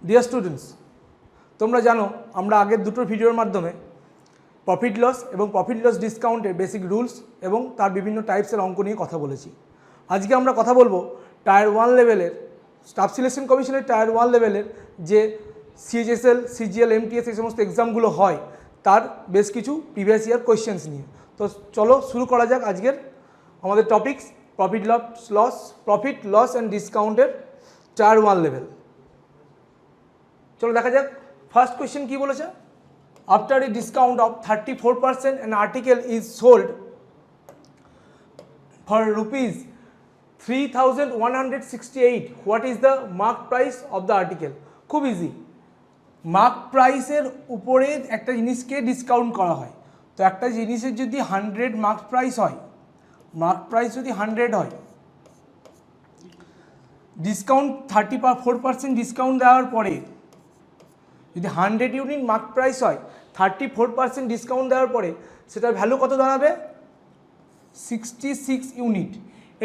Dear students, তোমরা জানো আমরা আগের দুটো ভিডিওর মাধ্যমে প্রফিট লস এবং প্রফিট লস ডিসকাউন্টের বেসিক রুলস এবং তার বিভিন্ন টাইপসের অঙ্ক নিয়ে কথা বলেছি। আজকে আমরা কথা বলবো টায়ার 1 লেভেলের স্টাফ সিলেকশন কমিশনের টায়ার 1 লেভেলের যে সিএইচএসএল, সিজিএল, এমটিএস এই সমস্ত এক্সামগুলো হয় তার বেশ কিছু প্রিভিয়াস ইয়ার কোয়েশ্চেন্স নিয়ে। তো চলো শুরু করা যাক আজকের আমাদের টপিকস প্রফিট লস অ্যান্ড ডিসকাউন্টের টায়ার 1 লেভেল। চলো দেখা যাক ফার্স্ট কোয়েশ্চেন কি বলেছে। After a discount of 34% an article is sold for rupees 3168. what is the mark price of the article? খুব ইজি, মার্ক প্রাইসের উপরে একটা জিনিসকে ডিসকাউন্ট করা হয়। তো একটা জিনিসের যদি 100 মার্ক প্রাইস হয়, মার্ক প্রাইস যদি 100 হয়, ডিসকাউন্ট 34% ডিসকাউন্ট দেওয়ার পরে যদি 100 ইউনিট মার্ক প্রাইস হয়, 34% ডিসকাউন্ট দেওয়ার পরে সেটার ভ্যালু কত দাঁড়াবে? 66 ইউনিট।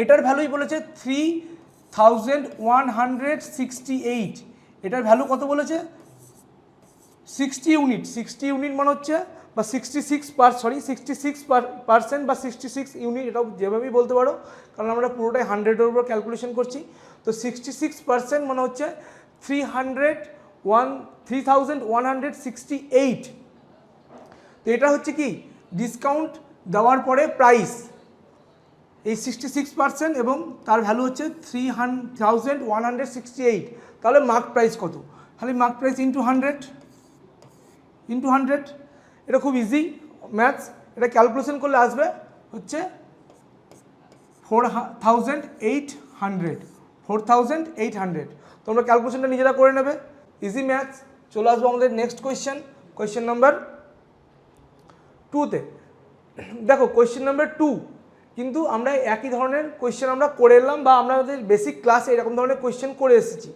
এটার ভ্যালুই বলেছে 3168। এটার ভ্যালু কত বলেছে? 60 ইউনিট। 60 ইউনিট মানে হচ্ছে বা 66% বা 66 ইউনিট, এটাও যেভাবেই বলতে পারো, কারণ আমরা পুরোটাই 100-এর উপর ক্যালকুলেশন করছি। তো 66% মানে হচ্ছে 3168। তো এটা হচ্ছে কি ডিসকাউন্ট দেওয়ার পরে প্রাইস, এই 66% এবং তার ভ্যালু হচ্ছে 3168। তাহলে মার্ক প্রাইস কত? খালি মার্ক প্রাইস ইন্টু 100। এটা খুব ইজি ম্যাথস, এটা ক্যালকুলেশন করলে আসবে হচ্ছে 4800। তোমরা ক্যালকুলেশনটা নিজেরা করে নেবে, ইজি ম্যাথস। চলে আসবো আমাদের নেক্সট কোয়েশ্চেন নাম্বার 2-তে। দেখো কোয়েশ্চেন নাম্বার 2 কিন্তু আমরা একই ধরনের কোয়েশ্চেন আমরা করে এলাম, বা আমাদের বেসিক ক্লাসে এরকম ধরনের কোয়েশ্চেন করে এসেছি।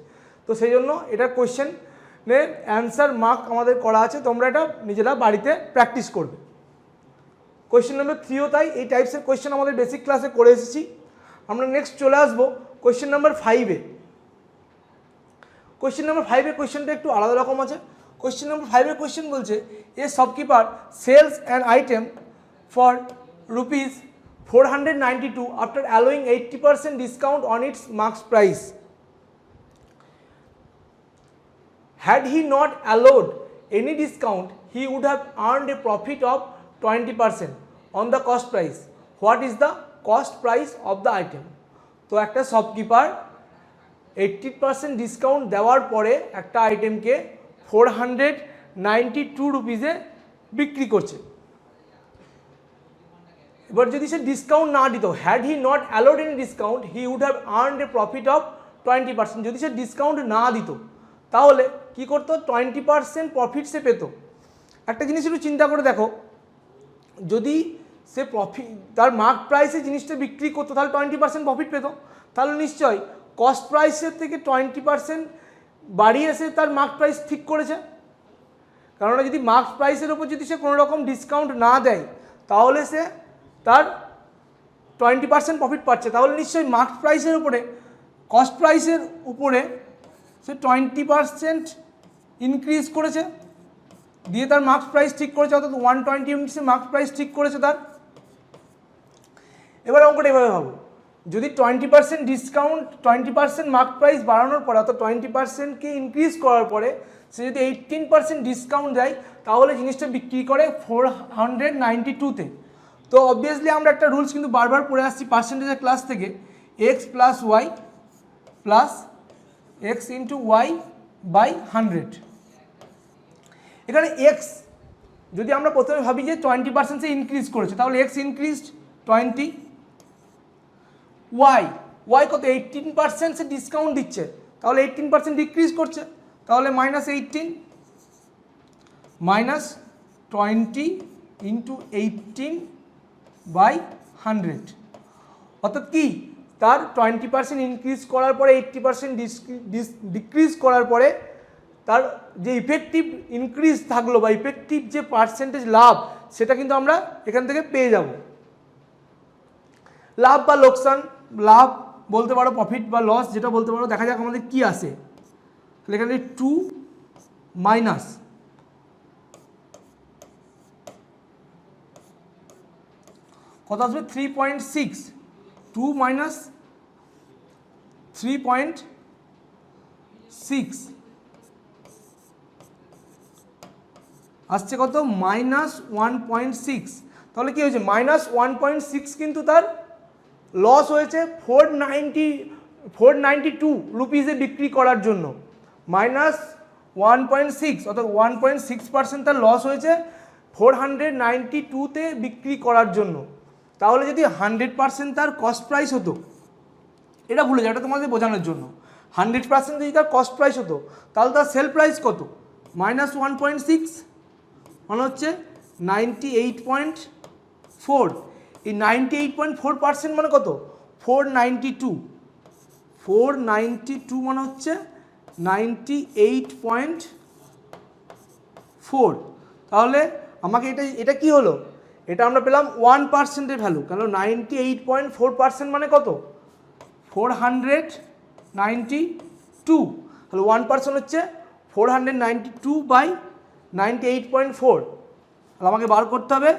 তো সেই জন্য এটা কোয়েশ্চেনের অ্যান্সার মার্ক আমাদের করা আছে, তোমরা এটা নিজেরা বাড়িতে প্র্যাকটিস করবে। কোয়েশ্চেন নাম্বার 3ও তাই, এই টাইপসের কোয়েশ্চেন আমাদের বেসিক ক্লাসে করে এসেছি। আমরা নেক্সট চলে আসবো কোয়েশ্চেন নাম্বার 5-এ। কোয়েশ্চেন নাম্বার 5-এর কোয়েশ্চেনটা একটু আলাদা রকম আছে। কোয়েশ্চেন নাম্বার 5-এর কোয়েশ্চেন বলছে a shopkeeper sells an item for rupees 492 after allowing 80% discount on its marks price. Had he not allowed any discount, he would have earned a profit of 20% on the cost price. What is the cost price of the item? তো একটা shopkeeper 80% discount দেওয়ার পরে একটা আইটেমকে 492 রুপিসে বিক্রি করছে। এবার যদি সে discount না দিত, had he not allowed any discount, he would have earned a profit of 20%। যদি সে ডিসকাউন্ট না দিত তাহলে কি করতো? 20% প্রফিট সে পেত। একটা জিনিস একটু চিন্তা করে দেখো, যদি সে তার মার্ক প্রাইসে জিনিসটা বিক্রি করতো তাহলে 20% প্রফিট পেত। তাহলে নিশ্চয়ই কস্ট প্রাইসের থেকে 20% বাড়িয়ে সে তার মার্ক প্রাইস ঠিক করেছে। কেননা যদি মার্ক প্রাইসের উপর যদি সে কোনো রকম ডিসকাউন্ট না দেয় তাহলে সে তার 20% প্রফিট পাচ্ছে। তাহলে নিশ্চয়ই মার্ক প্রাইসের উপরে, কস্ট প্রাইসের উপরে সে 20% ইনক্রিজ করেছে, দিয়ে তার মার্কস প্রাইস ঠিক করেছে, অর্থাৎ 120 ইউনিটসে মার্কস প্রাইস ঠিক করেছে তার। এবার অঙ্কটা এভাবে ভাবো, যদি 20% ডিসকাউন্ট, 20% মার্ক প্রাইস বাড়ানোর পরে, অর্থাৎ 20%কে ইনক্রিজ করার পরে সে যদি 18% ডিসকাউন্ট দেয় তাহলে জিনিসটা বিক্রি করে 492-তে। তো অবভিয়াসলি আমরা একটা রুলস কিন্তু বারবার পড়ে আসছি পার্সেন্টেজের ক্লাস থেকে, x plus Y plus x into y by 100। এখানে এক্স যদি আমরা প্রথমে ভাবি যে 20% সে ইনক্রিজ করেছে, তাহলে এক্স ইনক্রিজড 20, ওয়াই কত 18% সে ডিসকাউন্ট দিচ্ছে, তাহলে 18% ডিক্রিজ করছে, তাহলে -18 -20 ইন্টু 18/100। অর্থাৎ কি তার 20% ইনক্রিজ করার পরে 80% ডিক্রিজ করার পরে তার যে ইফেক্টিভ ইনক্রিজ থাকলো বা ইফেক্টিভ যে পার্সেন্টেজ লাভ, সেটা কিন্তু আমরা এখান থেকে পেয়ে যাব। লাভ বা লোকসান, লাভ বলতে পারো, প্রফিট বা লস যেটা বলতে পারো, দেখা যাক আমাদের কি আসে। তাহলে এখানে 2 মাইনাস কত আসবে 3.6, 2 মাইনাস 3.6 আসছে কত -1.6। তাহলে কি হয়েছে -1.6 কিন্তু তার লস হয়েছে 492 রুপিসে বিক্রি করার জন্য। -1.6 অর্থাৎ 1.6% তার লস হয়েছে 492তে বিক্রি করার জন্য। তাহলে যদি 100% তার কস্ট প্রাইস হতো, এটা ভুলে যাও, এটা তোমাদের বোঝানোর জন্য, 100% যদি তার কস্ট প্রাইস হতো তাহলে তার সেল প্রাইস কত? -1.6 মানে হচ্ছে 98.4। এই 98.4% মানে কত? 492 মানে হচ্ছে 98.4। তাহলে আমাকে এটা কি হলো? এটা আমরা পেলাম 1%-এর ভ্যালু, কারণ 98.4% মানে কত? 492। তাহলে 1% হচ্ছে 492/98.4। তাহলে আমাকে বার করতে হবে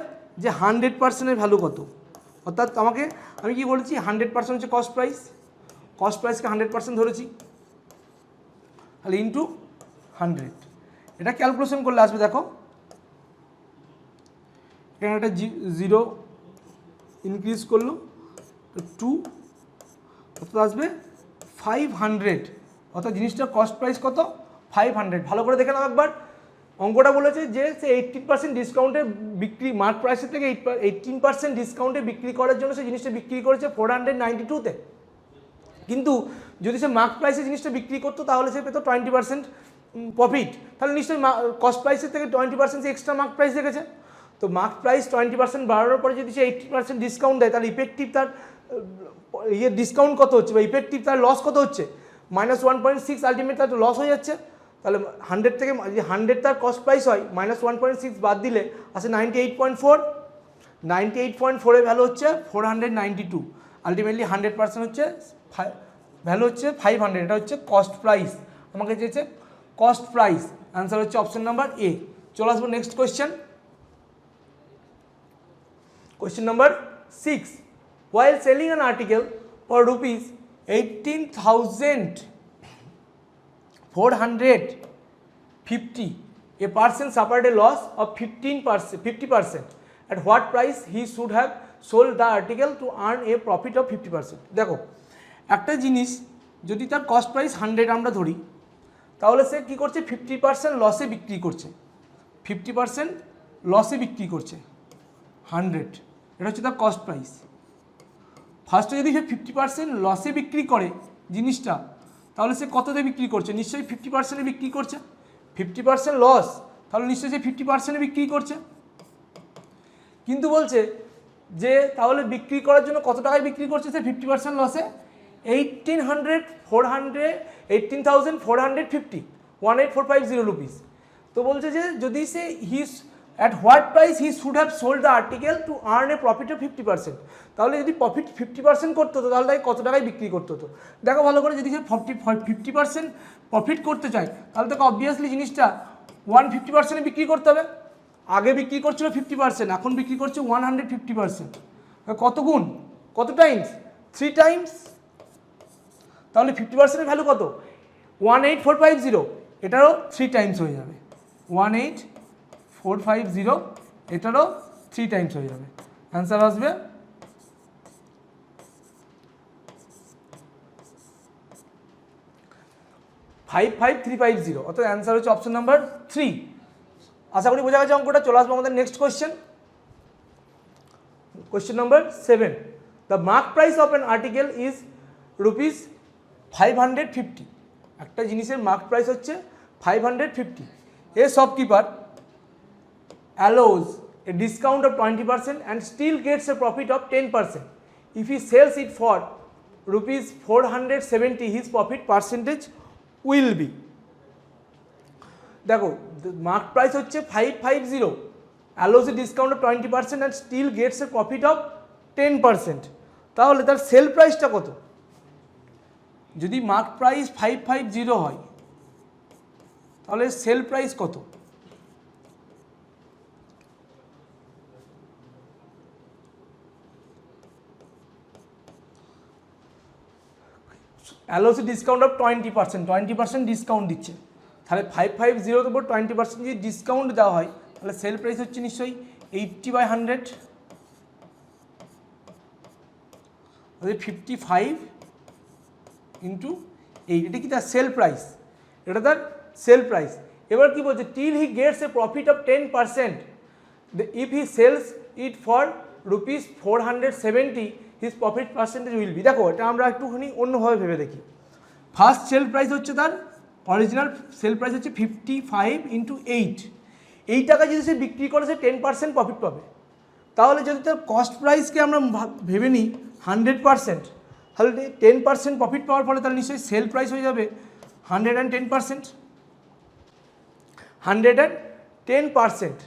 যে 100%-এর ভ্যালু কত। অর্থাৎ আমি কি বলেছি, 100% হচ্ছে কস্ট প্রাইস, কস্ট প্রাইসকে 100% ধরেছি, তাহলে ইন্টু 100। এটা ক্যালকুলেশন করলে আসবে, দেখো এখানে একটা 0 ইনক্রিজ করলো 2, অর্থাৎ আসবে 500। অর্থাৎ জিনিসটার কস্ট প্রাইস কত? 500। ভালো করে দেখে নাও একবার, অঙ্কটা বলেছে যে সে 18% ডিসকাউন্টে বিক্রি, মার্ক প্রাইসের থেকে 18% ডিসকাউন্টে বিক্রি করার জন্য সে জিনিসটা বিক্রি করেছে 492-তে। কিন্তু যদি সে মার্ক প্রাইসে জিনিসটা বিক্রি করতো তাহলে সে পেত 20% প্রফিট। তাহলে নিশ্চয়ই কস্ট প্রাইসের থেকে 20% সে এক্সট্রা মার্ক প্রাইস রেখেছে। তো মার্ক প্রাইস 20% বাড়ানোর পরে যদি সে 80% ডিসকাউন্ট দেয়, তাহলে ইফেক্টিভ তার ডিসকাউন্ট কত হচ্ছে, বা ইফেক্টিভ তার লস কত হচ্ছে? -1.6। আলটিমেট তার লস হয়ে যাচ্ছে। তাহলে 100 থেকে যদি 100 তার কস্ট প্রাইস হয়, -1.6 বাদ দিলে আসে 98.4। 98.4-এর ভ্যালু হচ্ছে 492। আলটিমেটলি 100% হচ্ছে ভ্যালু হচ্ছে 500। এটা হচ্ছে কস্ট প্রাইস, আমাকে চেয়েছে কস্ট প্রাইস। অ্যান্সার হচ্ছে অপশন নাম্বার এ। চলে আসবো next question. Question number 6. While selling an article for rupees 18,450, a person suffered a loss of 50%. At what price he should have sold the article to earn a profit of 50%? দেখো, একটা জিনিস যদি তার cost price 100 আমরা ধরি, তাহলে সে কী করছে? 50% লসে বিক্রি করছে, 50% লসে বিক্রি করছে 100। এটা হচ্ছে তার কস্ট প্রাইস। ফার্স্টে যদি সে 50% লসে বিক্রি করে জিনিসটা, তাহলে সে কততে বিক্রি করছে? নিশ্চয়ই 50%-এ বিক্রি করছে। 50% লস, তাহলে নিশ্চয়ই সে 50%-এ বিক্রি করছে। কিন্তু বলছে যে তাহলে বিক্রি করার জন্য কত টাকায় বিক্রি করছে সে 50% লসে? 18,450, 18450 রুপিস। তো বলছে যে যদি সে at what price he should have sold the article to earn a profit of 50%, তাহলে যদি প্রফিট 50% করতে হতো তাহলে তাকে কত টাকায় বিক্রি করতে হতো? দেখো ভালো করে, যদি সে 50% প্রফিট করতে চায় তাহলে তাকে অবভিয়াসলি জিনিসটা 150%-এ বিক্রি করতে হবে। আগে বিক্রি করছিল 50%, এখন বিক্রি করছে 150%। কত গুণ, কত টাইমস? 3 টাইমস। তাহলে 50%-এর ভ্যালু কত? 18450। এটারও 3 টাইমস হয়ে যাবে, 18450, এটারও 3 টাইমস হয়ে যাবে। অ্যান্সার আসবে $55350। অর্থাৎ অ্যান্সার হচ্ছে অপশন নাম্বার 3। আশা করি বোঝা গেছে অঙ্কটা। চলে আসবো আমাদের next question. Question number 7. The mark price of an article is ₹550। একটা জিনিসের মার্ক প্রাইস হচ্ছে 550। এ shopkeeper allows a discount of 20% and still gets a profit of 10%. If he sells it for ₹470, his profit percentage will be. দেখো, mark price হচ্ছে 550, allows a discount of 20% and still gets a profit of 10%। তাহলে তার sell প্রাইসটা কত? যদি mark price 550 হয়, তাহলে sell price কত? এলওসি ডিসকাউন্ট অফ 20% ডিসকাউন্ট দিচ্ছে, তাহলে 550 উপর 20% যদি ডিসকাউন্ট দেওয়া হয় তাহলে সেল প্রাইস হচ্ছে নিশ্চয়ই 80/100, 55 ইন্টু 8, এটা কি তার সেল প্রাইস, এটা তার সেল প্রাইস। এবার কি বলছে, till he gets A profit of 10%, if he sales it for ₹470 his profit percentage will be. দেখো এটা আমরা একটুখানি অন্যভাবে ভেবে দেখি। ফার্স্ট সেল প্রাইস হচ্ছে তার, অরিজিনাল সেল প্রাইস হচ্ছে 55 ইন্টু 8, এই টাকা যদি সে বিক্রি করে সে 10% প্রফিট পাবে। তাহলে যদি তার কস্ট প্রাইসকে আমরা ভেবে নিই 100%, তাহলে 10% প্রফিট পাওয়ার ফলে তাহলে নিশ্চয়ই সেল প্রাইস হয়ে যাবে 110%, 110%।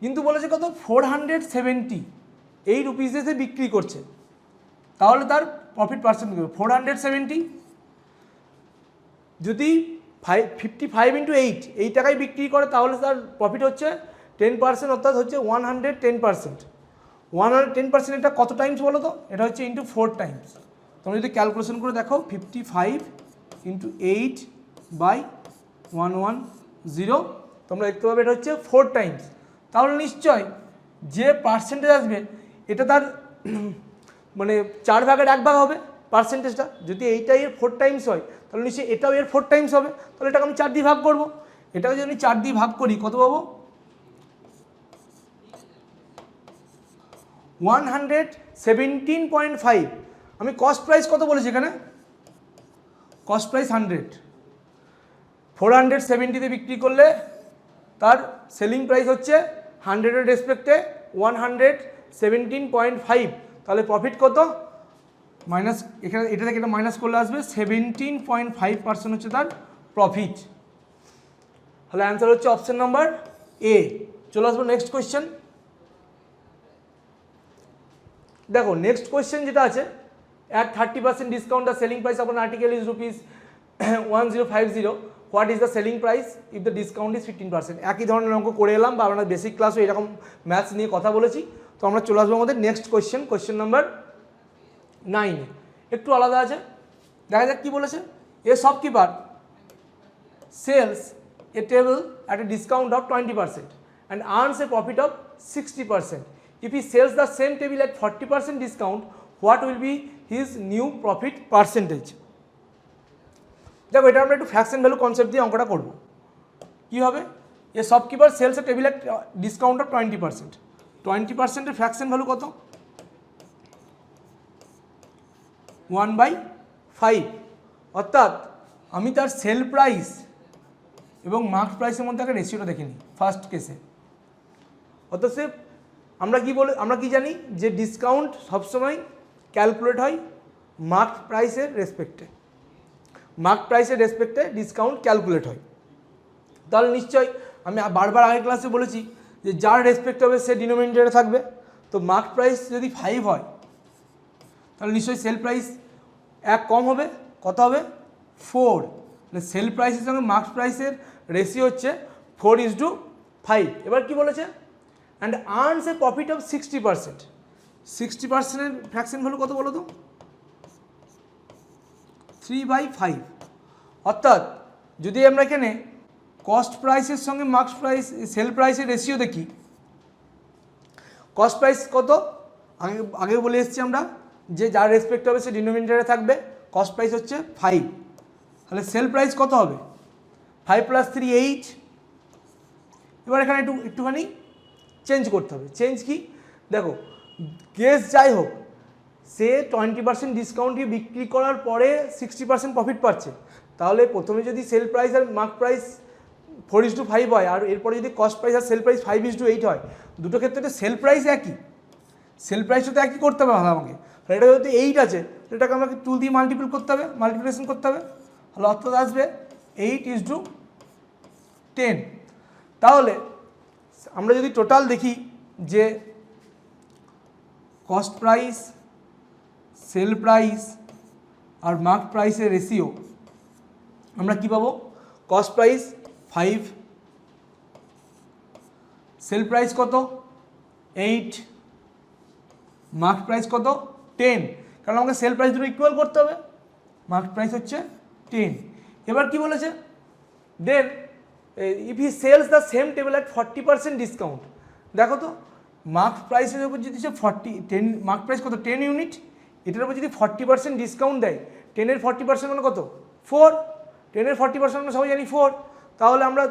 কিন্তু বলেছে কত, 470 এই রুপিসে সে বিক্রি করছে, তাহলে তার প্রফিট পার্সেন্ট 470, যদি 55 ইন্টু 8 এই টাকায় বিক্রি করে তাহলে তার প্রফিট হচ্ছে 10%, অর্থাৎ হচ্ছে 110%। 110% এটা কত টাইমস বলো তো, এটা হচ্ছে ইন্টু 4 টাইমস। তোমরা যদি ক্যালকুলেশন করে দেখো 55 ইন্টু 8/110, তোমরা দেখতে পাবে এটা হচ্ছে 4 টাইমস। তাহলে নিশ্চয় যে পার্সেন্টেজ আসবে এটা তার মানে 4 ভাগের 1 ভাগ হবে পার্সেন্টেজটা। যদি এইটাই এর 4 টাইমস হয় তাহলে নিশ্চয়ই এটাও এর 4 টাইমস হবে, তাহলে এটাকে আমি 4 দিয়ে ভাগ করবো। এটাকে যদি আমি 4 দিয়ে ভাগ করি কত পাবো, 117.5। আমি কস্ট প্রাইস কত বলেছি এখানে, কস্ট প্রাইস 100, 470-তে বিক্রি করলে তার সেলিং প্রাইস হচ্ছে 100-এর রেসপেক্টে 117.5, তাহলে প্রফিট কত, মাইনাস এখানে এটা থেকে এটা মাইনাস করলে আসবে 17.5% হচ্ছে তার প্রফিট। তাহলে অ্যান্সার হচ্ছে অপশন নাম্বার এ। চলে আসবো নেক্সট কোয়েশ্চেন। দেখো নেক্সট কোয়েশ্চেন যেটা আছে, at 30% discount the selling price of an article is ₹1050, what is the selling price if the discount is 15%। একই ধরনের অঙ্ক করে এলাম, বা আমরা বেসিক ক্লাসও এরকম ম্যাথস নিয়ে কথা বলেছি। তো আমরা চলে আসবো আমাদের নেক্সট কোয়েশ্চেন, কোয়েশ্চেন নাম্বার 9। একটু আলাদা আছে, দেখা যাক কী বলেছে। A shopkeeper sells a table at a discount of 20% and earns a profit of 60%. If he sells the same table at 40% discount, what will be his new profit percentage? দেখো এটা আমরা একটু ফ্র্যাকশন ভ্যালু কনসেপ্ট দিয়ে অঙ্কটা করব। কী হবে, a shopkeeper sells a table at discount of 20%, 20%-এর ফ্র্যাকশন ভ্যালু কত, 1/5। অর্থাৎ আমি তার সেল প্রাইস এবং মার্ক প্রাইসের মধ্যে একটা রেশিওটা দেখে নিই ফার্স্ট কেসে। অর্থাৎ সে আমরা কি জানি যে ডিসকাউন্ট সবসময় ক্যালকুলেট হয় মার্ক প্রাইসের রেসপেক্টে, মার্ক প্রাইসের রেসপেক্টে ডিসকাউন্ট ক্যালকুলেট হয়। তাহলে নিশ্চয়ই আমি বারবার আগের ক্লাসে বলেছি যে যার রেসপেক্ট হবে সে ডিনোমিনেটরে থাকবে। তো মার্ক প্রাইস যদি 5 হয় তাহলে নিশ্চয়ই সেল প্রাইস 1 কম হবে, কত হবে, 4। সেল প্রাইসের সঙ্গে মার্ক প্রাইসের রেশিও হচ্ছে 4:5। এবার কি বলেছে, and earns a profit of 60%, 60%-এর ফ্র্যাকশন ভ্যালু কত বলো তো, 3/5। অর্থাৎ যদি আমরা এখানে কস্ট প্রাইসের সঙ্গে মার্ক প্রাইস সেল প্রাইসের রেশিও দেখি, কস্ট প্রাইস কত আগে বলে এসেছি আমরা যে যার রেসপেক্ট হবে সে ডিনোমিনেটরে থাকবে, কস্ট প্রাইস হচ্ছে 5। তাহলে সেল প্রাইস কত হবে, 5 + 3 8। এবার এখানে একটুখানি চেঞ্জ করতে হবে। চেঞ্জ কি, দেখো কেস যাই হোক সে 20% ডিসকাউন্ট দিয়ে বিক্রি করার পরে 60% প্রফিট পাচ্ছে। তাহলে প্রথমে যদি সেল প্রাইস আর মার্ক প্রাইস 4:5 হয়, আর এরপরে যদি কস্ট প্রাইস আর সেল প্রাইস 5:8 হয়, দুটো ক্ষেত্রে তো সেল প্রাইস একই, সেল প্রাইসটা তো একই করতে হবে আমাকে। এটা যদি 8 আছে এটাকে আমাকে 2 দিয়ে মাল্টিপ্লাই করতে হবে, মাল্টিপ্লিকেশন করতে হবে। তাহলে অর্থাৎ আসবে 8:10। তাহলে আমরা যদি টোটাল দেখি যে কস্ট প্রাইস, সেল প্রাইস আর মার্ক প্রাইসের রেশিও, আমরা কী পাবো, কস্ট প্রাইস 5, সেল প্রাইস কত 8, মার্কেট প্রাইস কত 10, কারণ আমাকে সেল প্রাইস দুটো ইকুয়াল করতে হবে, মার্কেট প্রাইস হচ্ছে 10। এবার কি বলেছে, then if he sells the same table at 40% discount, দেখো তো মার্কেট প্রাইসের উপর যদি সে 10 মার্কেট প্রাইস কত 10 ইউনিট, এটার উপর যদি 40% ডিসকাউন্ট দেয়, 10-এর 40% মানে কত 4, 10-এর 40% মানে সবাই জানি 4, তাহলে আমরা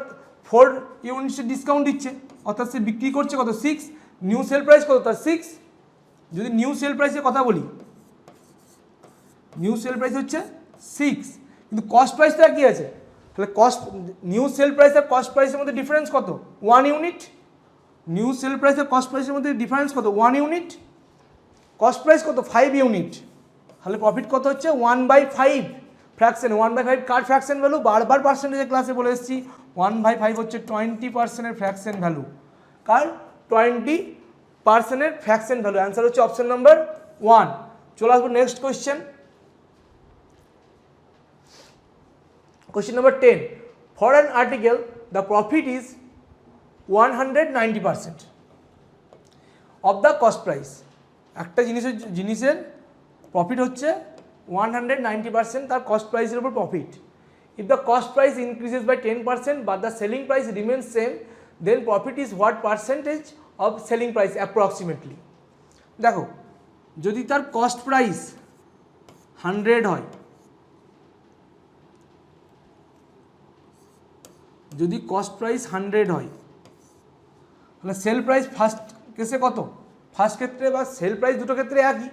4 ইউনিটসের ডিসকাউন্ট দিচ্ছে, অর্থাৎ সে বিক্রি করছে কত 6, নিউ সেল প্রাইস কত তার 6। যদি নিউ সেল প্রাইসের কথা বলি, নিউ সেল প্রাইস হচ্ছে 6, কিন্তু কস্ট প্রাইসটা একই আছে, তাহলে কস্ট নিউ সেল প্রাইস আর কস্ট প্রাইসের মধ্যে ডিফারেন্স কত 1 ইউনিট, নিউ সেল প্রাইস আর কস্ট প্রাইসের মধ্যে ডিফারেন্স কত 1 ইউনিট, কস্ট প্রাইস কত 5 ইউনিট, তাহলে প্রফিট কত হচ্ছে 1/5 ফ্র্যাকশন। 1/5 কার ফ্র্যাকশন ভ্যালু, বারবার পার্সেন্টেজের ক্লাসে বলে এসেছি, 1/5 হচ্ছে 20%-এর ফ্র্যাকশন ভ্যালু, কার 20%-এর ফ্র্যাকশন ভ্যালু। অ্যান্সার হচ্ছে অপশন নাম্বার 1। চলে আসবো next question, question number 10. For an article the profit is 190% of the cost price, একটা জিনিসের প্রফিট হচ্ছে 190% তার কস্ট প্রাইসের উপর profit. If the cost price increases by 10% but the selling price remains same, then profit is what percentage of selling price approximately? দেখো যদি তার cost price 100 হয়, যদি কস্ট প্রাইস 100 হয়, তাহলে সেল প্রাইস ফার্স্ট কেসে কত, ফার্স্ট ক্ষেত্রে বা সেল প্রাইস দুটো ক্ষেত্রে একই,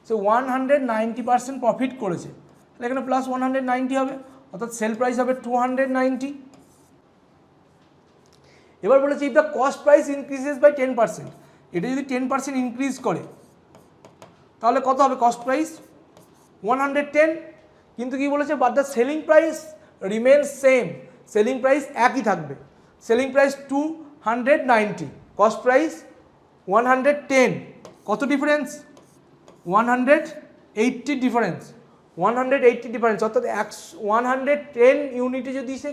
সে 190% প্রফিট করেছে, তাহলে এখানে প্লাস 190 হবে, অর্থাৎ সেল প্রাইস হবে 290। এবার বলেছে if the cost price increases by 10%, এটা যদি 10% ইনক্রিজ করে তাহলে কত হবে কস্ট প্রাইস 110, কিন্তু কি বলেছে but the selling price remains same, selling price একই থাকবে, সেলিং প্রাইস 290, কস্ট প্রাইস 110, কত ডিফারেন্স 180 ডিফারেন্স, 180 ডিফারেন্স, অর্থাৎ 110 ইউনিটে যদি সে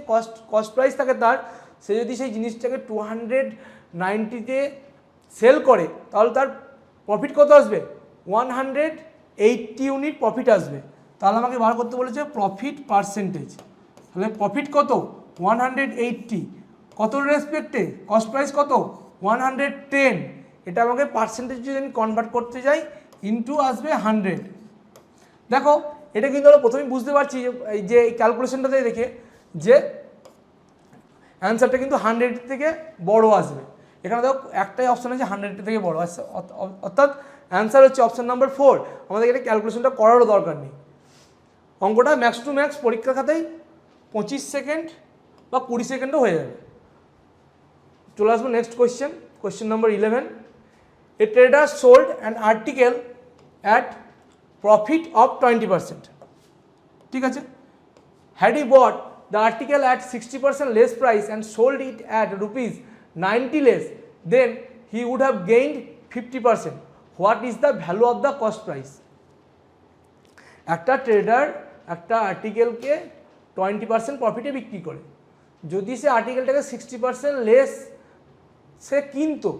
কস্ট প্রাইস থাকে তার, সে যদি সেই জিনিসটাকে 290-তে সেল করে তাহলে তার প্রফিট কত আসবে 180 ইউনিট প্রফিট আসবে। তাহলে আমাকে বার করতে বলেছে প্রফিট পার্সেন্টেজ, তাহলে প্রফিট কত 180, কত রেসপেক্টে কস্ট প্রাইস কত 110, এটা আমাকে পার্সেন্টেজ যদি আমি কনভার্ট করতে যাই ইনটু আসবে 100। দেখো এটা কিন্তু আমরা প্রথমেই বুঝতে পারছি যে এই ক্যালকুলেশনটাতে দেখে যে অ্যান্সারটা কিন্তু 100 থেকে বড় আসবে, এখানে দেখো একটাই অপশন আছে 100 থেকে বড় আসছে, অর্থাৎ অ্যান্সার হচ্ছে অপশন নাম্বার 4। আমাদের এটা ক্যালকুলেশনটা করারও দরকার নেই, অঙ্কটা ম্যাক্স টু ম্যাক্স পরীক্ষা খাতায় 25 সেকেন্ড বা 20 সেকেন্ডও হয়ে যাবে। চলে আসবো next question, question number 11। A trader sold an article at profit of 20%, ঠিক আছে, had he bought the article at 60% less price and sold it at ₹90 less, then he would have gained 50%, what is the value of the cost price? একটা trader একটা আর্টিকেলকে 20% প্রফিটে বিক্রি করে, যদি সে আর্টিকেলটাকে 60% less সে কিনতো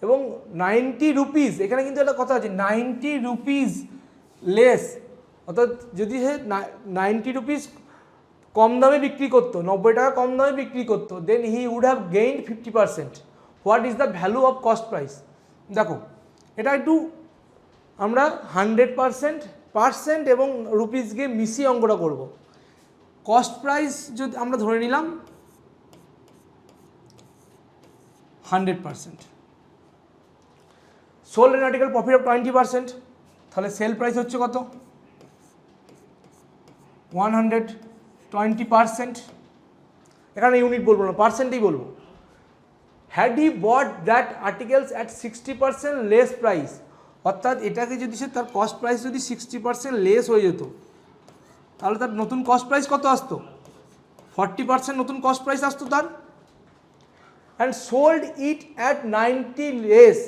এবং ₹90, এখানে কিন্তু একটা কথা আছে ₹90 লেস, অর্থাৎ যদি সে ₹90 কম দামে বিক্রি করতো, 90 টাকা কম দামে বিক্রি করতো, then he would have gained 50%, what is the value of cost price? দেখো এটা একটু আমরা 100% এবং রুপিসকে মিশিয়ে অঙ্কটা করব। কস্ট প্রাইস যদি আমরা ধরে নিলাম 100%, sold N article profit of 20%, তাহলে সেল প্রাইস হচ্ছে কত 120%, এখানে ইউনিট বলবো না পার্সেন্টই বলবো। Had he bought that articles at 60% less price, অর্থাৎ এটাকে যদি সে তার কস্ট প্রাইস যদি 60% লেস হয়ে যেত তাহলে তার নতুন কস্ট প্রাইস কত আসতো 40% নতুন কস্ট প্রাইস আসতো তার, and sold it at 90 less,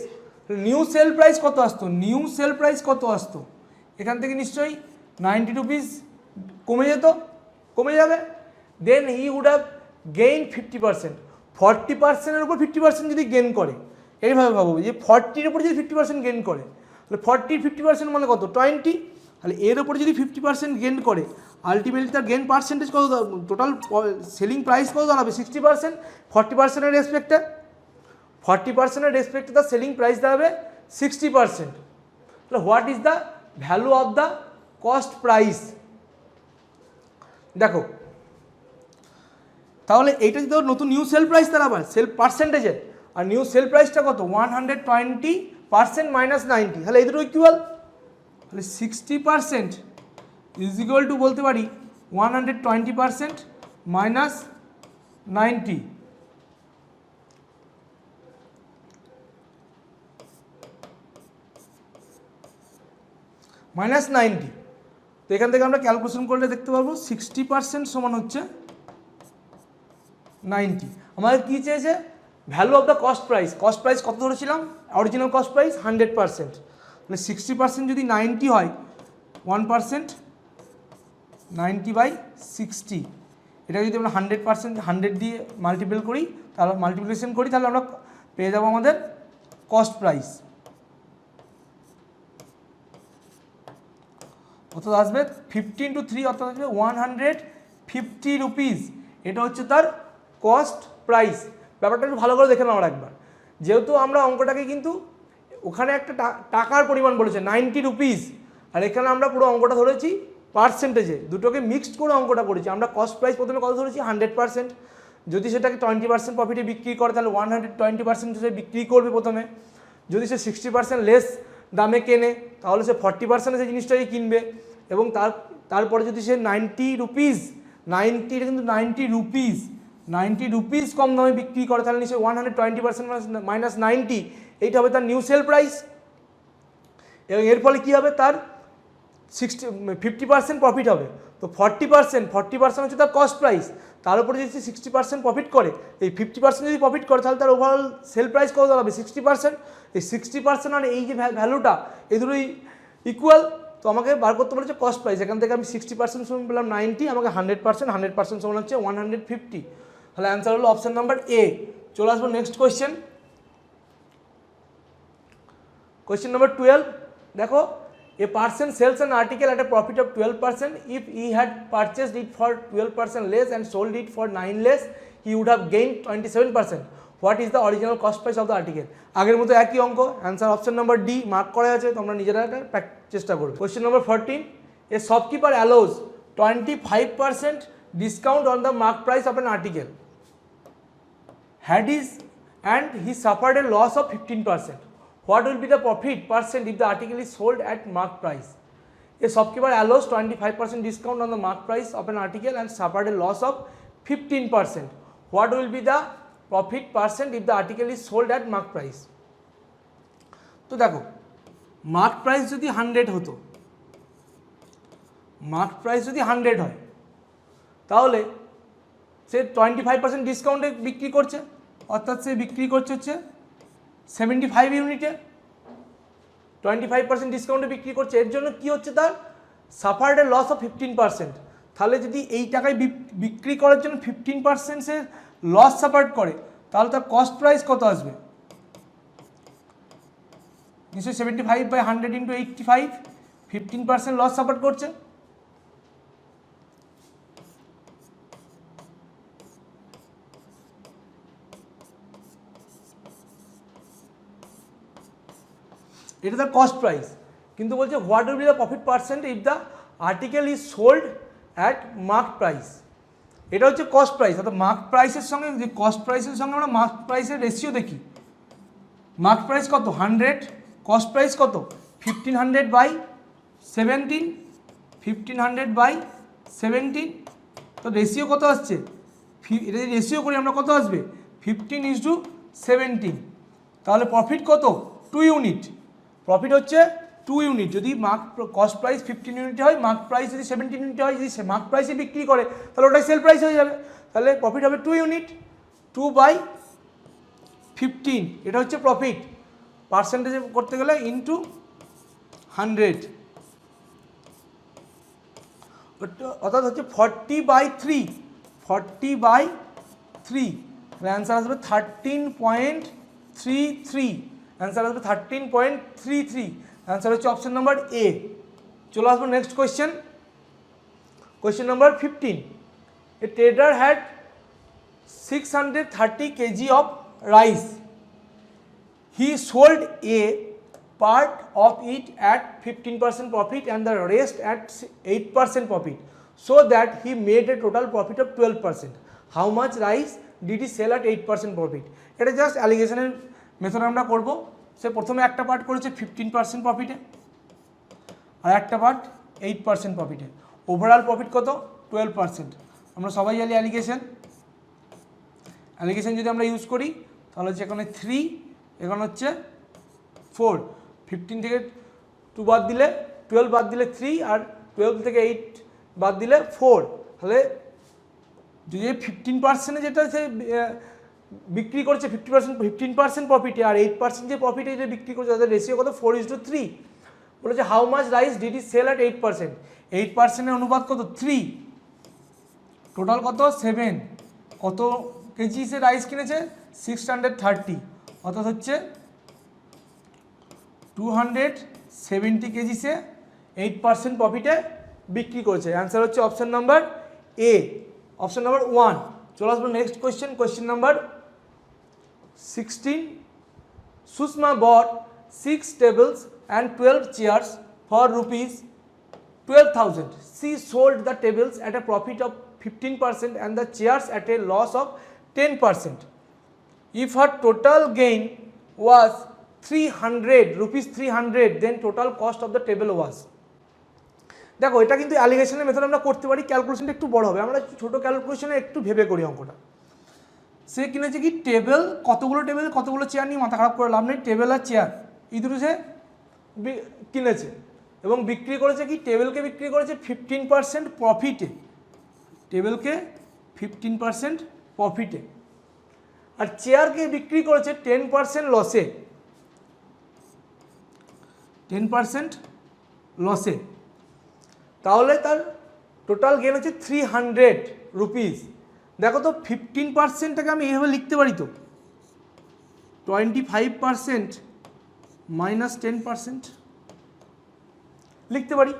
new sell price কত আসতো, নিউ সেল প্রাইস কত আসতো, এখান থেকে নিশ্চয়ই ₹90 কমে যেত, কমে যাবে, দেন হি উড হ্যাভ গেইন 50%, 40%-এর উপর 50% যদি গেন করে, এইভাবে ভাবো যে 40-র উপর যদি 50% গেন করে, তাহলে 40 50% মানে কত 20, তাহলে এর উপরে যদি 50% গেন করে আলটিমেটলি তার গেন পার্সেন্টেজ কত, টোটাল সেলিং প্রাইস কত দাঁড়াবে 60%, 40%-এর রেসপেক্টে 40%-এর রেসপেক্টে তার সেলিং প্রাইস দাঁড়াবে 60%। তাহলে what is the value of the cost price? দেখো তাহলে এইটা যদি নতুন নিউ সেল প্রাইস তার আবার সেল পার্সেন্টেজের, আর নিউ সেল প্রাইসটা কত 120% মাইনাস 90, তাহলে এই দুটো ইকুয়াল, তাহলে 60% ইজ ইকুয়াল টু বলতে পারি 120% মাইনাস 90। মাইনাস 90, তো এখান থেকে আমরা ক্যালকুলেশন করলে দেখতে পারবো 60% সমান হচ্ছে 90। আমাদের কী চেয়েছে value of the cost price, cost price কত ধরেছিলাম অরিজিনাল কস্ট প্রাইস 100%, তাহলে 60% যদি 90 হয় 1%, 90/60, এটা যদি আমরা 100% 100 দিয়ে মাল্টিপল করি, তাহলে মাল্টিপ্লিকেশন করি, তাহলে আমরা পেয়ে যাবো আমাদের কস্ট প্রাইস অর্থাৎ আসবে 15 to 3 অর্থাৎ আসবে 150 রুপিস, এটা হচ্ছে তার কস্ট প্রাইস। ব্যাপারটা একটু ভালো করে দেখে নাও একবার, যেহেতু আমরা অঙ্কটাকে কিন্তু ওখানে একটা টাকার পরিমাণ বলেছে 90 রুপিস, আর এখানে আমরা পুরো অঙ্কটা ধরেছি পার্সেন্টেজে, দুটোকে মিক্সড করে অঙ্কটা করেছি। আমরা কস্ট প্রাইস প্রথমে কত ধরেছি 100%, যদি সেটাকে 20% প্রফিটে বিক্রি করে তাহলে 120% সে বিক্রি করবে প্রথমে, যদি সে 60% লেস দামে কেনে তাহলে সে 40% সেই জিনিসটাকে কিনবে, এবং তারপরে যদি সে 90 রুপিস, 90 এটা কিন্তু 90 রুপিস কম দামে বিক্রি করে তাহলে নিশ্চয়ই 120% মাইনাস 90 এইটা হবে তার নিউ সেল প্রাইস, এবং এর ফলে কী হবে তার 50% প্রফিট হবে। তো 40% হচ্ছে তার কস্ট প্রাইস, তার উপরে যদি 60% প্রফিট করে, এই 50% যদি প্রফিট করে তাহলে তার ওভারঅল সেল প্রাইস কত দাঁড়াবে 60%। এই 60% আর এই যে ভ্যালুটা এই দুটোই ইকুয়াল, তো আমাকে বার করতে বলেছে কস্ট প্রাইস, এখান থেকে আমি 60% সমান পেলাম 90, আমাকে 100% সমান হচ্ছে 150, তাহলে অ্যান্সার হলো অপশান নাম্বার এ। চলে আসবো নেক্সট কোয়েশ্চেন, কোয়েশ্চেন নাম্বার 12। দেখো a person sells an article at a profit of 12%. If he had purchased it for 12% less and sold it for 9 less, he would have gained 27%. What is the original cost price of the article? আগের মতো একই অঙ্ক, answer option number D mark করা আছে, তোমরা নিজেরা এটা চেষ্টা করবে। Question number 14, a shopkeeper allows 25% discount on the mark price of an article. And he suffered a loss of 15%. What will be the profit percent if the article is sold at mark price? A shopkeeper allows 25% discount on the mark price of an article and suffered a loss of 15%. What will be the profit percent if the article is sold at mark price? তো দেখো mark price যদি 100 হতো, mark price যদি 100 হয় তাহলে সে 25% ডিসকাউন্টে বিক্রি করছে, অর্থাৎ সে বিক্রি করছে হচ্ছে 75 ইউনিটে, 25% ডিসকাউন্টে বিক্রি করছে, এর জন্য কি হচ্ছে তার সাফার্ড এ লস অফ 15%। তাহলে যদি এই টাকায় বিক্রি করার জন্য 15% সে লস সাফার্ড করে তাহলে তার কস্ট প্রাইস কত আসবে, নিশ্চয়ই 75/100 × 85, 15% লস সাফার্ড করছে, এটা তার কস্ট প্রাইস। কিন্তু বলছে what will be the profit percent if the article is sold at mark price. এটা হচ্ছে কস্ট প্রাইস, অর্থাৎ মার্ক প্রাইসের সঙ্গে যে কস্ট প্রাইসের সঙ্গে আমরা মার্ক প্রাইসের রেশিও দেখি। মার্ক প্রাইস কত 100, কস্ট প্রাইস কত 1500/17, 1500/17, তো রেশিও কত আসছে, এটা যদি রেশিও করি আমরা কত আসবে 15:17, তাহলে প্রফিট কত 2 ইউনিট, প্রফিট হচ্ছে 2 ইউনিট। যদি মার্ক কস্ট প্রাইস 15 ইউনিট হয়, মার্ক প্রাইস যদি 17 ইউনিট হয়, যদি মার্ক প্রাইসে বিক্রি করে তাহলে ওটাই সেল প্রাইস হয়ে যাবে, তাহলে প্রফিট হবে 2 ইউনিট, 2/15, এটা হচ্ছে প্রফিট পার্সেন্টেজে করতে গেলে ইন্টু 100, অর্থাৎ হচ্ছে 40/3, 40/3 থ্রি, অ্যান্সার আসবে 13.33, অ্যান্সার আসবে 13.33, অ্যান্সার হচ্ছে অপশন নাম্বার এ। চলে আসবো next question, question number 15। A tedder had 630 kg of rice. He sold a part of it at 15% profit and the rest at 8% profit, so that he made a total profit of 12%. How much rice did he sell at 8% profit? এটা just অ্যালিগেশনের method আমরা করব। সে প্রথমে একটা part করেছে 15% প্রফিটে আর একটা part 8% প্রফিটে, overall profit কত? 12%। আমরা সবাই জানি অ্যালিগেশন, অ্যালিগেশন যদি আমরা ইউজ করি তাহলে হচ্ছে এখানে 3, এখানে হচ্ছে 4, 15 থেকে 2 বাদ দিলে 12 বাদ দিলে 3, আর 12 থেকে 8 বাদ দিলে 4, তাহলে যদি 15% যেটা সে বিক্রি করছে 15% প্রফিটে আর 8% যে প্রফিটে যেটা বিক্রি করছে তাদের রেশিও কত? 4:3। বলেছে how much rice did he sell at 8%, 8%-এর অনুপাত কত? 3, টোটাল কত? 7। কত কেজি সে রাইস কিনেছে? 630, অর্থাৎ হচ্ছে 270 কেজি সে 8% প্রফিটে বিক্রি করেছে। অ্যান্সার হচ্ছে option number A, option number 1। চলে আসবো next question, question number 16। Sushma bought 6 tables and 12 chairs for rupees 12,000. She sold the tables at a profit of 15% and the chairs at a loss of 10%. If her total gain was 300 rupees 300, then total cost of the table was. দেখো এটা কিন্তু অ্যালিগেশনের method আমরা করতে পারি, ক্যালকুলেশনটা একটু বড় হবে, আমরা ছোট ক্যালকুলেশনে একটু ভেবে করি অঙ্কটা। সে কিনেছে কি টেবিল, কতগুলো টেবিল কতগুলো চেয়ার নিয়ে মাথা খারাপ করে লাভ নেই, টেবিল আর চেয়ার এই দুটো সে কিনেছে এবং বিক্রি করেছে কি? টেবিলকে বিক্রি করেছে 15% প্রফিটে, টেবিলকে 15% প্রফিটে, আর চেয়ারকে বিক্রি করেছে 10% লসে, 10% লসে। তাহলে তার টোটাল গেন হচ্ছে 300 রুপিস। দেখো তো 15%টাকে আমি এইভাবে লিখতে পারি তো, 25% মাইনাস 10% লিখতে পারি।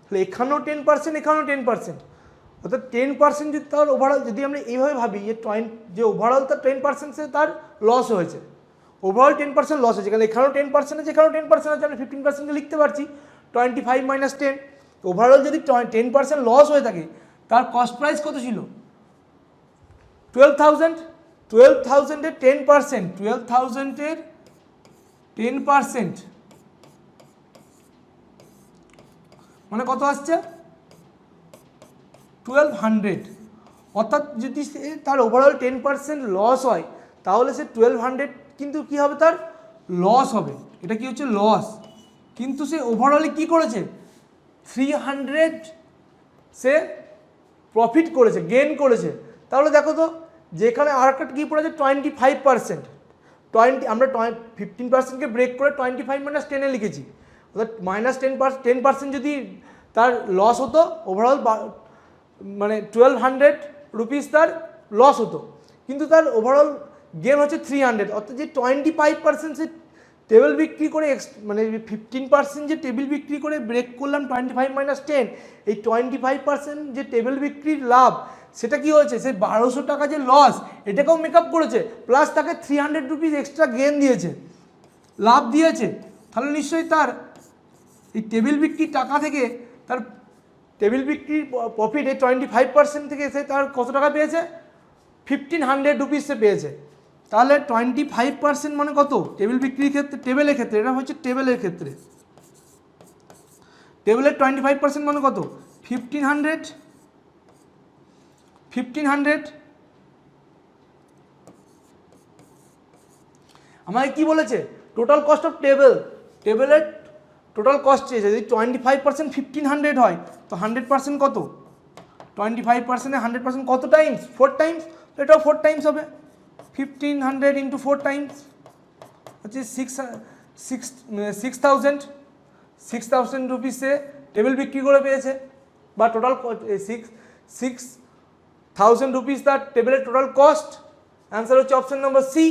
তাহলে এখানেও 10%, এখানেও 10%, অর্থাৎ 10% যদি তার ওভারঅল, যদি আমরা এইভাবে ভাবি যে ওভারঅল তার 10% সে তার লস হয়েছে, ওভারঅল 10% লস হয়েছে, কারণ এখানেও 10% আছে, এখানেও 10% আছে, আমি 15% লিখতে পারছি 25 মাইনাস 10। ওভারঅল যদি 10% লস হয়ে থাকে তার কস্ট প্রাইস কত ছিল? 12,000। 12,000-এর 10%, 12,000-এর 10% মানে কত আসছে? 1200। অর্থাৎ যদি তার ওভারঅল 10% লস হয় তাহলে সে 1200 কিন্তু কী হবে? তার লস হবে। এটা কি হচ্ছে? লস। কিন্তু সে ওভারঅলে কী করেছে? 300 সে প্রফিট করেছে, গেন করেছে। তাহলে দেখো তো যেখানে আর একটা কী পড়েছে 25%, আমরা 15%কে ব্রেক করে 25 মাইনাস 10-এ লিখেছি, অর্থাৎ মাইনাস 10% যদি তার লস হতো ওভারঅল, মানে 1200 রুপিস তার লস হতো, কিন্তু তার ওভারঅল গেন হচ্ছে 300। অর্থাৎ যে 25% সে টেবিল বিক্রি করে, মানে 15% যে টেবিল বিক্রি করে ব্রেক করলাম 25 মাইনাস 10, এই 25% যে টেবিল বিক্রির লাভ সেটা কি হয়েছে? সে 1200 টাকা যে লস এটাকেও মেকআপ করেছে, প্লাস তাকে 300 রুপিস এক্সট্রা গেন দিয়েছে, লাভ দিয়েছে। তাহলে নিশ্চয়ই তার এই টেবিল বিক্রির টাকা থেকে, তার টেবিল বিক্রির প্রফিটে 25% থেকে সে তার কত টাকা পেয়েছে? 1500 রুপিস সে পেয়েছে। তাহলে 25% মানে কত টেবিল বিক্রির ক্ষেত্রে? টেবিলের ক্ষেত্রে, এটা হচ্ছে টেবিলের ক্ষেত্রে, টেবিলের 25% মানে কত? 1500। আমাকে কি বলেছে? টোটাল কস্ট অফ টেবিল, টেবিলের টোটাল কস্ট চেয়েছে। যদি 25% 1500 হয় তো 100% কত? 25%-এ 100% কত টাইমস? 4 টাইমস। এটাও 4 টাইমস হবে, 1500 ইন্টু 4 টাইমস হচ্ছে 6,000 রুপিসে টেবিল বিক্রি করে পেয়েছে, বা টোটাল 6,000 রুপিস তার টেবিলের টোটাল কস্ট, অ্যান্সার হচ্ছে অপশন নাম্বার সি।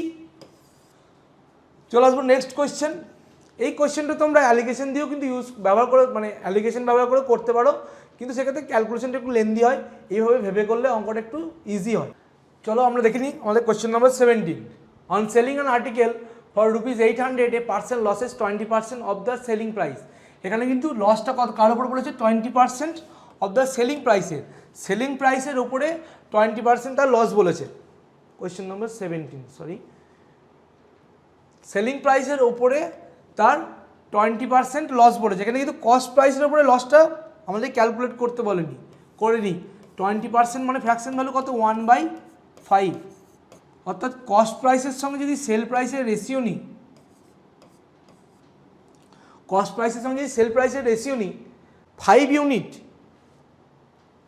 চলে আসবো নেক্সট কোয়েশ্চেন। এই কোয়েশ্চেনটা তোমরা অ্যালিগেশন দিয়েও কিন্তু ব্যবহার করে, মানে অ্যালিগেশন ব্যবহার করে করতে পারো, কিন্তু সেক্ষেত্রে ক্যালকুলেশনটা একটু লেন্দি হয়। এইভাবে ভেবে করলে অঙ্কটা একটু ইজি হয়। চলো আমরা দেখে নিই আমাদের question number 17। On selling an article for ₹800 A percent losses 20% of the selling price. এখানে কিন্তু লসটা কার উপর বলেছে? 20% অফ দ্য সেলিং প্রাইসের। সেলিং প্রাইসের উপরে 20% তার লস বলেছে। কোয়েশ্চেন নাম্বার 17, সরি, সেলিং প্রাইসের ওপরে তার 20% লস বলেছে। এখানে কিন্তু কস্ট প্রাইসের উপরে লসটা আমাদের ক্যালকুলেট করতে বলেনি, করে নিই। 20% মানে ফ্র্যাকশন ভ্যালু কত? 1/5। অর্থাৎ কস্ট প্রাইসের সঙ্গে যদি সেল প্রাইসের রেশিও নিই, কস্ট প্রাইসের সঙ্গে যদি সেল প্রাইসের রেশিও নিই 5 ইউনিট,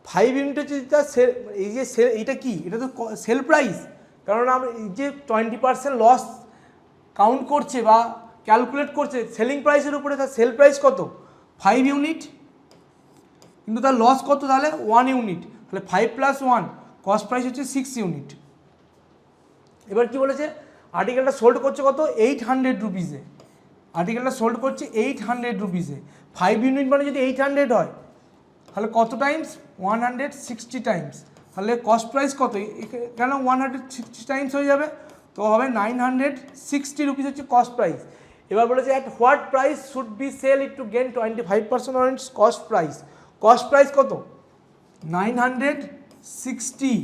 5 ইউনিট হচ্ছে তার সেল, এই যে সেল, এইটা কি? এটা তো সেল প্রাইস। কারণ আমরা এই যে 20% লস কাউন্ট করছে বা ক্যালকুলেট করছে সেলিং প্রাইসের উপরে, তার সেল প্রাইস কত? 5 ইউনিট, কিন্তু তার লস কত? তাহলে 1 ইউনিট। তাহলে 5 + 1, কস্ট প্রাইস হচ্ছে 6 ইউনিট। এবার কি বলেছে? আর্টিকেলটা সোল্ড করছে কত? 800 রুপিসে। আর্টিকেলটা সোল্ড করছে 800 রুপিসে। 5 ইউনিট মানে যদি 800 হয়, তাহলে কত টাইমস? 160 টাইমস। তাহলে কস্ট প্রাইস কত? কেন 160 টাইমস হয়ে যাবে, তো হবে 960 রুপিস হচ্ছে কস্ট প্রাইস। এবার বলেছে at what price should be sell it to gain 25% on its cost price. Cost price কত? 960।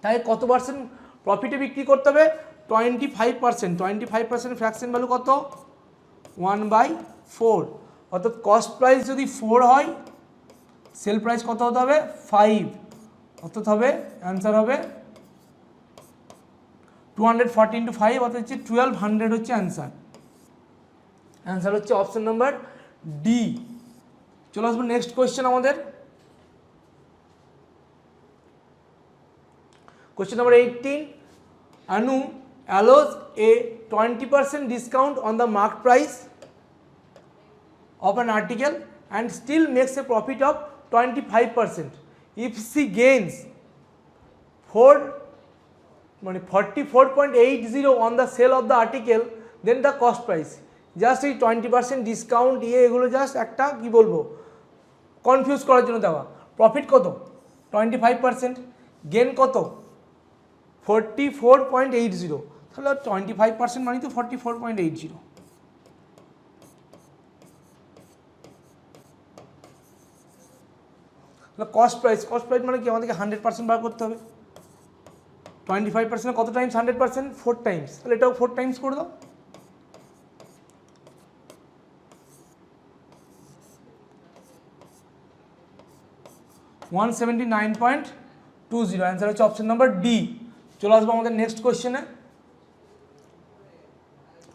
তাই কত পার্সেন্ট প্রফিটে বিক্রি করতে হবে? 25%। 25% ফ্র্যাকশন ভ্যালু কত? 1/4। অর্থাৎ কস্ট প্রাইস যদি 4 হয়, সেল প্রাইস কত হতে হবে? 5। অর্থাৎ হবে অ্যান্সার হবে 240 × 5, অর্থাৎ হচ্ছে 1200 হচ্ছে অ্যান্সার। অ্যান্সার হচ্ছে অপশন নাম্বার ডি। চলে আসবো নেক্সট কোয়েশ্চেন আমাদের। Question number 18. Anu allows a 20% discount on the marked price of an article and still makes a profit of 25%. If she gains 44.80 on the sale of the article, then the cost price. Just এই 20% discount এগুলো just একটা কি বলবো, confuse করার জন্য দেওয়া। Profit কত? 25%। Gain কত? 44.80। তাহলে 25% মানে তো 44.80। কস্ট প্রাইস, কস্ট প্রাইস মানে কি? আমাদেরকে 100% বার করতে হবে। 25% কত টাইমস 100%? 4 টাইমস। তাহলে এটাও 4 টাইমস করে দাও। $179.20। অ্যান্সার হচ্ছে অপশন নাম্বার ডি। চলে আসবো আমাদের নেক্সট কোয়েশ্চেনে।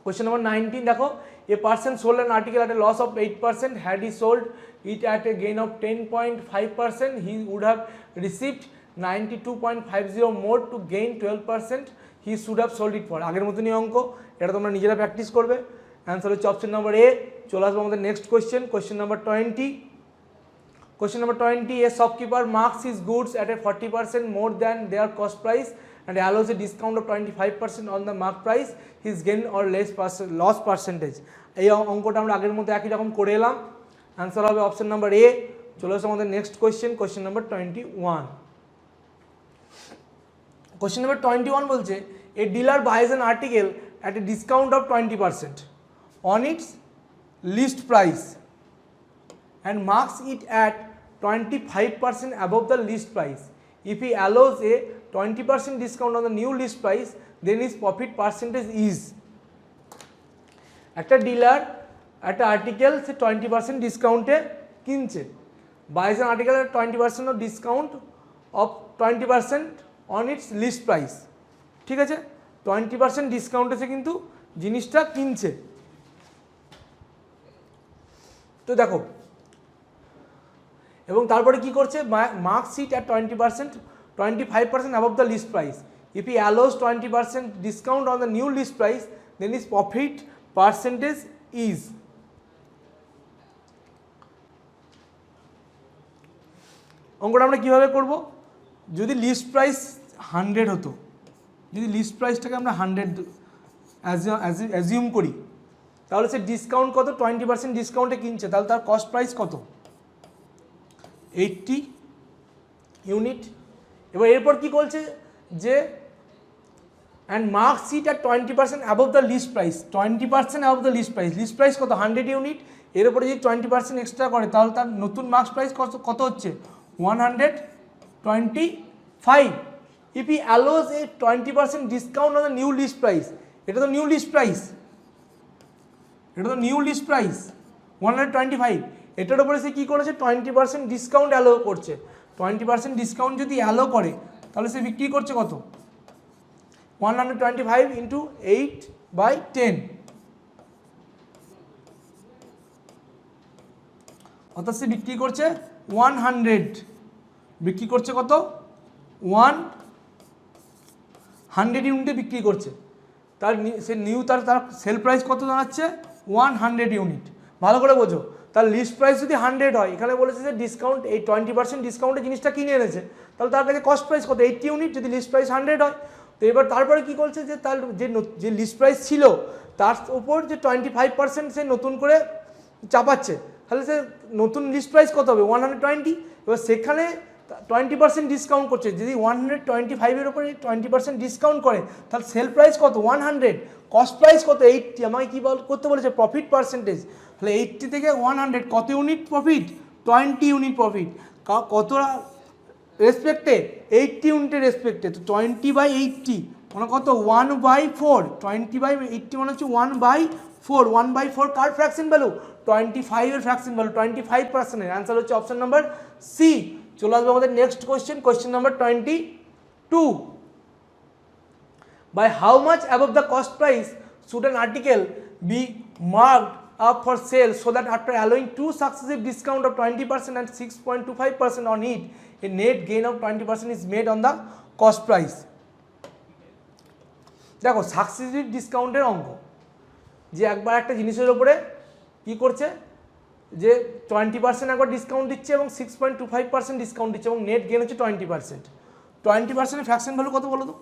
কোয়েশ্চেন নাম্বার 19 দেখো, a person sold an article at a loss of 8%, had he sold it at a gain of 10.5%, he would have received 92.50 more to gain 12%, he should have sold it for. আগের মতনই অঙ্ক, এটা তোমরা নিজেরা practice করবে। Answer হচ্ছে option number A. চলে আসবো আমাদের next question, question number 20। Question number 20. A shopkeeper marks his goods at a 40% more than their cost price and allows a discount of 25% on the mark price. His gain or loss percentage. এই অঙ্কটা আমরা আগের মতো একই রকম করে এলাম। Answer হবে অপশন নাম্বার এ। চলে আসো আমাদের next question, question number 21। Question number 21 বলছে, এ dealer buys an article at a discount of 20% on its list price and marks it at 25% above the list price. If he allows a 20% discount on the new list price, then his profit percentage is. একটা dealer একটা article সে 20% ডিসকাউন্টে কিনছে, buys an article at 20% of discount of 20% on its list price। ঠিক আছে, 20% ডিসকাউন্টে সে কিন্তু জিনিসটা কিনছে। তো দেখো, এবং তারপরে কি করছে? Marks it at 20%, 25% above the list price. If he allows 20% discount on the new list price, then is profit percentage is. অঙ্কটা আমরা কীভাবে করব? যদি লিস্ট প্রাইস 100 হতো, যদি লিস্ট প্রাইসটাকে আমরা 100 অ্যাজিউম করি, তাহলে সে ডিসকাউন্ট কত, 20% ডিসকাউন্টে কিনছে, তাহলে তার কস্ট প্রাইস কত, 80 ইউনিট। এবার এরপর কি বলছে যে and marks it at 20% above the list price, 20% above the list price, list price কত 100 ইউনিট, এর উপরে যদি 20% এক্সট্রা করে তাহলে তার নতুন মার্কস প্রাইস কত হচ্ছে 125। If he allows a 20% discount on the new list price, এটা তো নিউ লিস্ট প্রাইস, এটা তো নিউ লিস্ট প্রাইস 125, এটার উপরে সে কী করেছে 20% ডিসকাউন্ট অ্যালো করছে। 20% ডিসকাউন্ট যদি অ্যালো করে তাহলে সে বিক্রি করছে কত 125 ইন্টু 8/10, অর্থাৎ সে বিক্রি করছে 100, বিক্রি করছে কত 100 ইউনিটে বিক্রি করছে। তার সে নিউ তার সেল প্রাইস কত দাঁড়াচ্ছে 100 ইউনিট। ভালো করে বোঝো, তার লিস্ট প্রাইস যদি 100 হয়, এখানে বলেছে যে ডিসকাউন্ট এই 20% ডিসকাউন্টে জিনিসটা কিনে এনেছে, তাহলে তার কাছে কস্ট প্রাইস কত 80 ইউনিট, যদি লিস্ট প্রাইস 100 হয়। তো এবার তারপরে কী করছে যে তার যে লিস্ট প্রাইস ছিল তার উপর যে 25% সে নতুন করে চাপাচ্ছে, তাহলে সে নতুন লিস্ট প্রাইস কত হবে 120। এবার সেখানে 20% ডিসকাউন্ট করছে, যদি 125-এর উপরে 20% ডিসকাউন্ট করে তাহলে সেল প্রাইস কত 100, কস্ট প্রাইস কত 80। আমাকে কী করতে বলেছে প্রফিট পার্সেন্টেজ, তাহলে 80 থেকে 100 কত ইউনিট প্রফিট 20 ইউনিট প্রফিট, কত রেসপেক্টে 80 ইউনিটের রেসপেক্টে। তো 20/80 মানে কত 1/4, 20/80 মানে হচ্ছে 1/4, 1/4 কার ফ্র্যাকশন ভ্যালু 25-এর ফ্র্যাকশন ভ্যালু 25%-এর অ্যান্সার হচ্ছে অপশন নাম্বার সি। চলে আসবে আমাদের next question, question number 22। By how much above the cost price should an article be marked up for sale so that after allowing two successive discount of 20% and 6.25% on it, a net gain of 20% is made on the cost price। দেখো successive ডিসকাউন্টের অঙ্ক, যে একবার একটা জিনিসের উপরে কি করছে যে 20% একবার ডিসকাউন্ট দিচ্ছে এবং 6.25% ডিসকাউন্ট দিচ্ছে এবং নেট গেন হচ্ছে 20%। 20% ফ্র্যাকশন ভ্যালু কত বলো তো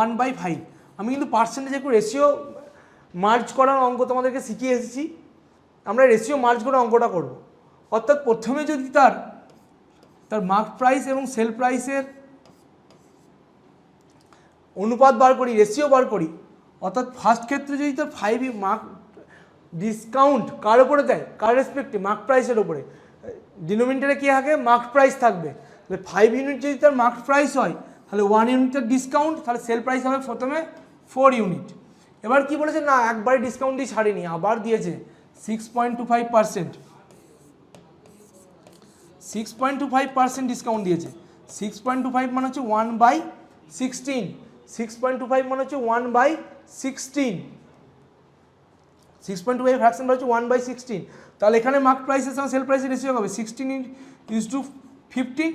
1/5। আমি কিন্তু পার্সেন্টেজ একটু রেশিও মার্জ করার অঙ্ক তোমাদেরকে শিখিয়ে এসেছি, আমরা রেশিও মার্জ করে অঙ্কটা করব। অর্থাৎ প্রথমে যদি তার মার্ক প্রাইস এবং সেল প্রাইসের অনুপাত বার করি, রেশিও বার করি, অর্থাৎ ফার্স্ট ক্ষেত্রে যদি তার 5 মার্ক ডিসকাউন্ট কার উপরে দেয়, কার রেসপেক্টে মার্ক প্রাইসের উপরে, ডিনোমিনেটরে কী থাকে মার্ক প্রাইস থাকবে। তাহলে 5 ইউনিট যদি তার মার্ক প্রাইস হয় তাহলে 1 ইউনিটের ডিসকাউন্ট, তাহলে সেল প্রাইস হবে প্রথমে 4 ইউনিট। এবার কি বলেছে না একবারে ডিসকাউন্ট দিয়ে ছাড়েনি, আবার দিয়েছে 6.25%, 6.25% ডিসকাউন্ট দিয়েছে। 6.25 মানে হচ্ছে 1/16, 6.25 মানে হচ্ছে 1/16, 6.25 ফ্র্যাকশন হচ্ছে 1/16। তাহলে এখানে মার্ক প্রাইসের সঙ্গে সেল প্রাইসের রেশিও হবে 16:15।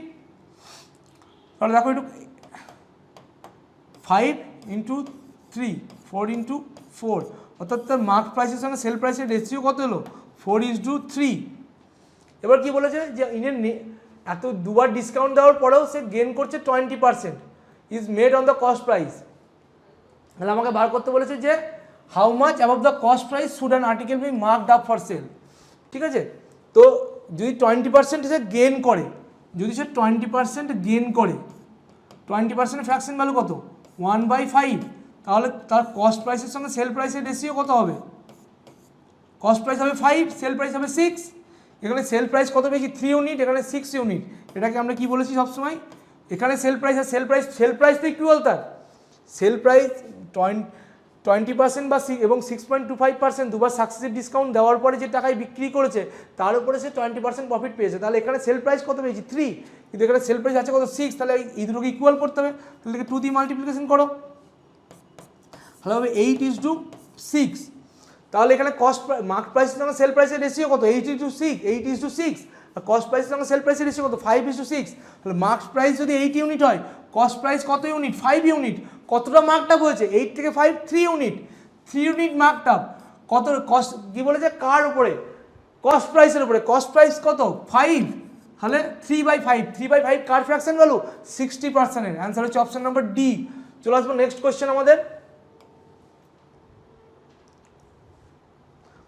তাহলে দেখো একটু 5 × 3, 4 × 4, অর্থাৎ তার মার্ক প্রাইসের সঙ্গে সেল প্রাইসের রেশিও কত হলো 4:3। এবার কি বলেছে যে এত দুবার ডিসকাউন্ট দেওয়ার পরেও সে গেন করছে 20% is made on the cost price. তাহলে আমাকে বার করতে বলেছে যে how much above the cost price should an article be marked up for sale. ঠিক আছে, তো যদি 20% সে গেন করে, যদি সে 20% গেন করে, 20% ফ্র্যাকশন ভ্যালু কত 1/5, তাহলে তার কস্ট প্রাইসের সঙ্গে সেল প্রাইসের রেশিও কত হবে, কস্ট প্রাইস হবে 5, সেল প্রাইস হবে 6। এখানে সেল প্রাইস কত পেয়েছি 3 ইউনিট, এখানে 6 ইউনিট। এটাকে আমরা কি বলেছি সবসময়, এখানে সেল প্রাইস আর সেল প্রাইস তো ইকুয়াল, তার সেল প্রাইস 20% বা এবং 6.25% দুবার সাকসেসিভ ডিসকাউন্ট দেওয়ার পরে যে টাকায় বিক্রি করেছে তার উপরে সে 20% প্রফিট পেয়েছে। তাহলে এখানে সেল প্রাইস কত পেয়েছি 3, কিন্তু এখানে সেল প্রাইস আছে কত 6, তাহলে এই দুটোকে ইকুয়াল করতে হবে। তাহলে 2 দিয়ে মাল্টিপ্লিকেশন করো, তাহলে হবে 8:6। তাহলে এখানে কস্ট মার্ক প্রাইসের সঙ্গে সেল প্রাইসের রেশিও কত 8:6, আর কস্ট প্রাইসের সঙ্গে সেল প্রাইসের রেশিও কত 5:6। তাহলে মার্ক প্রাইস যদি 8 ইউনিট হয়, কস্ট প্রাইস কত ইউনিট 5 ইউনিট, কতটা মার্কটা হয়েছে 8 থেকে 5 3 ইউনিট, 3 ইউনিট মার্কটা কত কস্ট কী বলেছে কার উপরে কস্ট প্রাইসের উপরে, কস্ট প্রাইস কত 5 তাহলে 3/5, 3/5 কার ফ্র্যাকশন ভ্যালু 60%। অ্যান্সার হচ্ছে অপশন নাম্বার ডি। চলে আসবো নেক্সট কোয়েশ্চেন আমাদের,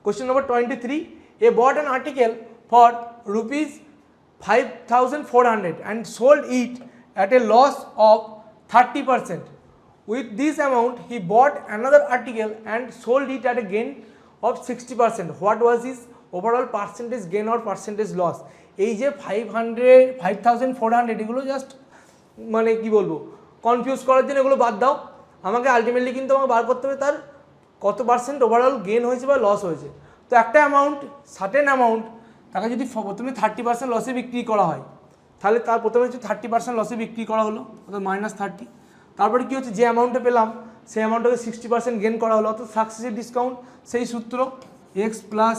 question number 23। A bought an article for rupees 5,400 and sold it at a loss of 30%. With this amount he bought another article and sold it at a gain of 60%. What was his overall percentage gain or percentage loss? এই যে 5,400 এগুলো just মানে কি বলবো confuse করার জন্য, এগুলো বাদ দাও। আমাকে আলটিমেটলি কিন্তু আমাকে বার করতে হবে তার কত পার্সেন্ট ওভারঅল গেন হয়েছে বা লস হয়েছে। তো একটা অ্যামাউন্ট, সার্টেন অ্যামাউন্ট, তাকে যদি প্রথমে 30% লসে বিক্রি করা হয়, তাহলে তার প্রথমে হচ্ছে 30% লসে বিক্রি করা হলো, অর্থাৎ -30। তারপরে কী হচ্ছে, যে অ্যামাউন্টটা পেলাম সেই অ্যামাউন্টটাকে 60% গেন করা হলো, অর্থাৎ সাকসেসিভ ডিসকাউন্ট। সেই সূত্র x plus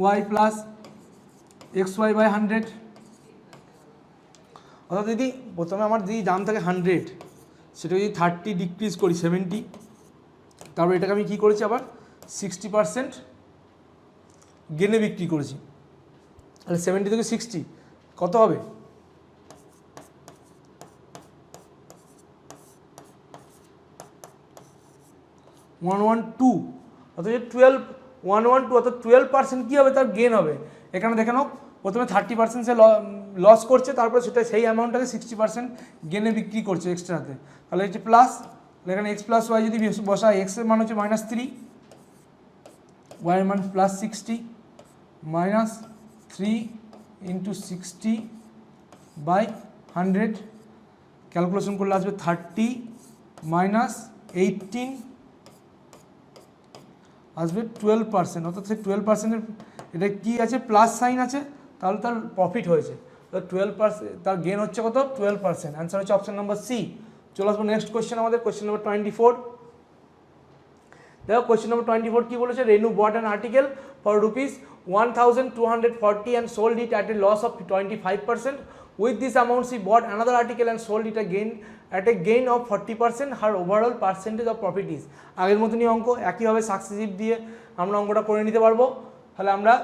Y plus XY/100। অর্থাৎ যদি প্রথমে আমার যদি দাম থাকে 100, সেটা যদি 30 ডিক্রিজ করি 70, তারপর এটাকে আমি কী করেছি আবার 60% গেনে বিক্রি করেছি, তাহলে 70 থেকে 60 কত হবে, 112। অর্থাৎ 112, অর্থাৎ 12% কী হবে তার গেন হবে। এখানে দেখে নাও, প্রথমে 30% সে লস করছে, তারপরে সেটা সেই অ্যামাউন্টটাকে 60% গেনে বিক্রি করছে এক্সট্রাতে, তাহলে হচ্ছে প্লাস। এখানে x প্লাস ওয়াই যদি বসা, x এর মান হচ্ছে -3, y এর মান +60, -3 × 60/100, ক্যালকুলেশন করলে আসবে 30 - 18 আসবে 12%। অর্থাৎ সেই 12%-এর এটা কী আছে, প্লাস সাইন আছে, তাহলে তার প্রফিট হয়েছে। তো 12%, তার গেন হচ্ছে কত, 12%। অ্যান্সার হচ্ছে অপশন নাম্বার সি। চলে আসবো নেক্সট কোয়েশ্চেন আমাদের, কোয়েশ্চেন নাম্বার 24। দেখো কোয়েশ্চেন নাম্বার 24 কী বলেছে, Renu bought an article for ₹1,240 and sold it at a loss of 25%. With this amount she bought another article and sold it again at a gain of 40%. Her overall percentage of profit is, আগের মতনই অঙ্ক, একইভাবে successive দিয়ে আমরা অঙ্কটা করে নিতে পারবো। তাহলে আমরা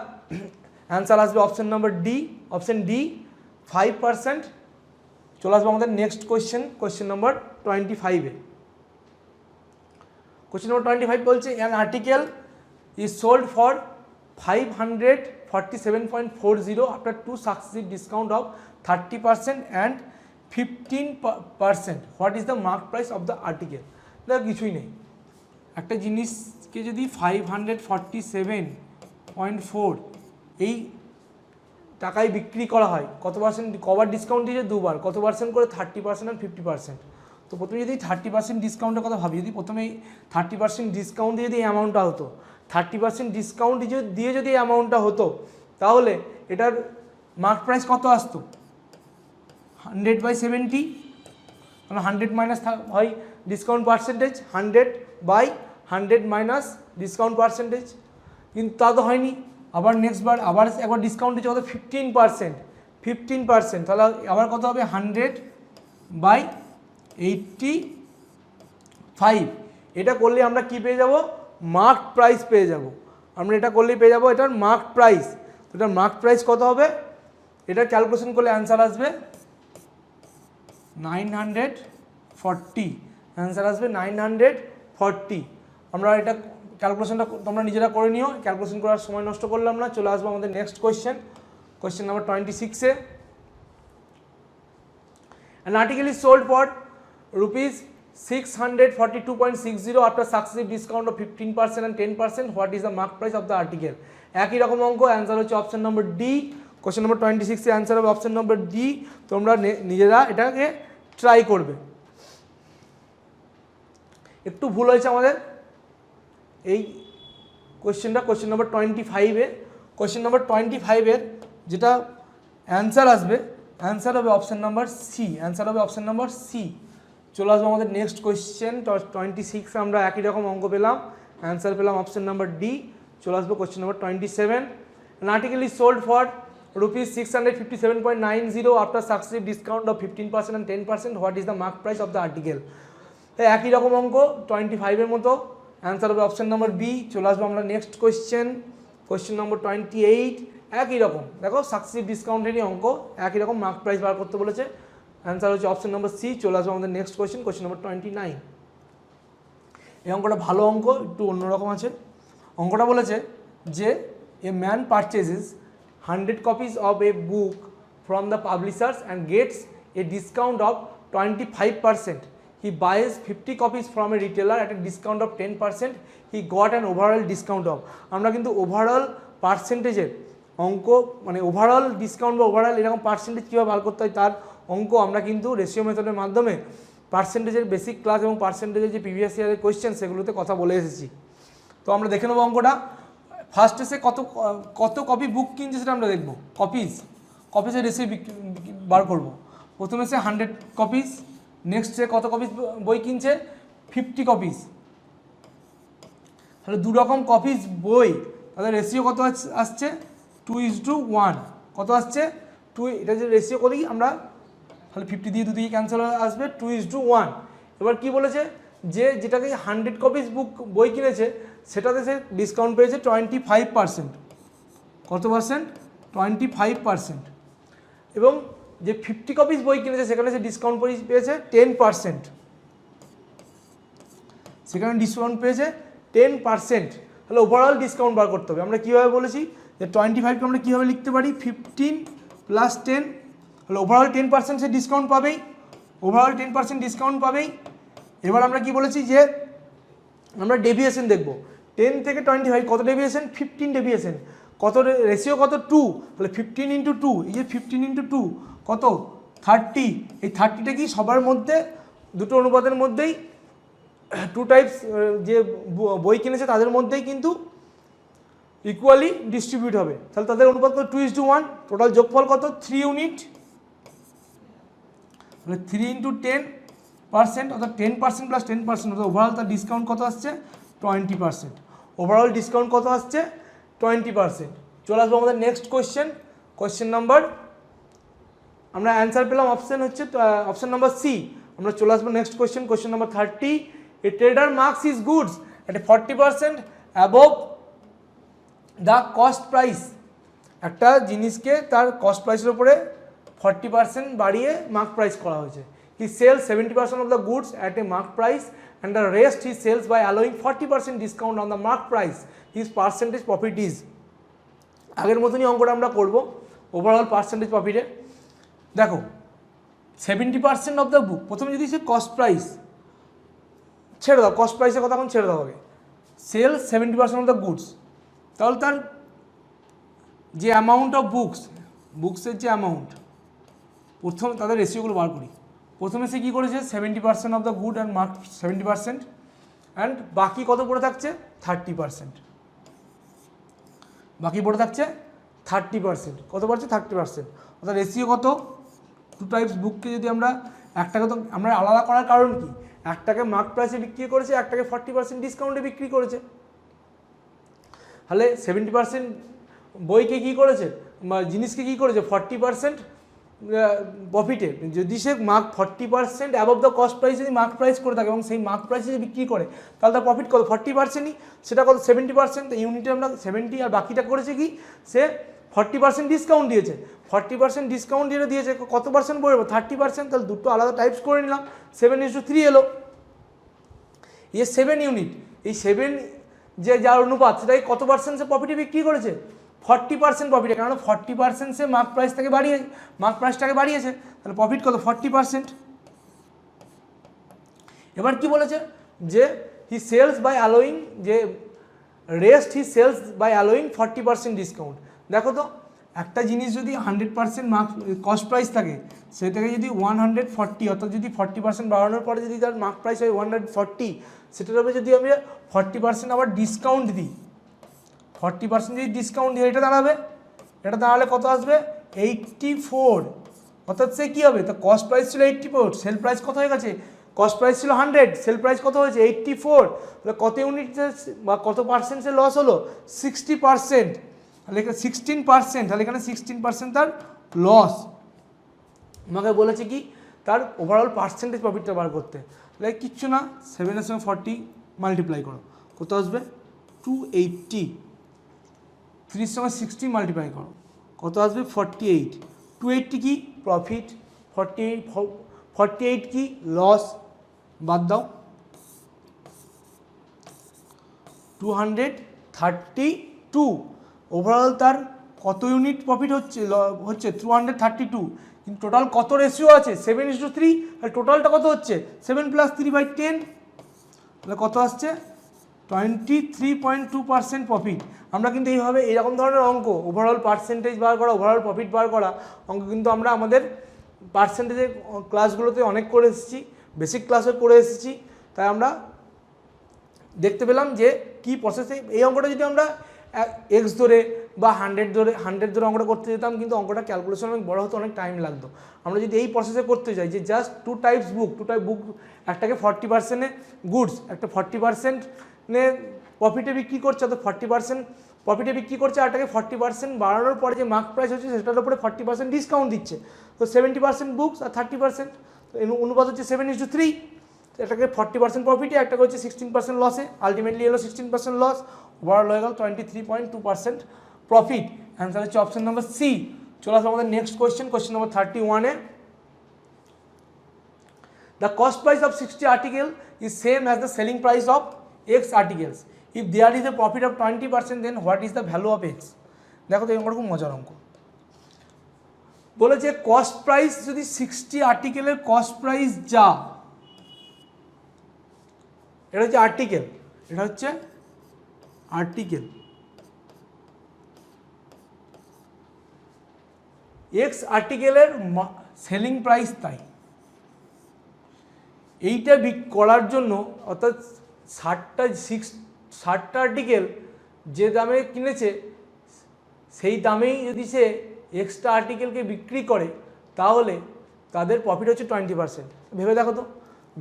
অ্যান্সার আসবে option number D, option D 5%। চলে আসবো আমাদের নেক্সট কোয়েশ্চেন, কোয়েশ্চেন নাম্বার 25-এ। কোয়েশ্চেন নাম্বার 25 বলছে, an article is sold for 547.40 after 2 successive discount of 30% and 15%. What is the mark price of the article? দেখো কিছুই নেই, একটা জিনিসকে যদি 547.4 এই টাকায় বিক্রি করা হয়, কত পার্সেন্ট, কবার ডিসকাউন্ট দিয়েছে, দুবার, কত পার্সেন্ট করে, 30% আর 50%। তো প্রথমে যদি 30% ডিসকাউন্টের কথা ভাবি, যদি প্রথমে 30% ডিসকাউন্ট দিয়ে যদি এই অ্যামাউন্টটা হতো, 30% ডিসকাউন্ট দিয়ে যদি এই অ্যামাউন্টটা হতো, তাহলে এটার মার্ক প্রাইস কত আসতো, 100/70, মানে 100 মাইনাস হয় discount percentage, 100/100 minus discount percentage. কিন্তু তা তো হয়নি, আবার নেক্সট বার আবার একবার ডিসকাউন্ট দিচ্ছে কত, 15%, তাহলে আবার কত হবে, 100/85। এটা করলে আমরা কি পেয়ে যাব, মার্ক প্রাইস পেয়ে যাব। আমরা এটা করলেই পেয়ে যাব এটার মার্ক প্রাইস। তো এটার মার্ক প্রাইস কত হবে, এটা ক্যালকুলেশন করলে অ্যান্সার আসবে 940। অ্যান্সার আসবে 940। আমরা এটা ক্যালকুলেশনটা তোমরা নিজেরা করে নিও, ক্যালকুলেশন করার সময় নষ্ট করলাম না। চলে আসবো আমাদের নেক্সট কোয়েশ্চেন, কোয়েশ্চেন নাম্বার 26-এ। An article is sold for ₹642.60 after successive discount of 15% and 10%. What is the mark price of the article? একই রকম অঙ্ক, অ্যান্সার হচ্ছে option number D. Question number 26 এর অ্যান্সার হবে অপশন নম্বর ডি। তোমরা নিজেরা এটাকে ট্রাই করবে। একটু ভুল হয়েছে আমাদের এই কোয়েশ্চেনটা, কোয়েশ্চেন নম্বর 25-এ। কোয়েশ্চেন নম্বর 25-এর যেটা অ্যান্সার আসবে, অ্যান্সার হবে অপশন নাম্বার সি, অ্যান্সার হবে অপশন নাম্বার সি। চলে আসবো আমাদের নেক্সট কোয়েশ্চেন 26। আমরা একই রকম অঙ্ক পেলাম, অ্যান্সার পেলাম অপশন নাম্বার ডি। চলে আসবো question number 27। An article is sold for ₹657.90 after successive discount of 15% and 10%. What is the mark price of the article? একই রকম অঙ্ক 25-এর মতো, অ্যান্সার হবে অপশন নাম্বার বি। চলে আসবো আমরা নেক্সট কোয়েশ্চেন, কোয়েশ্চেন নম্বর 28। একই রকম, দেখো সাকসেসিভ ডিসকাউন্টেরই অঙ্ক, একই রকম মার্ক প্রাইস বার করতে বলেছে। অ্যান্সার হচ্ছে অপশন নম্বর সি। চলে আসবে আমাদের নেক্সট কোয়েশ্চেন, কোয়েশ্চেন নম্বর 29। এই অঙ্কটা ভালো অঙ্ক, একটু অন্যরকম আছে। অঙ্কটা বলেছে যে a man পারচেজেস 100 copies of a book from the publishers and gets a discount of 25%. He buys 50 copies from a retailer at a discount of 10%. He got an overall discount of, আমরা কিন্তু ওভারঅল পার্সেন্টেজের অঙ্ক, মানে overall discount বা overall এরকম percentage কীভাবে বার করতে হয় তার অঙ্ক আমরা কিন্তু রেশিও মেথডের মাধ্যমে পার্সেন্টেজের বেসিক ক্লাস এবং পার্সেন্টেজের যে প্রিভিয়াস ইয়ারের কোয়েশ্চেন সেগুলোতে কথা বলে এসেছি। তো আমরা দেখে নেবো অঙ্কটা। ফার্স্ট এসে কত কপি বুক কিনছে সেটা আমরা দেখবো, কপিসের রেসিও বার করবো। প্রথমে সে 100 copies, নেক্সট সে কত কপিস বই কিনছে 50 copies। তাহলে দু রকম কপিস বই, তাদের রেশিও কত আসছে 2:1। কত আসছে 2, এটা যে রেশিও করি আমরা, তাহলে 50 দিয়ে দুদিকে ক্যান্সেল আসবে 2:1। এবার কি বলেছে যে যেটাকে 100 copies বুক বই কিনেছে সেটাতে সে ডিসকাউন্ট পেয়েছে 25%। কত পার্সেন্ট 25%। এবং যে 50 copies বই কিনেছে সেখানে সে ডিসকাউন্ট পেয়েছে 10%, সেখানে ডিসকাউন্ট পেয়েছে 10%। তাহলে ওভারঅল ডিসকাউন্ট বার করতে হবে। আমরা কীভাবে বলেছি যে 25কে আমরা কীভাবে লিখতে পারি 15 + 10, তাহলে ওভারঅল 10% সে ডিসকাউন্ট পাবেই, ওভারঅল 10% ডিসকাউন্ট পাবেই। এবার আমরা কি বলেছি যে আমরা ডেভিয়েশন দেখব, 10 থেকে 25 কত ডেভিয়েশন 15 ডেভিয়েশন, কত রেশিও কত 2, তাহলে 15 × 2, এই যে 15 × 2 কত 30। এই 30টা কি সবার মধ্যে দুটো অনুপাতের মধ্যেই 2 টাইপস যে বই কিনেছে তাদের মধ্যেই কিন্তু ইকুয়ালি ডিস্ট্রিবিউট হবে। তাহলে তাদের অনুপাত কত 2:1, টোটাল যোগফল কত 3 ইউনিট, তাহলে 3 × 10%, অর্থাৎ 10% + 10%, অর্থাৎ ওভারঅল তার ডিসকাউন্ট কত আসছে 20%। ওভারঅল ডিসকাউন্ট কত আসছে 20%। চলে আসবো আমাদের নেক্সট কোয়েশ্চেন, কোয়েশ্চেন নাম্বার, আমরা অ্যান্সার পেলাম অপশন হচ্ছে অপশন নাম্বার সি। আমরা চলে আসবো next question, question number 30। A tedder marks his goods at 40% above the cost price. একটা জিনিসকে তার কস্ট প্রাইসের উপরে 40% বাড়িয়ে মার্ক প্রাইস করা হয়েছে। He sells 70% of the goods at a mark price and the rest he sells by allowing 40% discount on the mark price. His percentage profit is, আগের মতনই অঙ্কটা আমরা করবো ওভারঅল পার্সেন্টেজ প্রফিটে। দেখো 70% অফ দ্য বুক, প্রথমে যদি সে কস্ট প্রাইস ছেড়ে দাও, কস্ট প্রাইসের কথা এখন ছেড়ে দাও, আগে সেল 70% অফ দ্য গুডস, তাহলে তার যে অ্যামাউন্ট অফ বুকসের যে অ্যামাউন্ট, প্রথম তাদের রেশিওগুলো বার করি। প্রথমে সে কী করেছে 70% of the good and mark 70%, and বাকি কত পড়ে থাকছে 30%, বাকি পড়ে থাকছে 30%, কত পড়ছে 30%, অর্থাৎ রেশিও কত 2 টাইপস বুককে যদি আমরা একটাকে, তো আমরা আলাদা করার কারণ কি, একটাকে মার্ক প্রাইসে বিক্রি করেছে, একটাকে 40% ডিসকাউন্টে বিক্রি করেছে। তাহলে 70% বইকে কী করেছে, জিনিসকে কী করেছে 40% প্রফিটে, যদি সে 40% অ্যাবভ দ্য কস্ট প্রাইস যদি মার্ক প্রাইস করে থাকে এবং সেই মার্ক প্রাইসে যদি বিক্রি করে তাহলে তার প্রফিট কত 40%ই, সেটা কত 70%। ইউনিটে আমরা 70 আর বাকিটা করেছে কি সে 40% ডিসকাউন্ট দিয়েছে, 40% ডিসকাউন্ট দিয়েছে কত পার্সেন্ট বলবো 30%, তাহলে দুটো আলাদা টাইপস করে নিলাম, 7:3 এলো। ইয়ে 7 ইউনিট, এই 7 যে যার অনুপাত সেটাকে কত পার্সেন্ট সে প্রফিটে বিক্রি করেছে 40% প্রফিটে, কারণ 40% সে মার্ক প্রাইসটাকে বাড়িয়েছে, তাহলে প্রফিট কত 40%। এবার কি বলেছে যে হি সেলস বাই অ্যালোয়িং, যে rest he sells by allowing 40% discount. দেখো তো একটা জিনিস যদি 100% মার্ক কস্ট প্রাইস থাকে সেটাকে যদি 140, অর্থাৎ যদি 40% বাড়ানোর পরে যদি তার মার্ক প্রাইস হয় 140, সেটার উপরে যদি আমি 40% আবার ডিসকাউন্ট দিই, 40% যদি ডিসকাউন্ট দিই, এটা দাঁড়ালে কত আসবে 84, অর্থাৎ সে কী হবে, তো কস্ট প্রাইস ছিল 84, সেল প্রাইস কত হয়ে গেছে, কস্ট প্রাইস ছিল 100, সেল প্রাইস কত হয়েছে 84, তাহলে কত ইউনিট বা কত পার্সেন্ট সে লস হলো 60%, তাহলে 16%, তাহলে এখানে 16% তার লস। আমাকে বলেছে কি তার ওভারঅল পার্সেন্টেজ প্রফিটটা বার করতে, তাহলে কিচ্ছু না 7 সঙ্গে 40 মাল্টিপ্লাই করো, কত আসবে 280, 30 সঙ্গে 60 মাল্টিপ্লাই করো, কত আসবে 48, 280 কি প্রফিট, 48 কি লস, বাদ দাও 232, ওভারঅল তার কত ইউনিট প্রফিট হচ্ছে 232, কিন্তু টোটাল কত রেশিও আছে 7:3, আর টোটালটা কত হচ্ছে 7 + 3/10, তাহলে কত আসছে 23.2% প্রফিট। আমরা কিন্তু এইভাবে এরকম ধরনের অঙ্ক, ওভারঅল পার্সেন্টেজ বার করা, ওভারঅল প্রফিট বার করা অঙ্ক কিন্তু আমরা আমাদের পার্সেন্টেজের ক্লাসগুলোতে অনেক করে এসেছি, বেসিক ক্লাসে করে এসেছি। তাই আমরা দেখতে পেলাম যে কী প্রসেসে এই অঙ্কটা যদি আমরা এক্স ধরে বা 100 ধরে অঙ্কটা করতে যেতাম, কিন্তু অঙ্কটা ক্যালকুলেশন অনেক বড় হতো, অনেক টাইম লাগতো। আমরা যদি এই প্রসেসে করতে যাই যে জাস্ট টু টাইপ বুক, একটাকে 40%-এ গুডস, একটা 40%-এ প্রফিটে বিক্রি করছে, অর্থাৎ 40% প্রফিটে বিক্রি করছে, আর এটাকে 40% বাড়ানোর পরে যে মার্ক প্রাইস হচ্ছে সেটার উপরে 40% ডিসকাউন্ট দিচ্ছে। তো 70% বুকস আর 30%, তো অনুপাত হচ্ছে 7:3। এটাকে 40% প্রফিটে, একটাকে হচ্ছে 16% লসে, আলটিমেটলি এলো 16% লস, ওভারঅল হয়ে গেল 23.2% প্রফিট। অ্যান্সার হচ্ছে অপশন নাম্বার সি। চলে আসবো আমাদের নেক্সট কোয়েশ্চেন নাম্বার 31-এ। The cost price of 60 article is same as the selling price of X articles. If there is a profit of 20%, then what is the value of X? দেখো তো এই অঙ্কটা খুব মজার অঙ্ক। বলেছে কস্ট প্রাইস যদি 60 আর্টিকেলের কস্ট প্রাইস যা, এটা হচ্ছে আর্টিকেল, এটা হচ্ছে আর্টিকেল, এক্স আর্টিকেলের সেলিং প্রাইস তাই। এইটা করার জন্য অর্থাৎ 60টা আর্টিকেল যে দামে কিনেছে সেই দামেই যদি সে এক্সট্রা আর্টিকেলকে বিক্রি করে, তাহলে তাদের প্রফিট হচ্ছে 20%। ভেবে দেখো তো,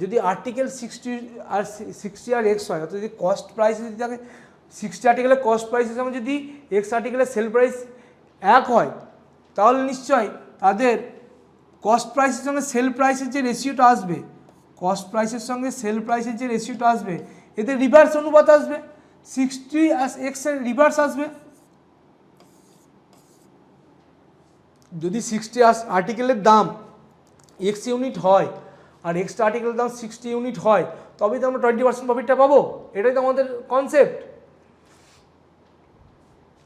যদি আর্টিকেল 60 আর এক্স হয়, অর্থাৎ যদি কস্ট প্রাইস যদি থাকে 60 আর্টিকেলের কস্ট প্রাইসের সঙ্গে যদি এক্স আর্টিকেলের সেল প্রাইস এক হয়, তাহলে নিশ্চয়ই তাদের কস্ট প্রাইসের সঙ্গে সেল প্রাইসের যে রেশিওটা আসবে, কস্ট প্রাইসের সঙ্গে সেল প্রাইসের যে রেশিওটা আসবে, এতে রিভার্স অনুপাত আসবে, 60 আর এক্সের রিভার্স আসবে। যদি 60 আর্টিকেলের দাম এক্স ইউনিট হয় আর এক্সট্রা আর্টিকেলের দাম 60 ইউনিট হয়, তবেই তো আমরা 20% প্রফিটটা পাবো। এটাই তো আমাদের কনসেপ্ট।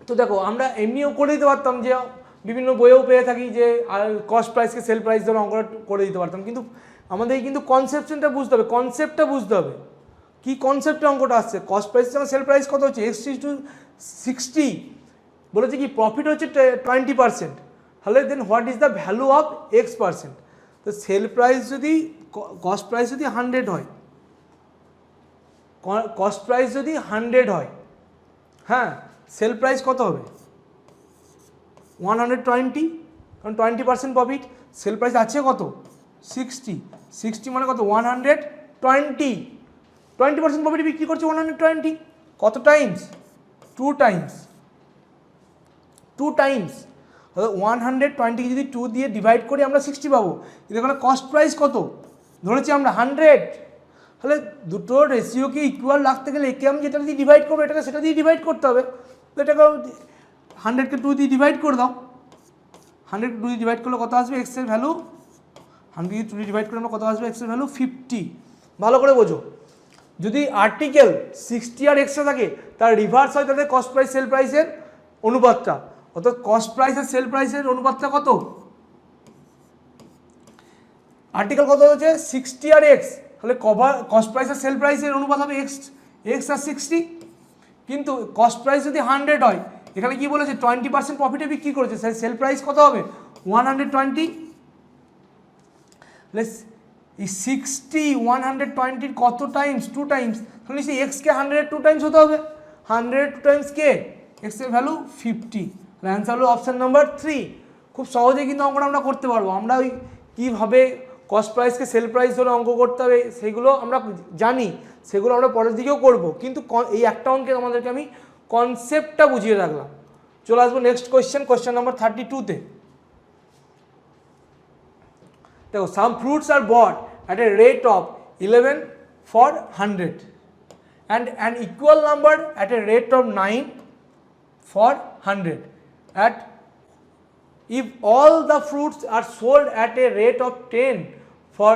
তো দেখো আমরা এমনিও করে দিতে পারতাম, যে বিভিন্ন বইয়েও পেয়ে থাকি যে কস্ট প্রাইসকে সেল প্রাইস ধরে অঙ্কটা করে দিতে পারতাম, কিন্তু আমাদের কিন্তু কনসেপশনটা বুঝতে হবে, কনসেপ্টটা বুঝতে হবে, কী কনসেপ্টে অঙ্কটা আসছে। কস্ট প্রাইসের সঙ্গে সেল প্রাইস কত হচ্ছে X/60, বলেছে কি প্রফিট হচ্ছে 20%, তাহলে then what is the value of X%? তো সেল প্রাইস যদি কস্ট প্রাইস যদি 100 হয়, কস্ট প্রাইস যদি 100 হয়, হ্যাঁ, সেল প্রাইস কত হবে 120, কারণ 20% প্রফিট, সেল প্রাইস আছে কত 60 মানে কত 120 প্রফিট বিক্রি করছে 120, কত টাইমস 2 টাইমস, 120কে যদি 2 দিয়ে ডিভাইড করি আমরা 60 পাবো, কিন্তু এখানে কস্ট প্রাইস কত ধরেছি আমরা 100, তাহলে দুটো রেশিওকে ইকুয়াল রাখতে গেলে একে আমি যেটা দিয়ে ডিভাইড করবো এটাকে সেটা দিয়ে ডিভাইড করতে হবে। তো এটাকে 100কে 2 দিয়ে ডিভাইড করে দাও, 100কে 2 দিয়ে ডিভাইড করলে কত আসবে এক্সের ভ্যালু, 100কে 2 দিয়ে ডিভাইড করলে আমরা কত আসবে এক্সের ভ্যালু 50। ভালো করে বোঝো, যদি আর্টিকেল 60 আর এক্সট্রা থাকে তার রিভার্স হয় তাদের কস্ট প্রাইস সেল প্রাইসের অনুপাতটা, অর্থাৎ কস্ট প্রাইস আর সেল প্রাইসের অনুপাতটা কত, আর্টিকেল কত হচ্ছে 60 আর এক্স, তাহলে কস্ট প্রাইস আর সেল প্রাইসের অনুপাত হবে এক্স আর 60, কিন্তু কস্ট প্রাইস যদি 100 হয়, এখানে কি বলেছে 20% প্রফিটে বিক্রি করেছে, সেল প্রাইস কত হবে 120, এই 60 120 কত টাইমস 2 টাইমস, তাহলে সেই এক্সকে 102 টাইমস হতে হবে, 102 টাইমস কে এক্সের ভ্যালু 50। অ্যান্সার হলো অপশান নাম্বার 3। খুব সহজেই কিন্তু অঙ্কটা আমরা করতে পারবো। আমরা ওই কীভাবে কস্ট প্রাইসকে সেল প্রাইস ধরে অঙ্ক করতে হবে সেগুলো আমরা জানি, সেগুলো আমরা পরের দিকেও করব, কিন্তু এই একটা অঙ্কে আমাদেরকে আমি কনসেপ্টটা বুঝিয়ে রাখলাম। চলে আসবো নেক্সট কোয়েশ্চেন নাম্বার 32-তে। দেখো, some fruits are bought at a rate of 11 for 100 and an equal number at a rate of 9 for 100 at if all the fruits are sold at a rate of 10 for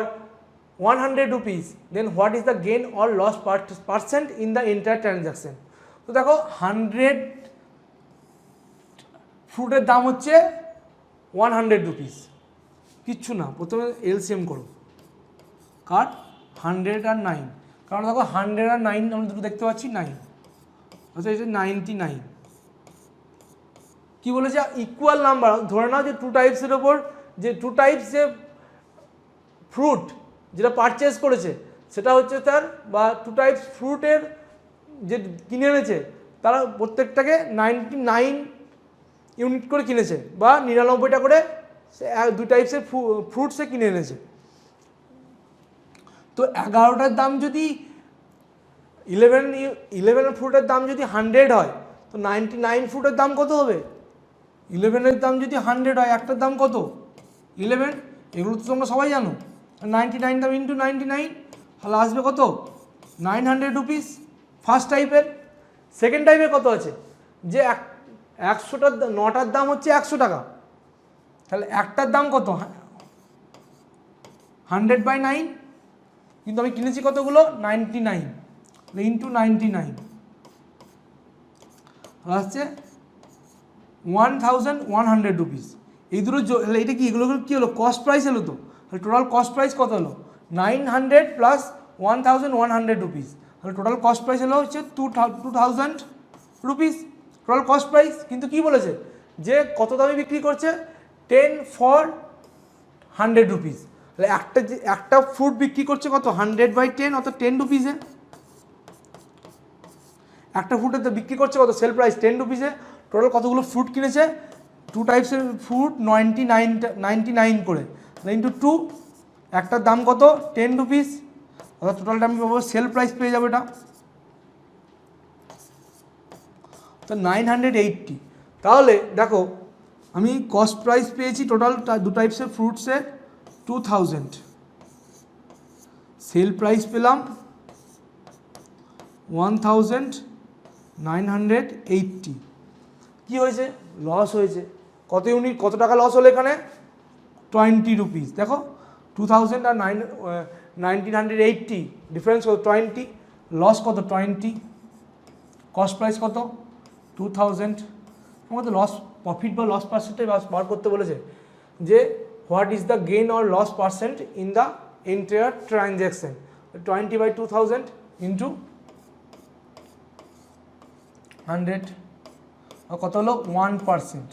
100 rupees, then what is the gain or loss percent in the entire transaction? তো দেখো 100 ফ্রুটের দাম হচ্ছে 100 rupees, কিচ্ছু না, প্রথমে LCM করো, কার 100 আর 9, কারণ দেখো 100 আর 9 আমরা দুটো দেখতে পাচ্ছি 9, আচ্ছা এটা 99। কি বলেছে ইকুয়াল নাম্বার, ধরে নাও যে 2 টাইপসের ওপর, যে 2 টাইপস যে ফ্রুট যেটা পারচেস করেছে সেটা হচ্ছে তার, বা 2 টাইপস ফ্রুটের যে কিনে এনেছে তারা প্রত্যেকটাকে 99 ইউনিট করে কিনেছে, বা 99টা করে 2 টাইপসের ফ্রুট সে কিনে এনেছে। তো 11টার দাম যদি 11 ফ্রুটের দাম যদি 100 হয়, তো 99 ফ্রুটের দাম কত হবে? 11-এর দাম যদি 100 হয়, একটার দাম কত? 11, এগুলো তো তোমরা সবাই জানো। 99 দাম ইন্টু 99, তাহলে আসবে কত? 900 রুপিস ফার্স্ট টাইপের। সেকেন্ড টাইপে কত আছে? যে 9টার দাম হচ্ছে 100 টাকা, তাহলে একটার দাম কত? 100/9, কিন্তু আমি কিনেছি কতগুলো? 99 ইন্টু 99 আসছে 1100 রুপিস। এই দুটো এটা কি, এগুলো কী হলো? কস্ট প্রাইস হলো। তো টোটাল কস্ট প্রাইস কত হলো? 900 প্লাস 1100 রুপিস, তাহলে টোটাল কস্ট প্রাইস হলো হচ্ছে 2000 রুপিস টোটাল কস্ট প্রাইস। কিন্তু কি বলেছে যে কত দামে বিক্রি করছে? 10 for 100 রুপিস। তাহলে একটা ফ্রুট বিক্রি করছে কত? 100/10, অর্থাৎ 10 রুপিসে। একটা ফ্রুটের বিক্রি করছে কত? সেল প্রাইস 10 রুপিসে। টোটাল কতগুলো ফ্রুট কিনেছে? 2 টাইপসের ফ্রুট 99 করে, ইন্টু 2, একটার দাম কত? 10 রুপিস, অর্থাৎ টোটালটা আমি পাবো, সেল প্রাইস পেয়ে যাবো এটা তো 980। তাহলে দেখো আমি কস্ট প্রাইস পেয়েছি টোটাল 2 টাইপসের ফ্রুটসের 2000, সেল প্রাইস পেলাম 1980। কি হয়েছে? লস হয়েছে। কত ইউনিট, কত টাকা লস হলো এখানে? 20 রুপিস। দেখো 2000 আর 1980 ডিফারেন্স কত? 20, লস কত? 20, কস্ট প্রাইস কত? 2000। আমাদের লস প্রফিট বা লস পার্সেন্টেজ বার করতে বলেছে, যে what is the gain or loss percent in the entire transaction. 20/2000 into 100, কত হলো? 1%।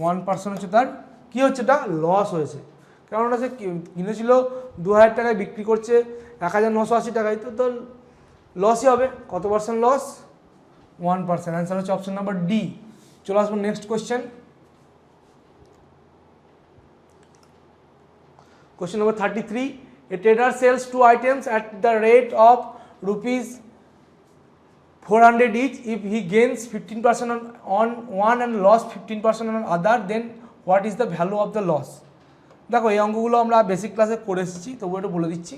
1% হচ্ছে তার কী হচ্ছে? এটা লস হয়েছে। কারণ ওটা সে কিনেছিল 2000 টাকায়, বিক্রি করছে 1980 টাকায়, তো লসই হবে। কত পার্সেন্ট লস? 1%। অ্যান্সার হচ্ছে অপশন নাম্বার ডি। চলে আসবো next question. Question number 33. A trader sells 2 items at the rate of rupees 400 each. If he gains 15% on one and loss 15% on other, then what is the value of the loss? দেখো এই অঙ্কগুলো আমরা basic ক্লাসে করে এসেছি, তবু এটা বলে দিচ্ছি।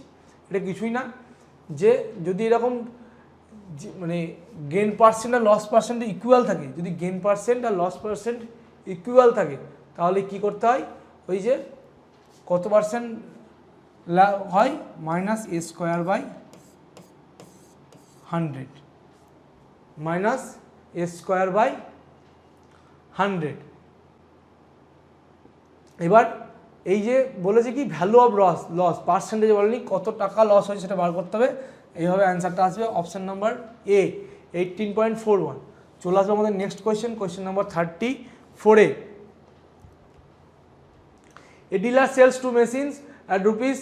এটা কিছুই না, যে যদি এরকম মানে গেইন পার্সেন্ট আর লস পার্সেন্ট ইকুয়াল থাকে, যদি গেইন পার্সেন্ট আর লস পার্সেন্ট ইকুয়াল থাকে, তাহলে কি করতে হয়? ওই যে কত পার্সেন্ট হয়? -a²/100, -a²/100। এবার এই যে বলেছে কি ভ্যালু অফ লস পার্সেন্টেজ বলেনি, কত টাকা লস হয়েছে সেটা বার করতে হবে। এইভাবে অ্যান্সারটা আসবে অপশান নাম্বার এ, 18.41। চলে আসবে আমাদের নেক্সট কোয়েশ্চেন, কোয়েশ্চেন নাম্বার 34-এ। A dealer sells 2 machines at rupees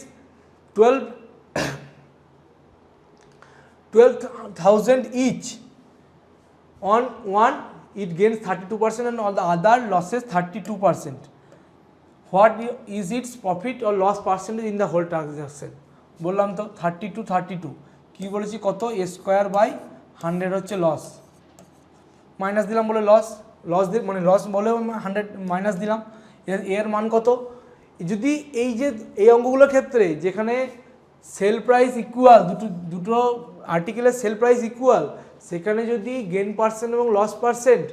12,000 each. On one it gains 32% and on the other losses 32%. What is its profit or loss percentage in the whole transaction? বললাম তো 32 কি বলেছি? কত? a²/100 হচ্ছে loss, minus দিলাম বলে loss মানে loss বলে 100 মাইনাস দিলাম। এর মান কত? যদি এই যে এই অঙ্কগুলোর ক্ষেত্রে যেখানে সেল প্রাইস ইকুয়াল, দুটো আর্টিকেলের সেল প্রাইস ইকুয়াল, সেখানে যদি গেইন পার্সেন্ট এবং লস পার্সেন্ট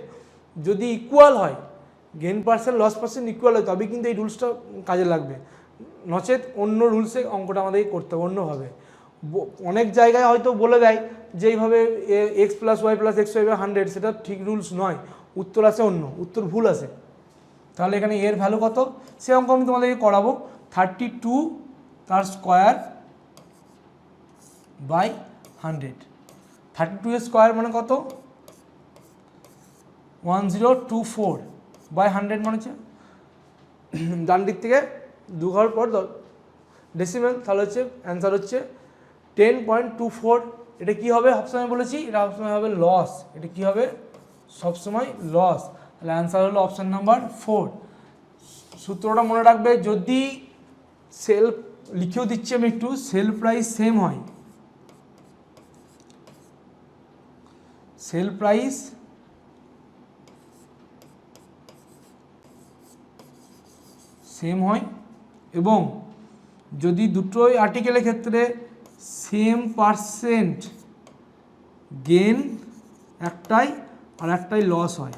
যদি ইকুয়াল হয়, gain percent loss percent equal হয় তবেই কিন্তু এই রুলসটা কাজে লাগবে, নচেত অন্য রুলসে অঙ্কটা আমাদেরকে করতে হবে অন্যভাবে। অনেক জায়গায় হয়তো বলে দেয় যে এইভাবে X plus Y plus X Y by 100, সেটা ঠিক রুলস নয়, উত্তর আছে অন্য, উত্তর ভুল আছে। তাহলে এখানে এর ভ্যালু কত সে অঙ্ক আমি তোমাদেরকে করাবো, 32 তার স্কোয়ার বাই 100। 32 এর স্কোয়ার মানে কত 1024 বাই 100 মানে হচ্ছে ডান দিক থেকে 2 ঘর পর ডেসিমেল, তাহলে হচ্ছে অ্যান্সার হচ্ছে 10.24। এটা কি হবে সবসময় বলেছি, এটা সবসময় হবে লস, এটা কি হবে সবসময় লস, তাহলে অ্যান্সার হলো অপশান নাম্বার 4। সূত্রটা মনে রাখবে, যদি সেল লিখেও দিচ্ছি আমি একটু, সেল প্রাইস সেম হয়, সেল প্রাইস সেম হয় এবং যদি দুটোই আর্টিকেলের ক্ষেত্রে সেম পার্সেন্ট গেন একটাই আর একটাই লস হয়,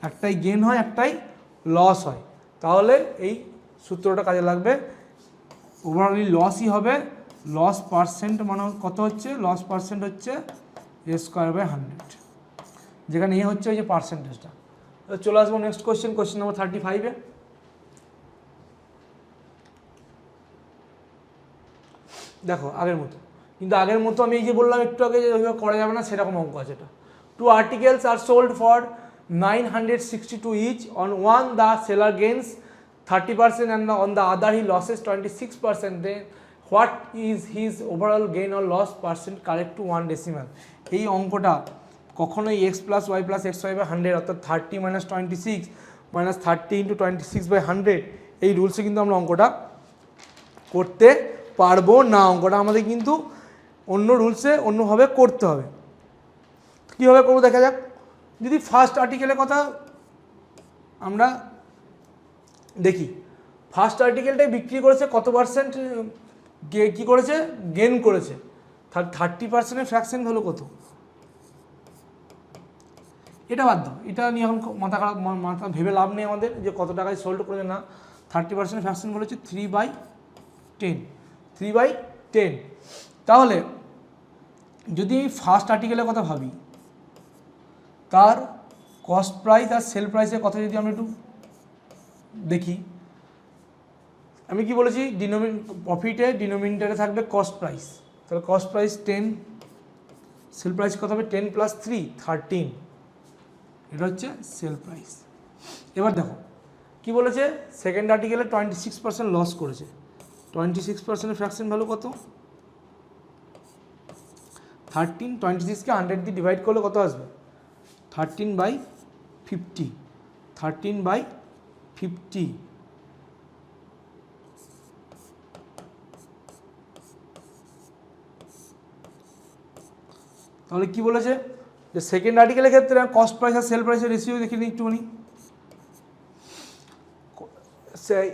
একটাই গেন হয় একটাই লস হয়, তাহলে এই সূত্রটা কাজে লাগবে। ওভারঅলি লসই হবে, লস পার্সেন্ট মানে কত হচ্ছে, লস পার্সেন্ট হচ্ছে এ স্কোয়ার বাই 100, যেখানে এ হচ্ছে ওই যে পার্সেন্টেজটা। চলে আসবো নেক্সট কোয়েশ্চেন, কোয়েশ্চেন নম্বর 35-এ। দেখো আগের মতো, কিন্তু আগের মতো আমি এই যে বললাম একটু আগে যে ওইভাবে করা যাবে না, সেরকম অঙ্ক আছে এটা। 2 articles are sold for 962 each. On one the seller gains 30% and on the other he loses 26%. Then what is his overall gain or loss percent correct to 1 decimal? এই অঙ্কটা কখনোই x plus Y plus X Y by 100 অর্থাৎ 30 minus 26 minus 30 into 26 by 100 এই রুলসে কিন্তু আমরা অঙ্কটা করতে পারবো না। অঙ্কটা আমাদের কিন্তু অন্য রুলসে অন্যভাবে করতে হবে। কীভাবে করবো দেখা যাক। যদি ফার্স্ট আর্টিকেলের কথা আমরা দেখি, ফার্স্ট আর্টিকেলটাই বিক্রি করেছে কত পার্সেন্ট, কী করেছে গেন করেছে, 30%-এর ফ্র্যাকশন হলো কত, এটা বাদ দাও, এটা নিয়ে এখন মাথা ভেবে লাভ নেই আমাদের যে কত টাকায় সোল্ড করেছে না। 30% ফ্র্যাকশন বলেছে 3/10, 3/10। তাহলে যদি আমি ফার্স্ট আর্টিকেলের কথা ভাবি, তার কস্ট প্রাইস আর সেল প্রাইসের কথা যদি আমরা একটু দেখি, আমি কি বলেছি প্রফিটে ডিনোমিনেটরে থাকবে কস্ট প্রাইস, তাহলে কস্ট প্রাইস 10, সেল প্রাইস কত হবে 10 + 3 13, এটা হচ্ছে সেল প্রাইস। এবার দেখো কি বলেছে, সেকেন্ড আর্টিকেলে 26% লস করেছে, 26%-এর ফ্র্যাকশন ভ্যালু কত 13, 26কে 100 দিয়ে ডিভাইড করলে কত আসবে 13/50, 13/50। তাহলে কি বলেছে যে সেকেন্ড আর্টিকেলের ক্ষেত্রে কস্ট প্রাইস আর সেল প্রাইসের রেশিও দেখে নিই একটুখানি।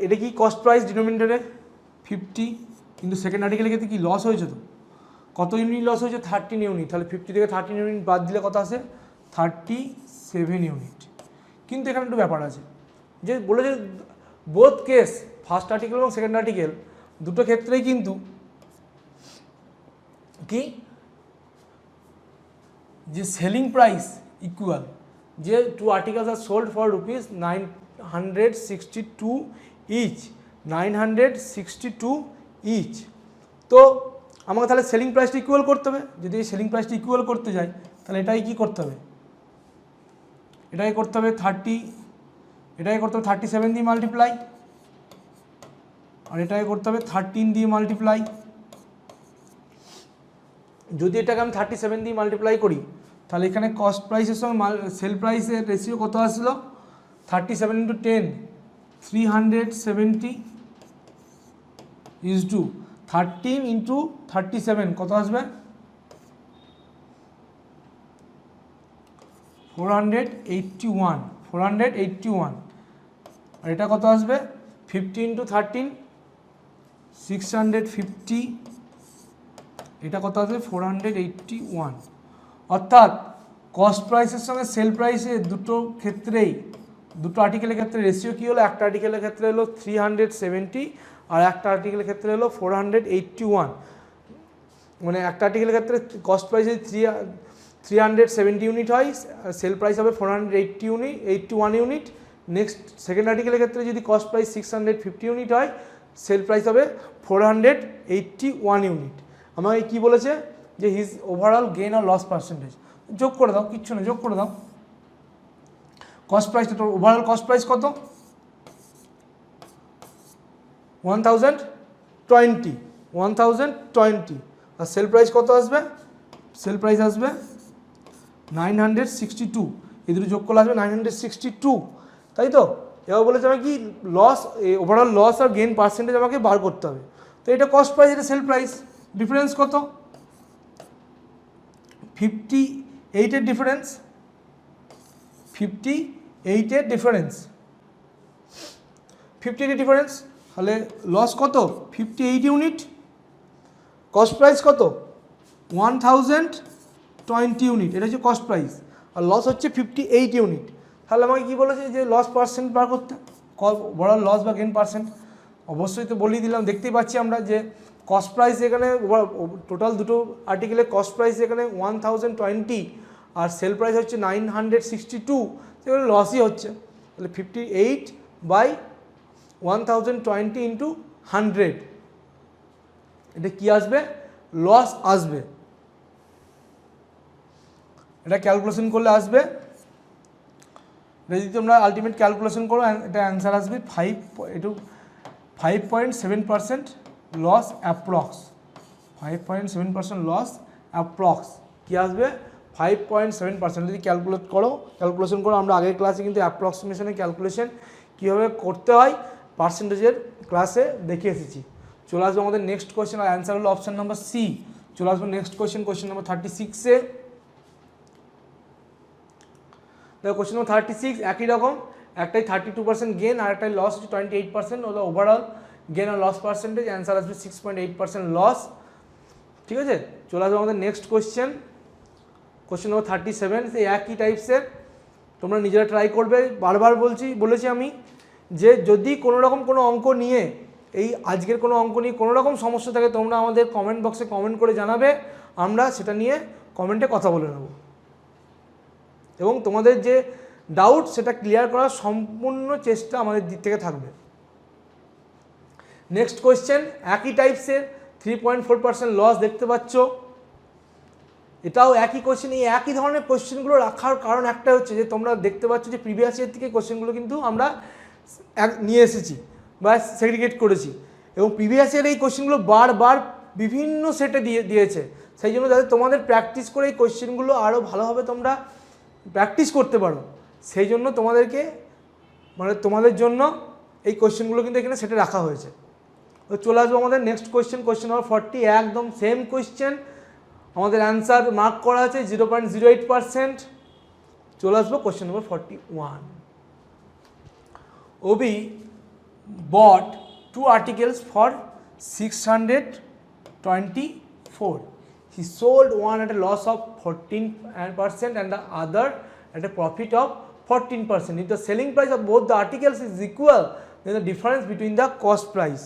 এটা কি কস্ট প্রাইস ডিনোমিনেটরে 50, কিন্তু সেকেন্ড আর্টিকেলের ক্ষেত্রে কি লস হয়েছে, তো কত ইউনিট লস হয়েছে 13 ইউনিট, তাহলে 50 থেকে 13 ইউনিট বাদ দিলে কত আসে 37 ইউনিট। কিন্তু এখানে একটু ব্যাপার আছে যে বলেছে বোথ কেস ফার্স্ট আর্টিকেল এবং সেকেন্ড আর্টিকেল দুটো ক্ষেত্রেই কিন্তু কি যে সেলিং প্রাইস ইকুয়াল, যে 2 articles আর সোল্ড ফর ₹962 ইচ, 962 ইচ। তো আমাকে তাহলে সেলিং প্রাইসটা ইকুয়াল করতে হবে। যদি এই সেলিং প্রাইসটা ইকুয়াল করতে যাই তাহলে এটাই কি করতে হবে, এটাই করতে হবে 37 দিয়ে মাল্টিপ্লাই, আর এটাকে করতে হবে 13 দিয়ে মাল্টিপ্লাই। যদি এটাকে আমি 37 দিয়ে মাল্টিপ্লাই করি তাহলে এখানে কস্ট প্রাইসের সঙ্গে সেল প্রাইসের রেশিও কত আসলো 37 × 10, 370 = 13 × 37 কত আসবে 481, আর এটা কত আসবে 50 × 13 650, এটা কত আসবে 481। অর্থাৎ কস্ট প্রাইসের সঙ্গে সেল প্রাইসের দুটো ক্ষেত্রেই দুটো আর্টিকেলের ক্ষেত্রে রেশিও কী হলো, একটা আর্টিকেলের ক্ষেত্রে হলো 370 আর একটা আর্টিকেলের ক্ষেত্রে হলো 481, মানে একটা আর্টিকেলের ক্ষেত্রে কস্ট প্রাইস যদি 370 ইউনিট হয়, সেল প্রাইস হবে 481 ইউনিট। নেক্সট সেকেন্ড আর্টিকেলের ক্ষেত্রে যদি কস্ট প্রাইস 650 ইউনিট হয়, সেল প্রাইস হবে 481 ইউনিট। আমাকে কী বলেছে যে হিজ ওভারঅল গেইন আর লস পার্সেন্টেজ, যোগ করে দাও, কিচ্ছু না, যোগ করে দাও। কস্ট প্রাইসটা তোর ওভারঅল কস্ট প্রাইস কত, 1020, আর সেল প্রাইস কত আসবে, সেল প্রাইস আসবে 962, এই দুটো যোগ করলে আসবে 962, তাই তো। এবার বলেছে আমাকে কি লস, ওভারঅল লস আর গেইন পার্সেন্টেজ আমাকে বার করতে হবে। তো এটা কস্ট প্রাইস, এটা সেল প্রাইস, ডিফারেন্স কত, 58-এর ডিফারেন্স, 58-এর ডিফারেন্স, 58-এর ডিফারেন্স, তাহলে লস কত 58 ইউনিট, কস্ট প্রাইস কত 1020 ইউনিট, এটা হচ্ছে কস্ট প্রাইস, আর লস হচ্ছে 58 ইউনিট। তাহলে আমাকে কী বলেছে যে লস পার্সেন্ট বার করতে, বড় লস বা গেইন পার্সেন্ট, অবশ্যই তো বলেই দিলাম। দেখতেই পাচ্ছি আমরা যে কস্ট প্রাইস এখানে টোটাল দুটো আর্টিকেলের কস্ট প্রাইস এখানে 1020 আর সেল প্রাইস হচ্ছে 962, সেখানে লসই হচ্ছে। তাহলে 58/1020 ইন্টু 100, এটা কী আসবে, লস আসবে। এটা ক্যালকুলেশন করলে আসবে, এটা যদি তোমরা আলটিমেট ক্যালকুলেশন করো, এটা অ্যান্সার আসবে 5.7% লস অ্যাপ্রক্স, 5.7% লস অ্যাপ্রক্স, কী আসবে 5.7%। যদি ক্যালকুলেশন করো, আমরা আগের ক্লাসে কিন্তু অ্যাপ্রক্সিমেশনের ক্যালকুলেশন কীভাবে করতে হয় পার্সেন্টেজের ক্লাসে দেখে এসেছি। চলে আসবো আমাদের নেক্সট কোয়েশ্চেন, আর অ্যান্সার হলো অপশান নাম্বার সি। চলে আসবো নেক্সট কোয়েশ্চেন নাম্বার 36-এ। দেখো কোয়েশ্চেন নাম্বার 36 একই রকম, একটাই 32% গেন আর একটাই লস হচ্ছে 28%, হলো ওভারঅল গেন আর লস পার্সেন্টেজ, অ্যান্সার আসবে 6.8% লস। ঠিক আছে, চলে আসবো আমাদের নেক্সট কোয়েশ্চেন নাম্বার 37, সেই একই টাইপসের, তোমরা নিজেরা ট্রাই করবে। বারবার বলেছি আমি যে যদি কোনো রকম কোনো অঙ্ক নিয়ে, এই আজকের কোনো অঙ্ক নিয়ে কোনো রকম সমস্যা থাকে, তোমরা আমাদের কমেন্ট বক্সে কমেন্ট করে জানাবে, আমরা সেটা নিয়ে কমেন্টে কথা বলে নেব, এবং তোমাদের যে ডাউট সেটা ক্লিয়ার করার সম্পূর্ণ চেষ্টা আমাদের দিক থেকে থাকবে। নেক্সট কোয়েশ্চেন একই টাইপসের, 3.4% লস দেখতে পাচ্ছ, এটাও একই কোয়েশ্চেন। এই একই ধরনের কোয়েশ্চেনগুলো রাখার কারণ একটা হচ্ছে যে তোমরা দেখতে পাচ্ছ যে প্রিভিয়াস ইয়ার থেকে কোয়েশ্চেনগুলো কিন্তু আমরা নিয়ে এসেছি বা সেগ্রিগেট করেছি, এবং প্রিভিয়াস ইয়ার এই কোয়েশ্চেনগুলো বারবার বিভিন্ন সেটে দিয়েছে। সেই জন্য যাতে তোমাদের প্র্যাকটিস করে এই কোয়েশ্চেনগুলো আরও ভালোভাবে তোমরা প্র্যাকটিস করতে পারো, সেই জন্য তোমাদের জন্য এই কোয়েশ্চেনগুলো কিন্তু এখানে সেটে রাখা হয়েছে। তো চলে আসবো আমাদের নেক্সট কোয়েশ্চেন নাম্বার 40, একদম সেম কোয়েশ্চেন, আমাদের অ্যান্সার মার্ক করা আছে 0.08%। চলে আসবো কোয়েশ্চেন নাম্বার 41। ওবি bought 2 articles for 624. He sold one at a loss of 14% and the other at a profit of 14%. If the selling price of both the articles is equal, then the difference between the cost price.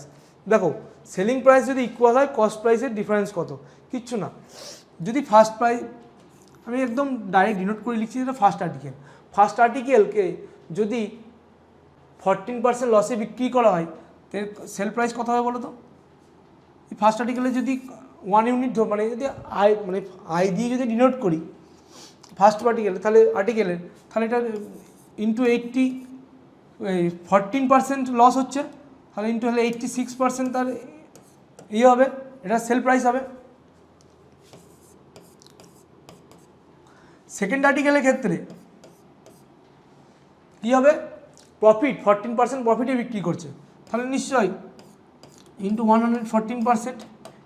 দেখো selling price যদি equal হয়, cost প্রাইসের difference কত, কিচ্ছু না। যদি first price, আমি একদম ডাইরেক্ট ডিনোট করে লিখছি, যেটা ফার্স্ট আর্টিকেলকে যদি 14% লসে বিক্রি করা হয়, সেল প্রাইস কত হবে বলো তো। ফার্স্ট আর্টিকেলে যদি 1 ইউনিট যদি আই দিয়ে যদি ডিনোট করি ফার্স্ট আর্টিকেলে, তাহলে এটা ইন্টু 14% লস হচ্ছে, তাহলে ইন্টু হলে 86% তার হবে, এটা সেল প্রাইস হবে। সেকেন্ড আর্টিকেলের ক্ষেত্রে কী হবে, প্রফিট 14% প্রফিটে বিক্রি করছে, তাহলে নিশ্চয়ই ইন্টু 114%,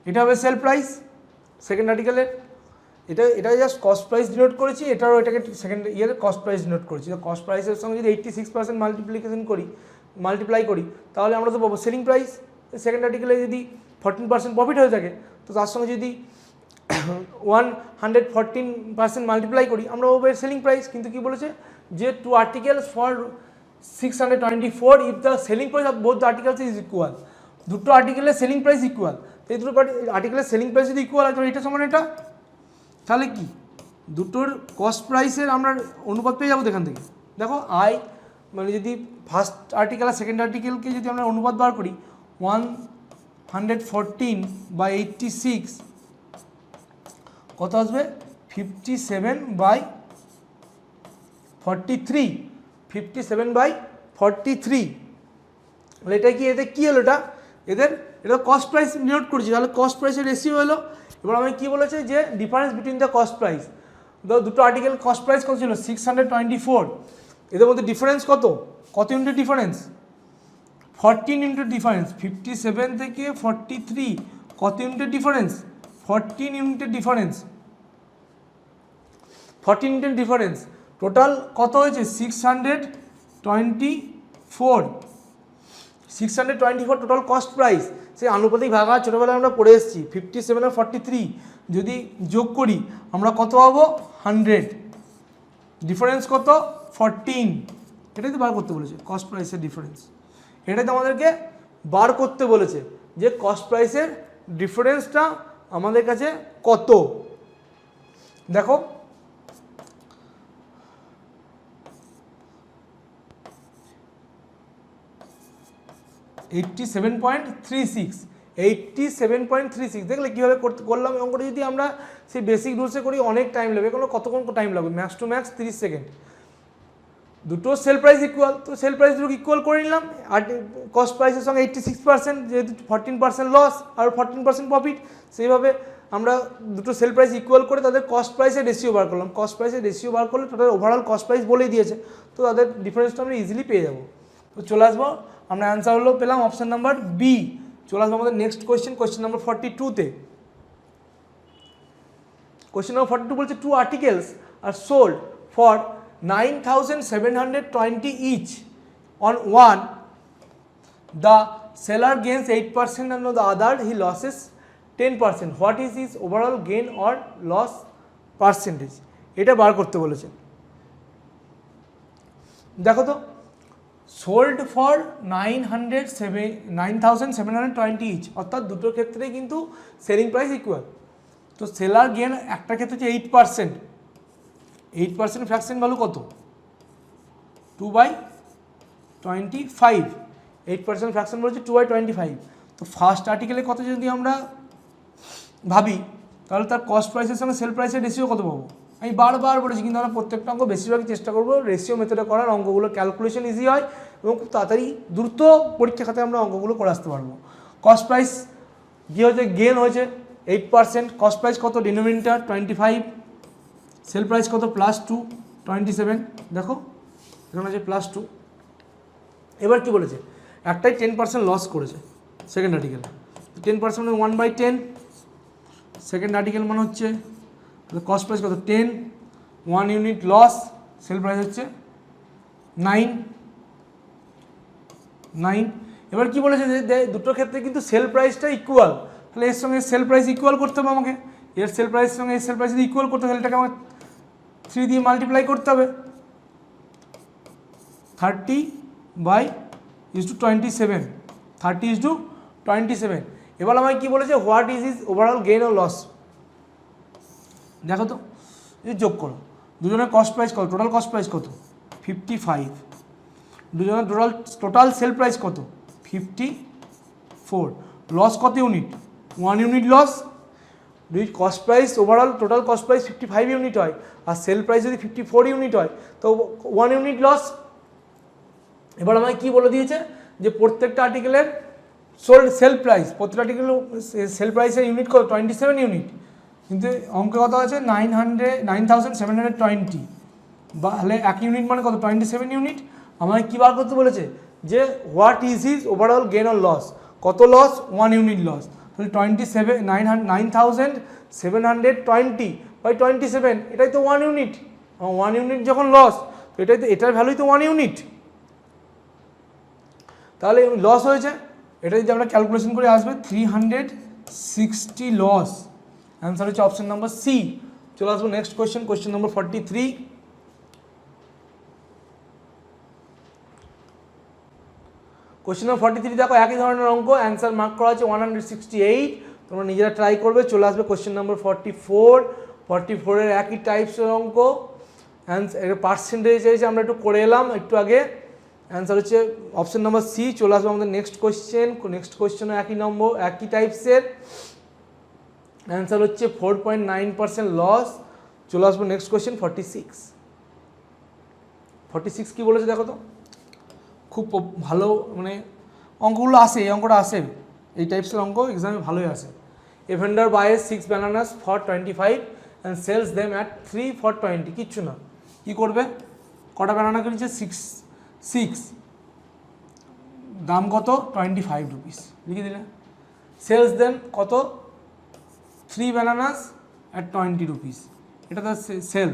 এটা হবে সেল প্রাইস সেকেন্ড আর্টিকেলের। এটা জাস্ট কস্ট প্রাইস ডিনোট করেছি, এটাকে সেকেন্ড ইয়ারে কস্ট প্রাইস ডিনোট করেছি। তো কস্ট প্রাইসের সঙ্গে যদি 86% মাল্টিপ্লাই করি, তাহলে আমরা তো পাবো সেলিং প্রাইস। সেকেন্ড আর্টিকেলে যদি 14% প্রফিট হয়ে থাকে, তো তার সঙ্গে যদি 114% মাল্টিপ্লাই করি, আমরা পাবো সেলিং প্রাইস। কিন্তু কি বলেছে যে 2 articles for 624 if the selling price of both the articles is equal. দুটো আর্টিকেলের সেলিং প্রাইস ইকুয়াল, তো এই দুটো আর্টিকেলের সেলিং প্রাইস যদি ইকুয়াল হয় তাহলে এটা সমান এটা, তাহলে কি দুটোর কস্ট প্রাইসের আমরা অনুপাত পেয়ে যাবো এখান থেকে। দেখো আই মানে যদি ফার্স্ট আর্টিকেল আর সেকেন্ড আর্টিকেলকে যদি আমরা অনুপাত বার করি 114/86 কত আসবে 57/43, 57/43। তাহলে এটা কি, এদের কী হলো, এটা কস্ট প্রাইস নোট করেছি, তাহলে কস্ট প্রাইসের রেশিও হলো। এবার আমি কী বলেছে যে difference between the cost price, দুটো আর্টিকেল কস্ট প্রাইস কত ছিল 624, এদের মধ্যে ডিফারেন্স কত ইউনিটের ডিফারেন্স 14 ইউনিটের ডিফারেন্স, 57 থেকে 43 কত ইউনিটের ডিফারেন্স 14 ইউনিটের ডিফারেন্স, 14 ইউনিটের ডিফারেন্স। টোটাল কত হয়েছে 624 টোটাল কস্ট প্রাইস। সেই আনুপাতিক ভাগা ছোটোবেলায় আমরা পড়ে এসেছি, 57 আর 43 যদি যোগ করি আমরা কত পাবো 100, ডিফারেন্স কত 14, এটাই তো বার করতে বলেছে কস্ট প্রাইসের ডিফারেন্স, এটাই তো আমাদেরকে বার করতে বলেছে যে কস্ট প্রাইসের ডিফারেন্সটা আমাদের কাছে কত। দেখো 87.36 দেখলে কীভাবে করলাম অঙ্কটা। যদি আমরা সেই বেসিক রুলসে করি অনেক টাইম লাগবে, কতক্ষণ টাইম লাগবে, ম্যাক্স টু ম্যাক্স 30 সেকেন্ড। দুটো সেল প্রাইস ইকুয়াল, তো সেল প্রাইস দুটো ইকুয়াল করে নিলাম, আর কস্ট প্রাইসের সঙ্গে 86%, যেহেতু 14% লস আর 14% প্রফিট, সেইভাবে আমরা দুটো সেল প্রাইস ইকুয়াল করে তাদের কস্ট প্রাইসের রেশিও বার করলাম। কস্ট প্রাইসের রেশিও বার করলে তাদের ওভারঅল কস্ট প্রাইস বলেই দিয়েছে, তো তাদের ডিফারেন্সটা আমরা ইজিলি পেয়ে যাবো। তো চলে আসবো, আমরা অ্যান্সার হলো পেলাম অপশান নাম্বার বি। চলে আসবো আমাদের নেক্সট কোয়েশ্চেন নাম্বার 42-তে। কোয়েশ্চেন নাম্বার 42 বলছে two articles are sold for 9,720 each. On one, the seller gains 8% and on the other he loses 10%. What is his overall gain or loss percentage? এটা বার করতে বলেছে। দেখো তো, সোল্ড ফর 9,720 ইচ, অর্থাৎ দুটোর ক্ষেত্রে কিন্তু সেলিং প্রাইস ইকুয়াল। তো সেলার গেন একটা ক্ষেত্রে হচ্ছে 8%, 8% ফ্র্যাকশন ভ্যালু কত 2/25, 8% ফ্র্যাকশন বলছে 2/25। তো ফার্স্ট আর্টিকেলের কথা যদি আমরা ভাবি তাহলে তার কস্ট প্রাইসের সঙ্গে সেল প্রাইসের রেশিও কত পাবো। আমি বারবার বলেছি, কিন্তু আমরা প্রত্যেকটা অঙ্ক বেশিরভাগই চেষ্টা করবো রেশিও মেথডে করার, অঙ্কগুলো ক্যালকুলেশন ইজি হয় এবং খুব তাড়াতাড়ি দ্রুত পরীক্ষা খাতে আমরা অঙ্কগুলো করে আসতে পারবো। কস্ট প্রাইস কী হয়েছে, গেন হয়েছে 8%, কস্ট প্রাইস কত ডিনোমিনেটর 25, সেল প্রাইস কত +2 27, দেখো এখানে আছে +2। এবার কি বলেছে, একটাই 10% লস করেছে সেকেন্ড আর্টিকেল, 10% মানে 1/10, সেকেন্ড আর্টিকেল মানে হচ্ছে কস্ট প্রাইস কত 10, 1 ইউনিট লস, সেল প্রাইস হচ্ছে 9। এবার কি বলেছে যে দুটোর ক্ষেত্রে কিন্তু সেল প্রাইসটা ইকুয়াল, তাহলে এর সঙ্গে সেল প্রাইস ইকুয়াল করতে হবে আমাকে, এর সেল প্রাইসের সঙ্গে এর সেল প্রাইস যদি ইকুয়াল করতে হবে তাহলে এটাকে আমাকে 3 দিয়ে মাল্টিপ্লাই করতে হবে, 30/27, 30:27। এবার আমাকে কী বলেছে, what is is overall gain ও লস। দেখো তো, এই যোগ করো, দুজনের কস্ট প্রাইস কত, টোটাল কস্ট প্রাইস কত 55, দুজনের টোটাল সেল প্রাইস কত 54, লস কত ইউনিট 1 ইউনিট লস। দুই cost price overall total cost price 55 unit হয় আর সেল প্রাইস যদি 54 ইউনিট হয় তো 1 ইউনিট লস। এবার আমাকে কী বলে দিয়েছে যে প্রত্যেকটা আর্টিকেলের সেল প্রাইস, প্রত্যেকটা আর্টিকেল সেল প্রাইসের ইউনিট কত 27 ইউনিট, কিন্তু অঙ্কে কত আছে 9,720, তাহলে 1 ইউনিট মানে কত 27 ইউনিট। আমাকে কী বার করতে বলেছে যে what is his overall gain or loss, কত লস 1 ইউনিট লস, তাহলে 9,720/27, এটাই তো 1 ইউনিট, 1 ইউনিট যখন লস তো এটাই তো, এটার ভ্যালুই তো 1 ইউনিট, তাহলে লস হয়েছে। এটা যদি আমরা ক্যালকুলেশন করে আসবে 360 লস, অ্যান্সার হচ্ছে অপশন নাম্বার সি। চলে আসবো next question number 43। Question number 43 দেখো একই ধরনের অঙ্ক, অ্যান্সার মার্ক করা আছে 168, তোমরা নিজেরা ট্রাই করবে। চলে আসবে কোশ্চেন নাম্বার 44 এর একই টাইপসের অঙ্ক, এর পার্সেন্টেজ এসে আমরা একটু করে এলাম একটু আগে, অ্যান্সার হচ্ছে অপশন নাম্বার সি। চলে আসবে আমাদের নেক্সট কোশ্চেনও একই নম্বর একই টাইপসের, অ্যান্সার হচ্ছে 4.9% লস। চলে আসবো নেক্সট কোশ্চেন 46 কি বলেছে দেখো তো, খুব ভালো মানে অঙ্কগুলো আসে, এই অঙ্কটা আসে, এই টাইপসের অঙ্ক এক্সামে ভালোই আসে। এ vendor বাইস 6 bananas for 25 and sells them at 3 for 20, কিচ্ছু না, কি করবে, কটা ব্যানানা কিনেছে 6, দাম কত 25 রুপিস লিখে দিলে, সেলস দেম কত 3 bananas at 20 রুপিস, এটা তো সেল।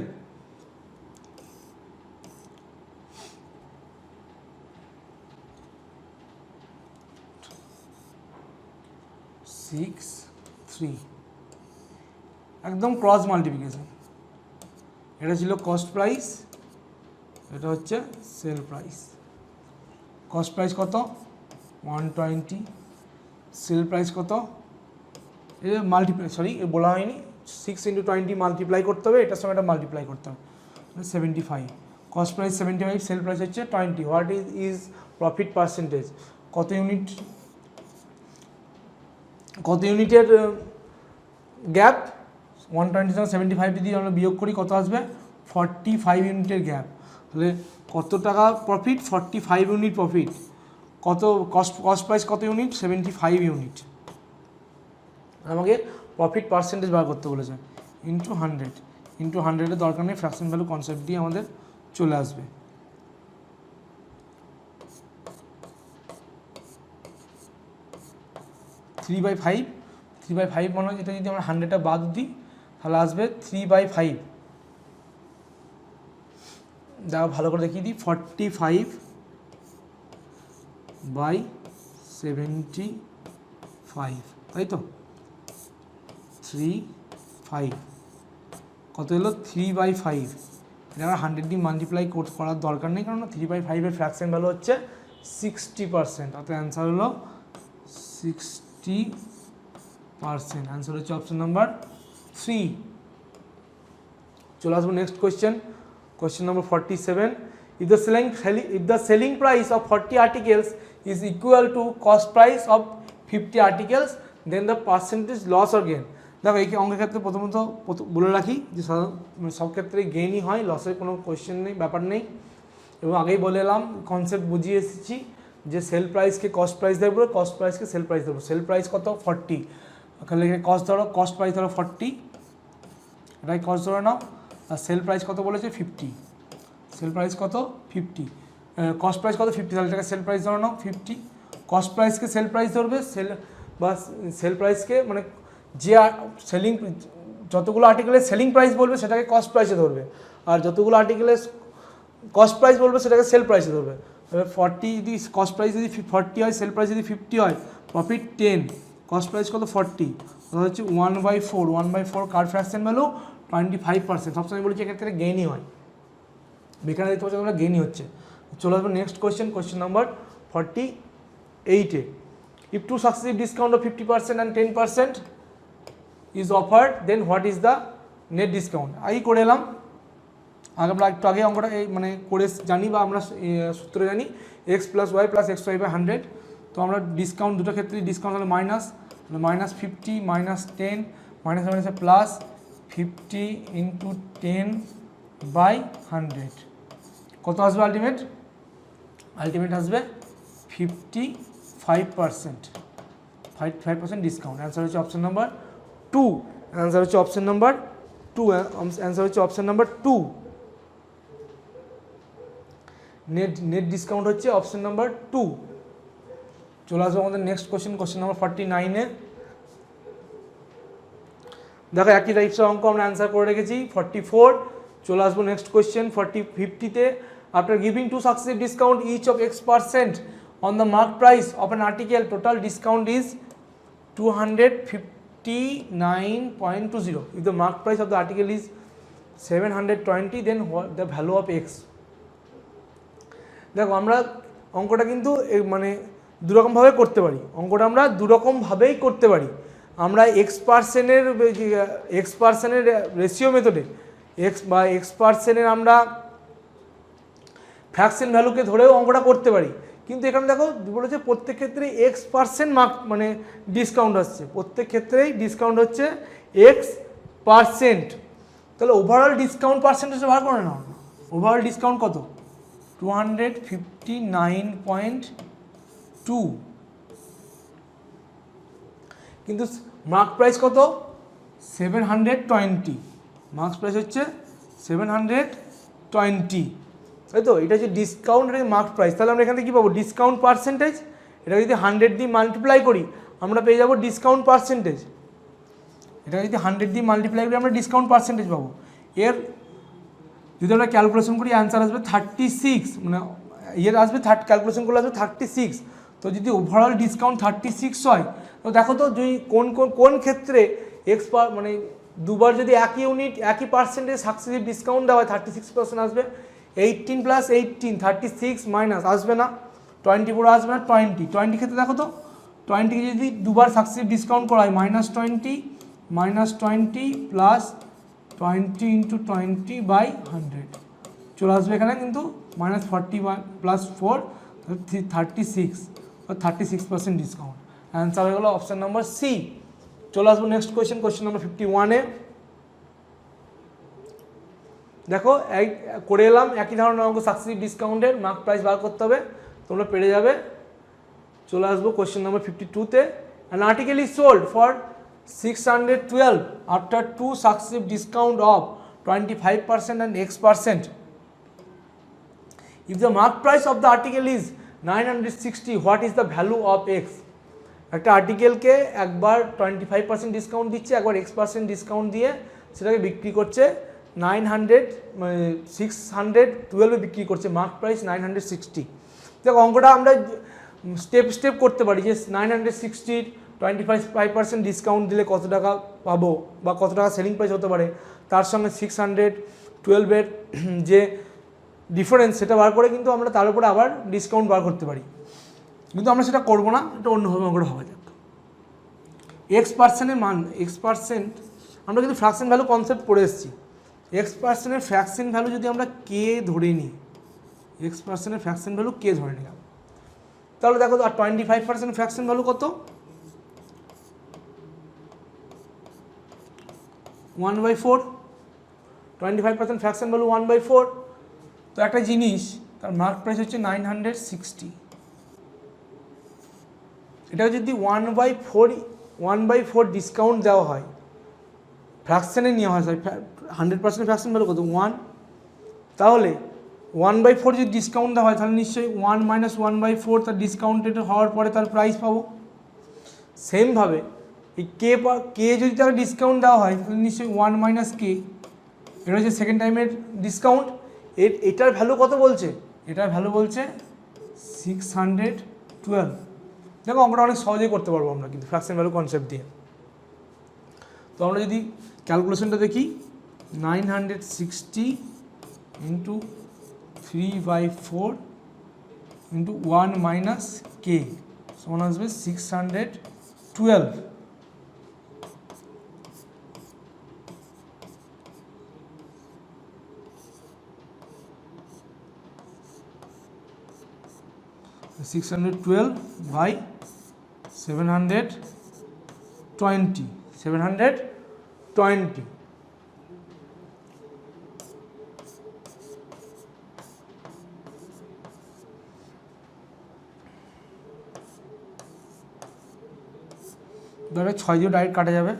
একদম ক্রস মাল্টিপ্লিকেশন, এটা ছিল কস্ট প্রাইস, এটা হচ্ছে সেল প্রাইস। কস্ট প্রাইস কত 120, সেল প্রাইস কত, এটা মাল্টিপ্লাই, সরি বলা হয়নি, 6 × 20 মাল্টিপ্লাই করতে হবে, এটার সঙ্গে এটা মাল্টিপ্লাই করতে হবে, 75। কস্ট প্রাইস 75, সেল প্রাইস হচ্ছে 20। হোয়াট ইজ প্রফিট পার্সেন্টেজ, কত ইউনিটের গ্যাপ, 120 থেকে 75 যদি আমরা বিয়োগ করি কত আসবে 45 ইউনিটের গ্যাপ, তাহলে কত টাকা প্রফিট 45 ইউনিট প্রফিট, কত কস্ট প্রাইস কত ইউনিট 75 ইউনিট, আমাকে প্রফিট পার্সেন্টেজ বার করতে বলেছে, ইন্টু 100 দরকার নেই, ফ্র্যাকশন ভ্যালু কনসেপ্ট দিয়ে আমাদের চলে আসবে। থ্রি বাই ফাইভ মনে হয়, এটা যদি আমরা 100টা বাদ দিই তাহলে আসবে 3/5, দেখো ভালো করে দেখিয়ে দিই, 45/75, তাই তো 3/5 কত হলো 3/5, এটা 100 দিয়ে মাল্টিপ্লাই করার দরকার নেই, কারণ 3/5 এর ফ্র্যাকশন ভ্যালু হচ্ছে 60%, অর্থাৎ অ্যান্সার হলো 60%, অ্যান্সার হচ্ছে অপশন নাম্বার 3। চলে আসবো next question number 47, if the selling price of 40 articles is equal to cost price of 50 articles, then the percentage loss or gain। দেখো এই অঙ্কের ক্ষেত্রে প্রথমত বলে রাখি যে সব ক্ষেত্রে গেইনই হয়, লসের কোনো কোয়েশ্চেন নেই, ব্যাপার নেই, এবং আগেই বলে এলাম কনসেপ্ট বুঝিয়ে এসেছি যে সেল প্রাইসকে কস্ট প্রাইস দেবো, কস্ট প্রাইসকে সেল প্রাইস দেবো। সেল প্রাইস কত 40, তাহলে কস্ট ধরো, কস্ট প্রাইস ধরো 40, এটাই কস্ট ধরে নাও, আর সেল প্রাইস কত বলেছে 50, সেল প্রাইস কত 50, কস্ট প্রাইস কত 50, তাহলে এটাকে সেল প্রাইস ধরে নাও 50, কস্ট প্রাইসকে সেল প্রাইস ধরবে, সেল প্রাইসকে মানে যে সেলিং যতগুলো আর্টিকেলের সেলিং প্রাইস বলবে সেটাকে কস্ট প্রাইসে ধরবে, আর যতগুলো আর্টিকেলের কস্ট প্রাইস বলবে সেটাকে সেল প্রাইসে ধরবে। তবে 40 যদি কস্ট প্রাইস যদি 40 হয়, সেল প্রাইস যদি 50 হয়, প্রফিট 10, কস্ট প্রাইস কত 40, তাহলে হচ্ছে 1/4 কার ফ্র্যাকশন ভ্যালু 25%, সবসময় বলেছি এক্ষেত্রে গেইনই হয়, বেকার দেখতে পাচ্ছি তোমরা গেইনই হচ্ছে। চলে আসবে নেক্সট কোয়েশ্চেন নাম্বার 48-এ, if two successive discount of 50% and 10% is offered, then what is the net discount। I করে এলাম, আমরা একটু আগে অঙ্কটা এই মানে করে জানি বা আমরা সূত্র জানি, x + y + xy/100, তো আমরা ডিসকাউন্ট দুটো ক্ষেত্রে ডিসকাউন্ট হলো -50 -10 মাইনাস প্লাস 50 × 10/100, কত আসবে আলটিমেট আসবে 55% ডিসকাউন্ট। অ্যান্সার হচ্ছে অপশন নাম্বার 2, অ্যান্সার হচ্ছে অপশন নাম্বার 2, নেট ডিসকাউন্ট হচ্ছে অপশন নাম্বার 2। চলে আসবো আমাদের নেক্সট কোয়েশ্চেন নাম্বার 49-এ, দেখো একই টাইপসের অঙ্ক আমরা অ্যান্সার করে রেখেছি 44। চলে আসবো নেক্সট কোয়েশ্চেন 50-তে, after giving two successive discount each of x% on the mark price of an article, total discount is 259.20. If the mark price of the article is 720, then what the value of x। দেখো আমরা অঙ্কটা কিন্তু মানে দুরকমভাবে করতে পারি, অঙ্কটা আমরা দুরকমভাবেই করতে পারি। আমরা এক্স পার্সেন্টের রেশিও মেথডে এক্স পার্সেন্টের আমরা ফ্র্যাকশন ভ্যালুকে ধরেও অঙ্কটা করতে পারি, কিন্তু এখানে দেখো বলেছে প্রত্যেক ক্ষেত্রে X% মানে ডিসকাউন্ট হচ্ছে, প্রত্যেক ক্ষেত্রেই ডিসকাউন্ট হচ্ছে X%। তাহলে ওভারঅল ডিসকাউন্ট পার্সেন্টেজটা বার করে নাও। ওভারঅল ডিসকাউন্ট কত? 259.2, কিন্তু মার্ক প্রাইস কত? 720। মার্ক প্রাইস হচ্ছে 720, তাই তো? এটা হচ্ছে ডিসকাউন্ট, এটা মার্ক প্রাইস। তাহলে আমরা এখান থেকে কী পাবো? Discount percentage. এটা যদি 100 দিয়ে মাল্টিপ্লাই করি আমরা পেয়ে যাবো ডিসকাউন্ট পার্সেন্টেজ। এটা যদি 100 দিয়ে মাল্টিপ্লাই করি আমরা ডিসকাউন্ট পার্সেন্টেজ পাবো। এর যদি আমরা ক্যালকুলেশন করি অ্যান্সার আসবে 36, মানে এর আসবে ক্যালকুলেশন করলে আসবে 36। তো যদি ওভারঅল ডিসকাউন্ট 36 হয়, তো দেখো তো যদি কোন ক্ষেত্রে মানে দুবার যদি একই ইউনিট একই পার্সেন্টেজ সাকসেসিভ ডিসকাউন্ট দেওয়া হয় 36% আসবে। 18 + 18 36 মাইনাস আসবে না, 20 পুরো আসবে না, 20 ক্ষেত্রে দেখো তো 20কে যদি দুবার সাকসেসিভ ডিসকাউন্ট করা হয় -20 প্লাস 20 × 20/100 চলে আসবে এখানে, কিন্তু -41 + 4 36, 36% ডিসকাউন্ট। অ্যান্সার হয়ে গেলো অপশান নাম্বার সি। চলে আসবো নেক্সট কোয়েশ্চেন নাম্বার 51-এ। দেখো করে এলাম একই ধরনের অঙ্ক, সাকসেসিভ ডিসকাউন্টের মার্ক প্রাইস বার করতে হবে, তোমরা পেরে যাবে। চলে আসবো কোয়েশ্চেন নাম্বার 52-তে। An article is sold for 612 after 2 successive discount of 25% and X%. If the mark price of the article is 960, what is the value of X? একটা আর্টিকেলকে একবার 25% ডিসকাউন্ট দিচ্ছে, একবার X% ডিসকাউন্ট দিয়ে সেটাকে বিক্রি করছে 612 বিক্রি করছে, মার্ক প্রাইস 960। দেখো অঙ্কটা আমরা স্টেপ করতে পারি যে 960 25% ডিসকাউন্ট দিলে কত টাকা পাবো বা কত টাকা সেলিং প্রাইস হতে পারে, তার সঙ্গে 612-এর যে ডিফারেন্স সেটা বার করে কিন্তু আমরা তার উপরে আবার ডিসকাউন্ট বার করতে পারি, কিন্তু আমরা সেটা করবো না, এটা অন্যভাবে অঙ্কটা ভাবা যাক। X%-এর মান, X% আমরা কিন্তু ফ্র্যাকশন ভ্যালু কনসেপ্ট পড়ে এসেছি। X%-এর ফ্র্যাকশন ভ্যালু যদি আমরা কে ধরে নিই, X%-এর ফ্র্যাকশন ভ্যালু কে ধরে নিলাম, তাহলে দেখো আর 25% ফ্র্যাকশন ভ্যালু কত? 1/4। 25% ফ্র্যাকশন ভ্যালু 1/4। তো একটা জিনিস তার মার্ক প্রাইস হচ্ছে 960, এটা যদি 1/4 ডিসকাউন্ট দেওয়া হয়, ফ্র্যাকশানে নেওয়া হয়, 100% ফ্র্যাকশন ভ্যালু কত? 1। তাহলে 1/4 যদি ডিসকাউন্ট দেওয়া হয় তাহলে নিশ্চয়ই 1 - 1/4 তার ডিসকাউন্টেড হওয়ার পরে তার প্রাইস পাবো। সেমভাবে এই কে যদি তার ডিসকাউন্ট দেওয়া হয় তাহলে নিশ্চয়ই 1 - k, এটা হচ্ছে সেকেন্ড টাইমের ডিসকাউন্ট। এটার ভ্যালু কত বলছে? এটার ভ্যালু বলছে 612। দেখো অঙ্কটা অনেক সহজেই করতে পারবো আমরা কিন্তু ফ্র্যাকশন ভ্যালু কনসেপ্ট দিয়ে। তো আমরা যদি ক্যালকুলেশনটা দেখি, 960 × 3/4 × 1 - k সমান আসবে 612। (612 / 720) 720। ধরে 6 দিয়ে ডাইরেক্ট কাটা যাবে,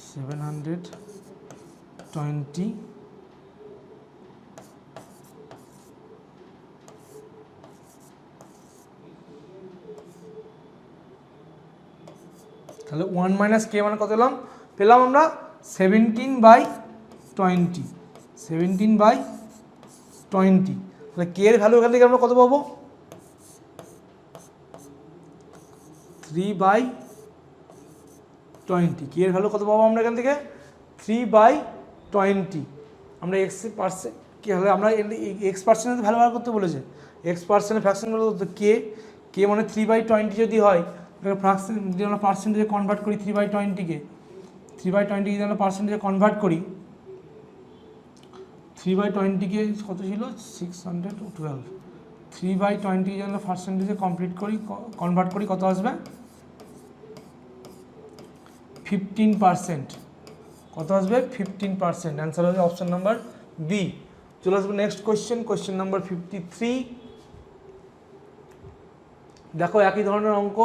720 তাহলে 1 - k মানে কত পেলাম আমরা 17/20, 17/20। তাহলে k এর ভ্যালু এখান থেকে আমরা কত পাবো? 3/20। k এর ভ্যালু কত পাবো আমরা এখান থেকে? 3/20। আমরা X% কি হলে আমরা X% ভ্যালু বার করতে বলেছে, এক্স পার্সেন্টের ফ্র্যাকশন ভ্যালু কত, কে, কে মানে 3/20 যদি হয়, ফ্র্যাকশন যদি আমরা পার্সেন্টেজে কনভার্ট করি 3/20কে, 3/20 যদি আমরা পার্সেন্টেজে কনভার্ট করি, 3/20কে কত ছিল 612, 3/20 যদি আমরা পার্সেন্টেজে কনভার্ট করি কত আসবে 15%, কত আসবে 15%। অ্যান্সার হবে অপশন নাম্বার বি। চলে আসবে নেক্সট কোয়েশ্চেন নাম্বার 53। দেখো একই ধরনের অঙ্ক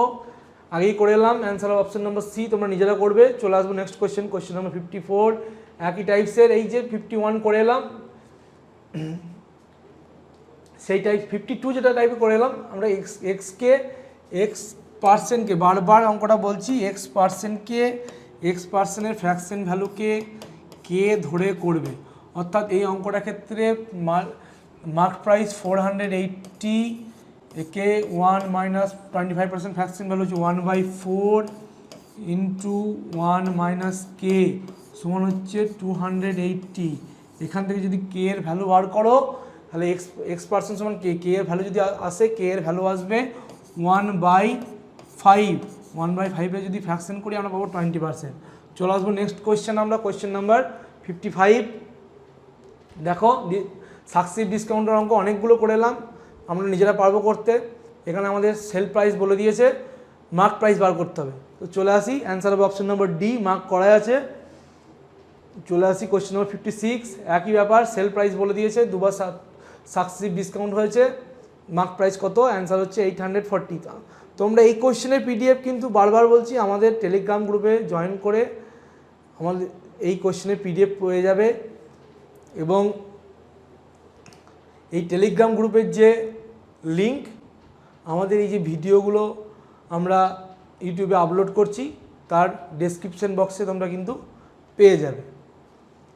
আগেই করে এলাম, অ্যান্সার হবে অপশন নাম্বার সি, তোমরা নিজেরা করবে। চলে আসবো নেক্সট কোয়েশ্চেন নাম্বার 54, একই টাইপসের। এই যে 51 করে এলাম, সেই টাইপ 52 যেটা টাইপে করে এলাম আমরা, এক্স পার্সেন্টকে বারবার অঙ্কটা বলছি, এক্স পার্সেন্টের ফ্র্যাকশন ভ্যালুকে কে ধরে করবে, অর্থাৎ এই অঙ্কটার ক্ষেত্রে মার্ক প্রাইস 480, কে 1 মাইনাস 25% ফ্র্যাকশন ভ্যালু হচ্ছে 1/4 ইন্টু 1 মাইনাস কে সমান হচ্ছে 280। এখান থেকে যদি কে এর ভ্যালু বার করো তাহলে এক্স পার্সেন্ট সমান কে, কে এর ভ্যালু যদি আসে, কে এর ভ্যালু আসবে 1/5, 1/5 যদি ফ্র্যাকশন করি আমরা পাবো 20%। চলে আসবো নেক্সট কোয়েশ্চেন, আমরা কোয়েশ্চেন নাম্বার 55। দেখো সাকসিভ ডিসকাউন্টের অঙ্ক অনেকগুলো করে এলাম, আমরা নিজেরা পারবো করতে। এখানে আমাদের সেল প্রাইস বলে দিয়েছে, মার্ক প্রাইস বার করতে হবে। তো চলে আসি, অ্যান্সার হবে অপশন নম্বর ডি, মার্ক করাই আছে। চলে আসি কোয়েশ্চেন নম্বর 56, একই ব্যাপার, সেল প্রাইস বলে দিয়েছে, দুবার সাকসিভ ডিসকাউন্ট হয়েছে, মার্ক প্রাইস কত, অ্যান্সার হচ্ছে 840। তোমরা এই কোয়েশ্চেনের পিডিএফ কিন্তু বারবার বলছি আমাদের টেলিগ্রাম গ্রুপে জয়েন করে আমাদের এই কোয়েশ্চেনের পিডিএফ পেয়ে যাবে। এবং এই টেলিগ্রাম গ্রুপের যে লিঙ্ক, আমাদের এই যে ভিডিওগুলো আমরা ইউটিউবে আপলোড করছি তার ডেসক্রিপশন বক্সে তোমরা কিন্তু পেয়ে যাবে।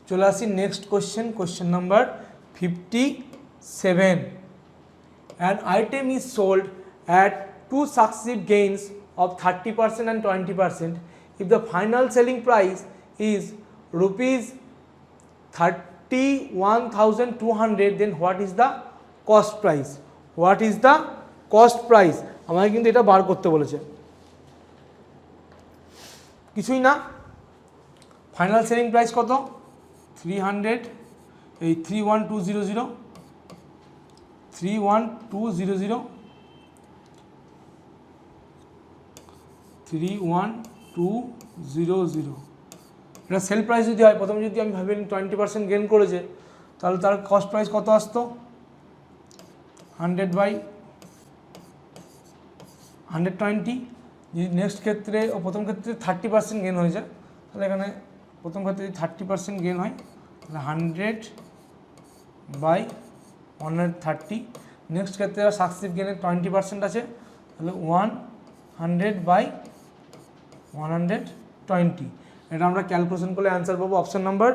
চলে আসি next question number 57। An item is sold at two successive gains of 30% and 20%. If the final selling price is rupees 31,200, then what is the cost price? What is the cost price? আমাকে কিন্তু এটা বার করতে বলেছে, কিছুই না। Final selling price কত 300, এই 31200, 31200, 31200, এটা সেল প্রাইস যদি হয়, প্রথমে যদি আমি ভাবি 20% গেন করেছে, তাহলে তার কস্ট প্রাইস কত আসতো 100/120। যদি নেক্সট ক্ষেত্রে ও প্রথম ক্ষেত্রে 30% গেন হয়ে যায়, তাহলে এখানে প্রথম ক্ষেত্রে যদি 30% গেন হয় তাহলে 100/130। নেক্সট ক্ষেত্রে সাকসিভ গেনের 20% আছে, তাহলে 100/120। এটা আমরা ক্যালকুলেশন করলে অ্যান্সার পাবো অপশন নাম্বার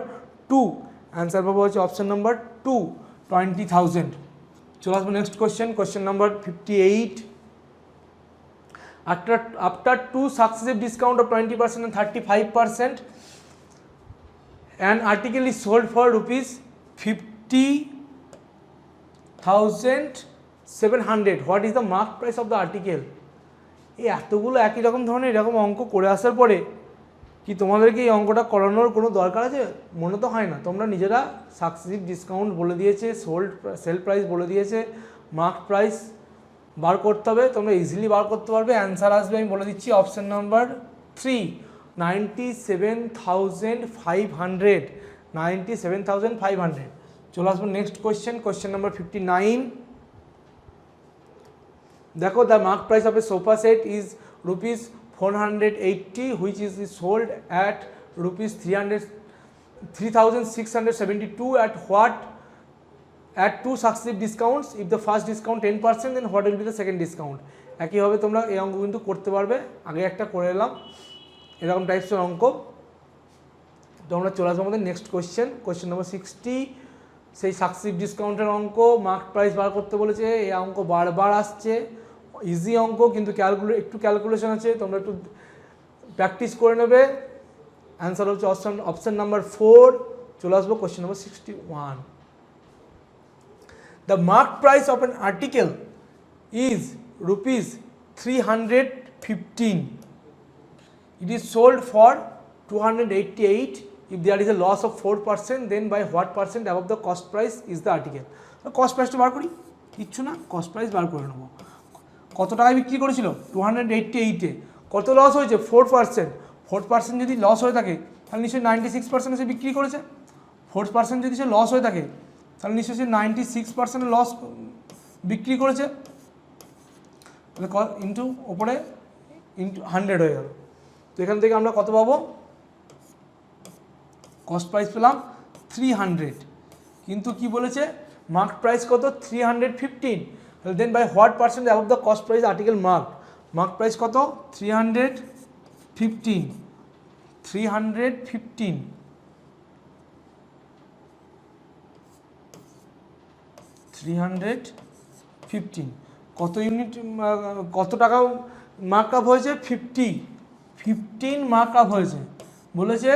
2। অ্যান্সার পাবো হচ্ছে অপশন নাম্বার 2, 20,000। চলে আসবো next question number 58। After two successive discount of 20% and 35%, an article is sold for rupees 50,700. What is the mark price of the article? এই এতগুলো একই রকম ধরনের এরকম অঙ্ক করে আসার পরে কি তোমাদেরকে এই অঙ্কটা করানোর কোনো দরকার আছে? মনে তো হয় না। তোমরা নিজেরা সাকসেসিভ ডিসকাউন্ট বলে দিয়েছে, সেল প্রাইস বলে দিয়েছে, মার্ক প্রাইস বার করতে হবে, তোমরা ইজিলি বার করতে পারবে। অ্যান্সার আসবে আমি বলে দিচ্ছি অপশান নাম্বার 3, 97,500, 97,500। চলে আসবো নেক্সট কোয়েশ্চেন নাম্বার 59। দেখো, the mark price of A sofa set is rupees 480, which is sold at rupees 3,672 at two successive discounts. If the first discount 10%, then what will be the second discount? একইভাবে তোমরা এই অঙ্ক কিন্তু করতে পারবে, আগে একটা করে এলাম এরকম টাইপসের অঙ্ক। তোমরা চলে আসবো আমাদের নেক্সট কোয়েশ্চেন নাম্বার 60। সেই সাকসিভ ডিসকাউন্টের অঙ্ক, মার্ক প্রাইস বার করতে বলেছে, এই অঙ্ক বারবার আসছে। ইজি অঙ্ক, কিন্তু একটু ক্যালকুলেশন আছে, তোমরা একটু প্র্যাকটিস করে নেবে। অ্যান্সার হচ্ছে অপশান নাম্বার 4। চলে আসবো question number 61। The mark price of an article is rupees 315. It is sold for 288. If there is a loss of 4%, then by what percent above the cost price is the article? Cost প্রাইসটা বার করি, কিচ্ছু না, cost price বার করে নেবো। কত টাকায় বিক্রি করেছিল? 288-এ। কত লস হয়েছে? 4%। 4% যদি লস হয়ে থাকে তাহলে নিশ্চয়ই 96% সে বিক্রি করেছে। 4% যদি সে লস হয়ে থাকে তাহলে নিশ্চয়ই সে 96% লস বিক্রি করেছে। তাহলে ইন্টু ওপরে ইন্টু 100 হয়ে গেল। তো এখান থেকে আমরা কত পাবো? কস্ট প্রাইস পেলাম 300, কিন্তু কি বলেছে মার্ক প্রাইস কত? 315। Then by what percent above the cost price article mark? Mark price কত? 315। 315 কত ইউনিট, কত টাকা মার্ক আপ হয়েছে? 15 মার্ক আপ হয়েছে। বলেছে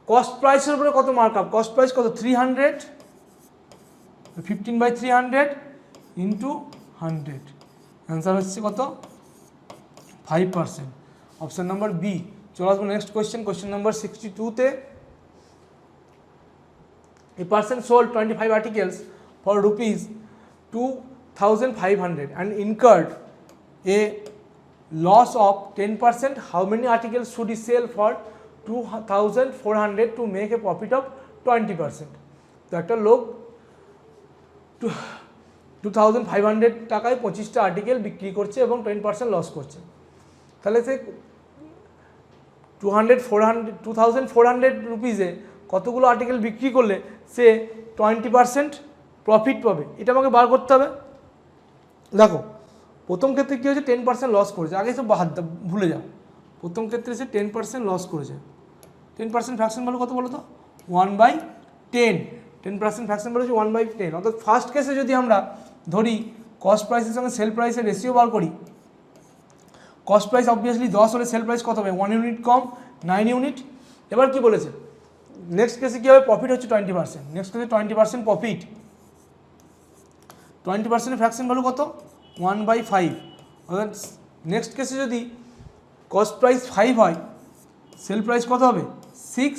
কস্ট প্রাইসের উপরে কত মার্ক আপ? কস্ট প্রাইস কত? 300। 15/300 ইন্টু 100, অ্যান্সার হচ্ছে কত? 5%। Option number B. চলে আসবো নেক্সট কোয়েশ্চেন, কোয়েশ্চেন নাম্বার 62-তে। A person sold 25 articles for rupees 2,500 and incurred a loss of 10%. How many articles should he sell for 2,400 to make a profit of 20%? তো একটা লোক 2,500 টাকায় 25টা article বিক্রি করছে এবং 10% লস করছে। তাহলে সে 2,400 রুপিসে কতগুলো আর্টিকেল বিক্রি করলে সে 20% প্রফিট পাবে? এটা আমাকে বার করতে হবে। দেখো প্রথম ক্ষেত্রে কী হয়েছে? 10% লস করেছে। আগে সব ভুলে যাও। প্রথম ক্ষেত্রে সে 10% লস করেছে। 10% ফ্র্যাকশন ভ্যালু কত বলো তো? 1/10। 10% ফ্র্যাকশন ভ্যালু হচ্ছে 1/10। অর্থাৎ ফার্স্ট কেসে যদি আমরা ধরি কস্ট প্রাইসের সঙ্গে সেল প্রাইসের রেশিও বার করি, কস্ট প্রাইস অবভিয়াসলি 10 হলে সেল প্রাইস কত হবে? 1 ইউনিট কম, 9 ইউনিট। এবার কি বলেছে? নেক্সট কেসে কী হবে? প্রফিট হচ্ছে 20%। নেক্সট কেসে 20% প্রফিট। 20% ফ্র্যাকশন ভ্যালু কত? 1/5। অর্থাৎ নেক্সট কেসে যদি কস্ট প্রাইস 5 হয়, সেল প্রাইস কত হবে? 6।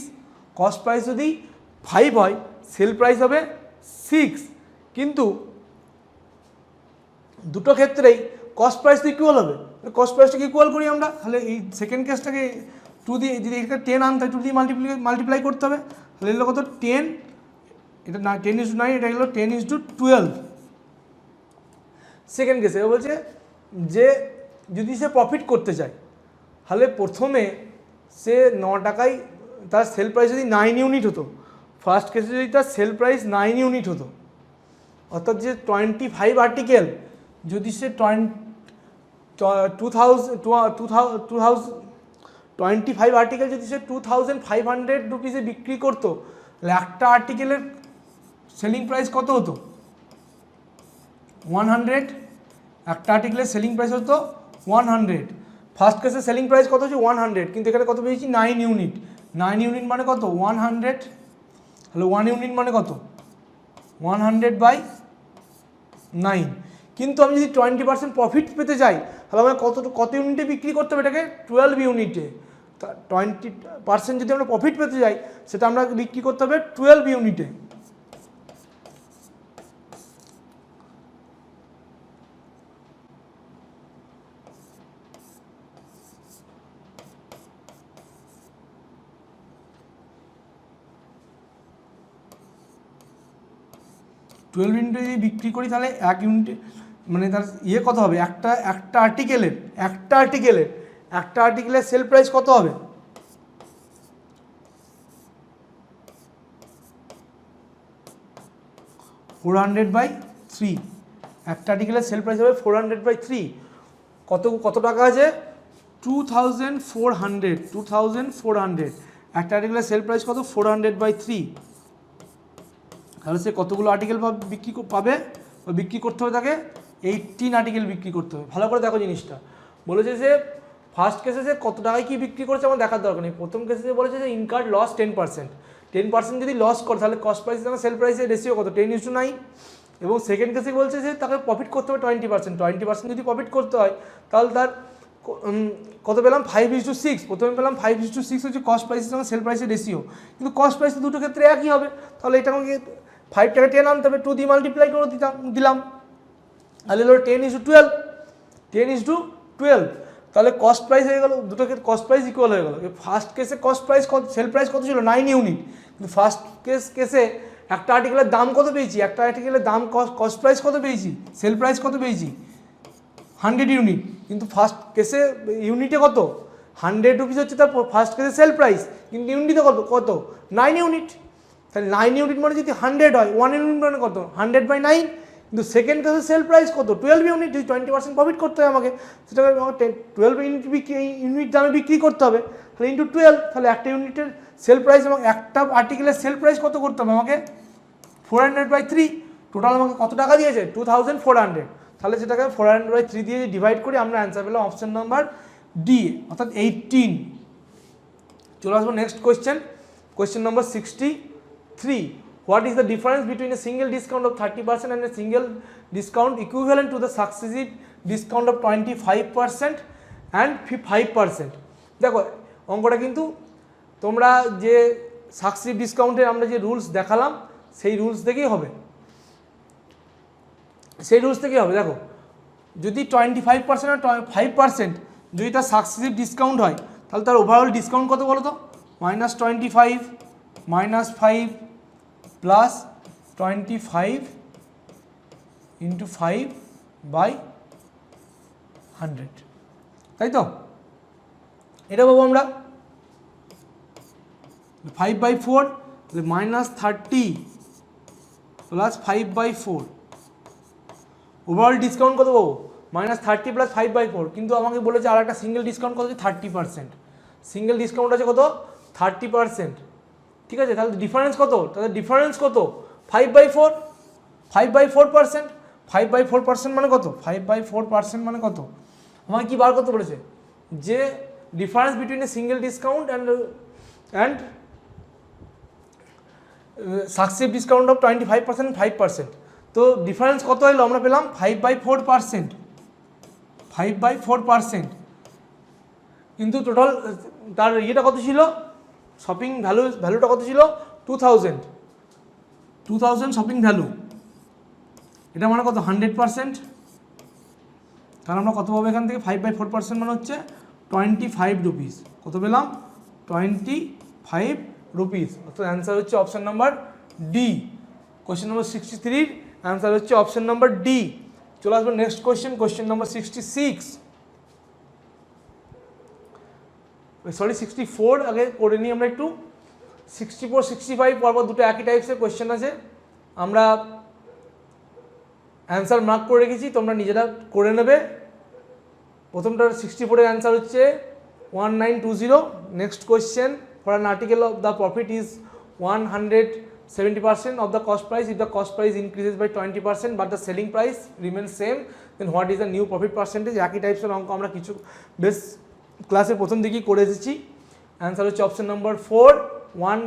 কস্ট প্রাইস যদি 5 হয়, সেল প্রাইস হবে 6। কিন্তু দুটো ক্ষেত্রেই কস্ট প্রাইস তো ইকুয়াল হবে। কস্ট প্রাইসটাকে ইকুয়াল করি আমরা, তাহলে এই সেকেন্ড কেসটাকে 2 দিয়ে, যদি এখানে 10 আনতে হয় 2 দিয়ে মাল্টিপ্লাই করতে হবে। তাহলে এগুলো কত? 10, এটা 10:9, এটা হলো 10:12। সেকেন্ড কেসে বলছে যে যদি সে প্রফিট করতে চায় তাহলে প্রথমে সে 9 টাকায়, তার সেল প্রাইস যদি 9 ইউনিট হতো, ফার্স্ট কেসে যদি তার সেল প্রাইস 9 ইউনিট হতো, অর্থাৎ যে 25 আর্টিকেল যদি সে 25 আর্টিকেল যদি সে 2,500 রুপিসে বিক্রি করতো, তাহলে একটা আর্টিকেলের সেলিং প্রাইস কত হতো? 100। একটা আর্টিকেলের সেলিং প্রাইস হতো 100। ফার্স্ট কেসে সেলিং প্রাইস কত হচ্ছে? 100, কিন্তু এখানে কত পেয়েছি? 9 ইউনিট। 9 ইউনিট মানে কত? 100। তাহলে 1 ইউনিট মানে কত? 100/9। কিন্তু আমি যদি 20% প্রফিট পেতে চাই তাহলে আমরা কত ইউনিটে বিক্রি করতে হবে? এটাকে 12 ইউনিটে। 20% যদি আমরা প্রফিট পেতে চাই সেটা আমরা বিক্রি করতে হবে 12 ইউনিটে। টুয়েলভ ইউনিটে যদি বিক্রি করি তাহলে 1 ইউনিটে মানে তার ইয়ে কত হবে? একটা আর্টিকেলের সেল প্রাইস কত হবে? 400/3। একটা আর্টিকেলের সেল প্রাইস হবে 400/3। কত টাকা আছে? 2,400। একটা আর্টিকেলের সেল প্রাইস কত? 400/3। তাহলে সে কতগুলো আর্টিকেল পাবে বা বিক্রি করতে হবে? তাকে 18 আর্টিকেল বিক্রি করতে হবে। ভালো করে দেখো জিনিসটা। বলেছে যে ফার্স্ট কেসে সে কত টাকায় কী বিক্রি করেছে আমার দেখার দরকার নেই। প্রথম কেসে বলেছে যে ইনকার্ড লস 10%। 10% যদি লস করে তাহলে কস্ট প্রাইস এবং সেল প্রাইসের রেশিও কত? 10:9। এবং সেকেন্ড কেসে বলছে যে তাকে প্রফিট করতে হবে 20%। 20% যদি প্রফিট করতে হয় তাহলে তার কত পেলাম 5:6। প্রথমে পেলাম 5:6 হচ্ছে কস্ট প্রাইসের সঙ্গে সেল প্রাইসের রেশিও, কিন্তু কস্ট প্রাইস দুটো ক্ষেত্রে একই হবে, তাহলে এটা আমাকে 5 টাকা 10 আনতে হবে, 2 দিয়ে মাল্টিপ্লাই করে দিলাম, তাহলে হলো 10:12, 10:12, তাহলে কস্ট প্রাইস হয়ে গেল, দুটো ক্ষেত্রে কস্ট প্রাইস ইকুয়াল হয়ে গেল। ফার্স্ট কেসে কস্ট প্রাইস কত, সেল প্রাইস কত ছিল 9 ইউনিট, কিন্তু ফার্স্ট কেসে একটা আর্টিকেলের দাম কত পেয়েছি, একটা আর্টিকেলের দাম কস্ট প্রাইস কত পেয়েছি, সেল প্রাইস কত পেয়েছি 100 ইউনিট, কিন্তু ফার্স্ট কেসে ইউনিটে কত 100 রুপিস হচ্ছে তার ফার্স্ট কেসে সেল প্রাইস, কিন্তু ইউনিটে কত 9 ইউনিট, তাহলে 9 ইউনিট মানে যদি 100 হয় 1 ইউনিট মানে কত 100/9, কিন্তু সেকেন্ড কেসে সেল প্রাইস কত 12 ইউনিট, যদি 20% প্রফিট করতে হয় আমাকে, সেটাকে আমাকে 12 ইউনিট দামে বিক্রি করতে হবে, তাহলে ইন্টু 12, তাহলে একটা ইউনিটের সেল প্রাইস এবং একটা আর্টিকেলের সেল প্রাইস কত করতে হবে আমাকে 400/3, টোটাল আমাকে কত টাকা দিয়েছে 2400, তাহলে সেটাকে 400/3 দিয়ে ডিভাইড করে আমরা অ্যান্সার পেলাম অপশন নাম্বার ডি, অর্থাৎ 18। চলে আসবো next question number 63। What is the difference between a single discount of 30% and a single discount equivalent to the successive discount of 25% and 5%? দেখো অঙ্কটা কিন্তু তোমরা যে সাকসেসিভ ডিসকাউন্টের আমরা যে রুলস দেখালাম সেই রুলস থেকেই হবে, দেখো যদি 25% আর 5% যদি তার সাকসেসিভ ডিসকাউন্ট হয় তাহলে তার ওভারঅল ডিসকাউন্ট কত বলো তো, -25 -5 প্লাস 25 ইন্টু 5/100, তাই তো? এটা পাবো আমরা 5/4, -30 প্লাস 5/4, ওভারঅল ডিসকাউন্ট কত পাবো -30 প্লাস 5/4, কিন্তু আমাকে বলেছে আর একটা সিঙ্গেল ডিসকাউন্ট কত আছে 30%, সিঙ্গেল ডিসকাউন্ট আছে কত 30%, ঠিক আছে? তাহলে ডিফারেন্স কত, তাহলে ডিফারেন্স কত 5/4, 5/4%, 5/4% মানে কত 5/4% মানে কত, আমাকে কি বার করতে বলেছে যে difference between a single discount and successive discount of 25% 5%, তো ডিফারেন্স কত হলো আমরা পেলাম 5/4%, 5/4%, কিন্তু টোটাল তার ইয়েটা কত ছিল, শপিং ভ্যালুটা কত ছিল 2000 শপিং ভ্যালু, এটা মানে কত 100%, তাহলে আমরা কত পাবো এখান থেকে 5/4% মানে হচ্ছে 25 রুপিস, কত পেলাম 25 রুপিস, অর্থাৎ অ্যান্সার হচ্ছে option number D. Question number 63 answer হচ্ছে অপশন নাম্বার ডি। চলে আসবো নেক্সট কোয়েশ্চেন নম্বর 64 আগে করে নিই আমরা একটু। 64 65 পরপর দুটো একই টাইপসের কোয়েশ্চেন আছে, আমরা অ্যান্সার মার্ক করে রেখেছি, তোমরা নিজেরা করে নেবে। প্রথমটার 64-এর অ্যান্সার হচ্ছে 1920। Next question, for an article of the profit is 170% of the cost price. If the cost price increases by 20% but the selling price remains same, then what is the new profit percentage? একই টাইপসের অঙ্ক আমরা কিছু বেশ ক্লাসের প্রথম দিকেই করে এসেছি। অ্যান্সার হচ্ছে অপশন নাম্বার 4 1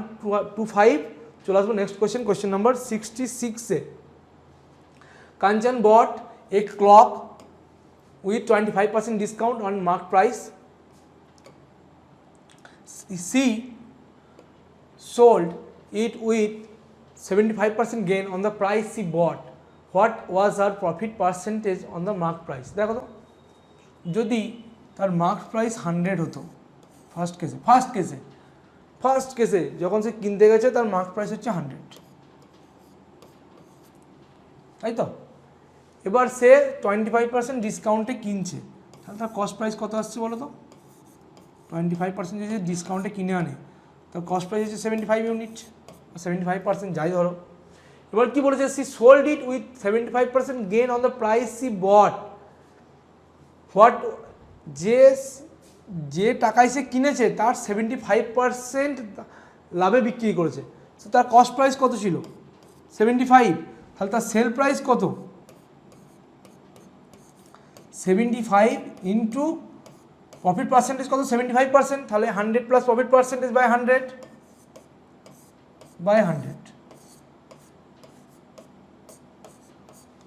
2 5। চলে আসবো নেক্সট কোয়েশ্চেন নাম্বার 66-এ। Kanchan bought a clock with 25% discount on mark price. She sold it with 75% gain on the price she bought. What was her profit percentage on the mark price? দেখো তো, যদি তার mark price 100 হতো first কেসে যখন সে কিনতে গেছে তার মার্ক প্রাইস হচ্ছে 100, তাই তো? এবার সে 25% ডিসকাউন্টে কিনছে, তাহলে তার কস্ট প্রাইস কত আসছে বলো তো? 25% যদি ডিসকাউন্টে কিনে আনে তার কস্ট প্রাইস হচ্ছে 75 ইউনিট, 75% যাই ধরো। এবার কি বলেছে, she sold it with 75% gain on the price she bought. What, যে টাকায় সে কিনেছে তার 75% লাভে বিক্রি করেছে, তো তার কস্ট প্রাইস কত ছিল 75, তাহলে তার সেল প্রাইস কত 75 ইন্টু প্রফিট পার্সেন্টেজ কত 75%, তাহলে 100 plus profit percentage by 100 by 100,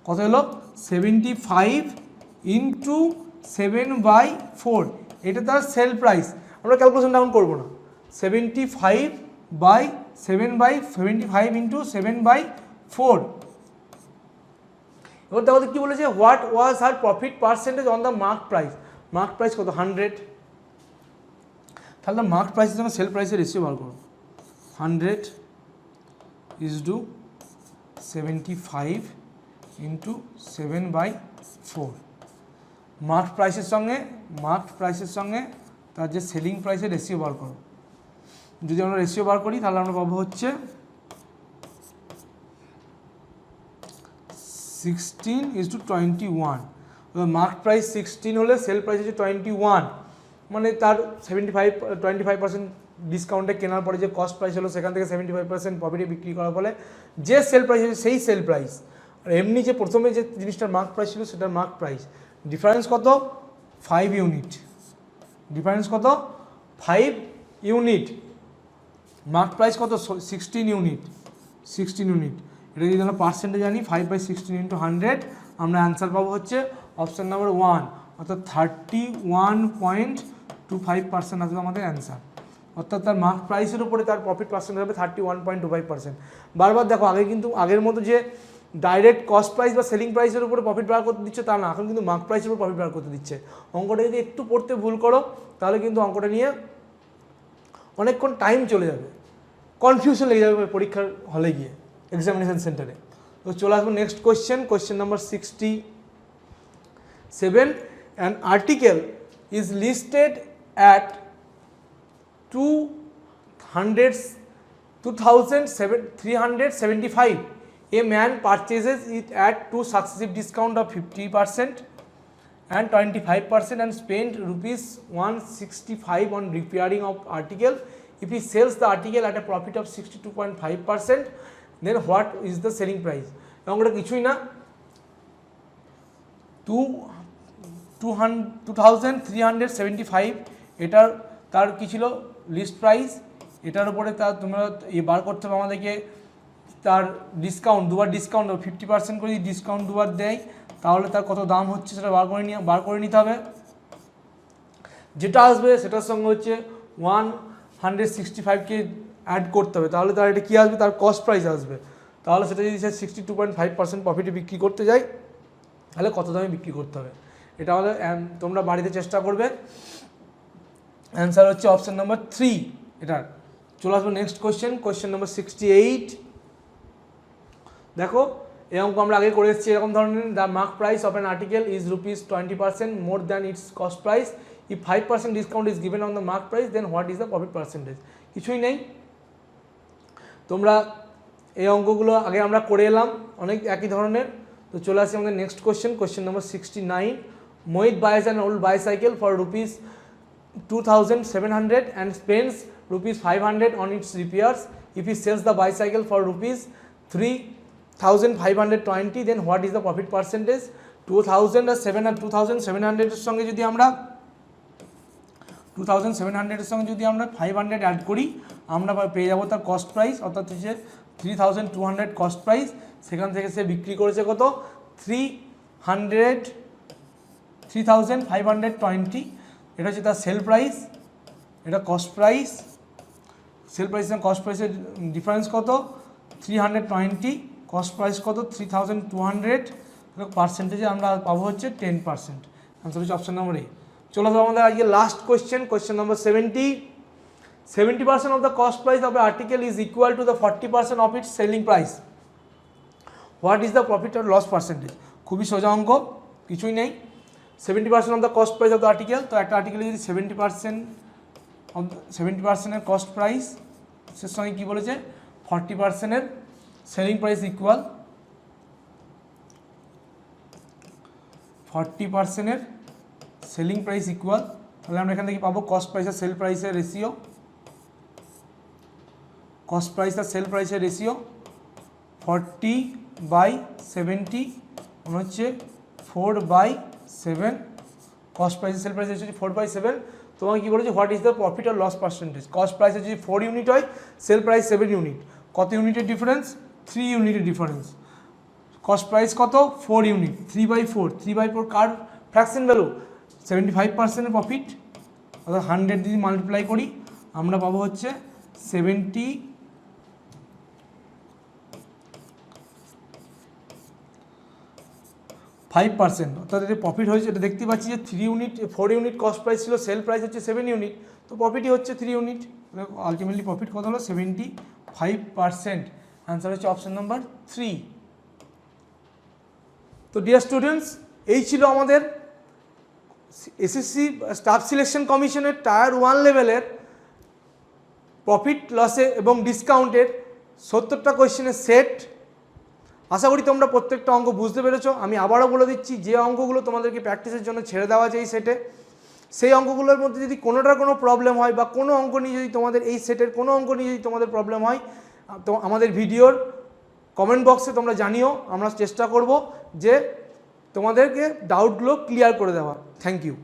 কত হলো 75 ইন্টু 7/4, এটা তার সেল প্রাইস। আমরা ক্যালকুলেশনটা এখন করবো না। 75 ইন্টু 7/4। এবার দেখো কি বলেছে, what was her profit percentage on the mark price. Mark price কত 100, তাহলে মার্ক প্রাইসের সঙ্গে সেল প্রাইসের রেশিও বার করো। 100 ইজ টু 75 ইন্টু 7/4। মার্ক প্রাইসের সঙ্গে তার যে সেলিং প্রাইসের রেশিও বার করো। যদি আমরা রেশিও বার করি তাহলে আমরা পাবো হচ্ছে 16:21। মার্ক প্রাইস 16 হলে সেল প্রাইস হচ্ছে 21, মানে তার 25% ডিসকাউন্টে কেনার পরে যে কস্ট প্রাইস হলো সেখান থেকে 75% প্রফিটে বিক্রি করার ফলে যে সেল প্রাইস হচ্ছে সেই সেল প্রাইস। আর এমনি যে প্রথমে যে জিনিসটার মার্ক প্রাইস ছিল সেটার মার্ক প্রাইস ডিফারেন্স কত 5 ইউনিট, ডিফারেন্স কত 5 ইউনিট। মার্ক প্রাইস কত 16 ইউনিট, এটা যদি আমরা পার্সেন্টেজ জানি 5/16 ইন্টু 100, আমরা অ্যান্সার পাবো হচ্ছে অপশান নাম্বার 1, অর্থাৎ 31.25% আসবে আমাদের অ্যান্সার। অর্থাৎ তার মার্ক প্রাইসের উপরে তার প্রফিট পার্সেন্ট হবে 31.25%। বারবার দেখো আগে কিন্তু আগের মতো যে ডাইরেক্ট কস্ট প্রাইস বা সেলিং প্রাইসের উপরে প্রফিট বার করতে দিচ্ছে তা না, এখন কিন্তু মার্ক প্রাইসের উপর প্রফিট বার করতে দিচ্ছে। অঙ্কটা যদি একটু পড়তে ভুল করো তাহলে কিন্তু অঙ্কটা নিয়ে অনেকক্ষণ টাইম চলে যাবে, কনফিউশন লেগে যাবে পরীক্ষার হলে গিয়ে, এক্সামিনেশন সেন্টারে। তো চলে আসবো next question number 67। An article is listed at 2,375. A man purchases it at two successive discount of 50% and 25% and spend rupees 165 on repairing of article. If he sells the article at a profit of 62.5%, then what is the selling price? এবং ওটা কিছুই না, 2,375 এটার তার কী ছিল list price, এটার উপরে তার তোমরা বার করতে হবে আমাদেরকে তার ডিসকাউন্ট, দুবার ডিসকাউন্ট 50% করে যদি ডিসকাউন্ট দুবার দেয় তাহলে তার কত দাম হচ্ছে সেটা বার করে নিতে হবে। যেটা আসবে সেটার সঙ্গে হচ্ছে 165কে অ্যাড করতে হবে, তাহলে তার এটা কী আসবে, তার কস্ট প্রাইস আসবে। তাহলে সেটা যদি সে 62.5% প্রফিটে বিক্রি করতে যায় তাহলে কত দামে বিক্রি করতে হবে, এটা আমাদের তোমরা বাড়িতে চেষ্টা করবে। অ্যান্সার হচ্ছে অপশান নাম্বার 3 এটার। চলে আসবো নেক্সট কোয়েশ্চেন নাম্বার 68। দেখো এই অঙ্ক আমরা আগে করে এসেছি এরকম ধরনের, the mark price of an article is ₹20% more than its cost price, if 5% discount is given on the mark price then what is the profit percentage. কিছুই নেই, তোমরা এই অঙ্কগুলো আগে আমরা করে এলাম অনেক একই ধরনের। তো চলে আসি আমাদের next question number 69। Mohit buys an old bicycle for ₹2,700 and spends ₹500 on its repairs. If he sells the bicycle for ₹3,520, then what is the profit percentage? 2,700 এর সঙ্গে যদি আমরা 500 অ্যাড করি আমরা পেয়ে যাবো তার কস্ট প্রাইস, অর্থাৎ হচ্ছে 3,200 কস্ট প্রাইস। সেখান থেকে সে বিক্রি করেছে কত 3,520, এটা হচ্ছে তার সেল প্রাইস, এটা কস্ট প্রাইস। সেল প্রাইস এবং কস্ট প্রাইসের ডিফারেন্স কত 320, কস্ট প্রাইস কত 3,200, পার্সেন্টেজে আমরা পাবো হচ্ছে 10%। আনসার হচ্ছে অপশন নম্বর এ। চলো তো আমাদের আজকে last question number 70। 70% of the cost price of an article is equal to the 40% of its selling price. What is the profit or loss percentage? খুবই সোজা অঙ্ক, কিছুই নেই। 70% of the cost price of the article, তো একটা আর্টিকেলে যদি 70% cost price সে সঙ্গে কী বলেছে 40% selling price equal 40% selling price equal, তাহলে আমরা এখান থেকে পাবো কস্ট প্রাইস আর সেল প্রাইসের রেশিও, কস্ট প্রাইস আর সেল প্রাইসের রেশিও 40/70 মনে হচ্ছে 4/7, কস্ট প্রাইস সেল প্রাইস হচ্ছে 4/7। তোমাকে কী বলেছে what is the profit or loss percentage. Cost প্রাইসে যদি 4 ইউনিট হয়, সেল প্রাইস 7 ইউনিট, কত ইউনিটের ডিফারেন্স 3 ইউনিটের ডিফারেন্স। কস্ট প্রাইস কত 4 ইউনিট, 3/4, 3/4 কার ফ্র্যাকশন ভ্যালু 75%-এর প্রফিট, অর্থাৎ 100 যদি মাল্টিপ্লাই করি আমরা পাবো হচ্ছে 75%, অর্থাৎ এটা প্রফিট হয়েছে। এটা দেখতে পাচ্ছি যে 4 ইউনিট কস্ট প্রাইস ছিল, সেল প্রাইস হচ্ছে 7 ইউনিট, তো প্রফিটই হচ্ছে 3 ইউনিট, আলটিমেটলি প্রফিট কত হলো 75%। অ্যান্সার হচ্ছে অপশন নাম্বার 3। তো ডিয়ার স্টুডেন্টস, এই ছিল আমাদের এসএসসি স্টাফ সিলেকশন কমিশনের টায়ার 1 লেভেলের প্রফিট লসে এবং ডিসকাউন্টের 70টা কোয়েশ্চেনের সেট। আশা করি তোমরা প্রত্যেকটা অঙ্ক বুঝতে পেরেছো। আমি আবারও বলে দিচ্ছি, যে অঙ্কগুলো তোমাদেরকে প্র্যাকটিসের জন্য ছেড়ে দেওয়া আছে এই সেটে, সেই অঙ্কগুলোর মধ্যে যদি কোনোটার কোনো প্রবলেম হয় বা কোনো অঙ্ক নিয়ে যদি তোমাদের এই সেটের কোনো অঙ্ক নিয়ে যদি তোমাদের প্রবলেম হয়, তো আমাদের ভিডিওর কমেন্ট বক্সে তোমরা জানিও, আমরা চেষ্টা করব যে তোমাদেরকে ডাউটগুলো ক্লিয়ার করে দেওয়া। Thank you.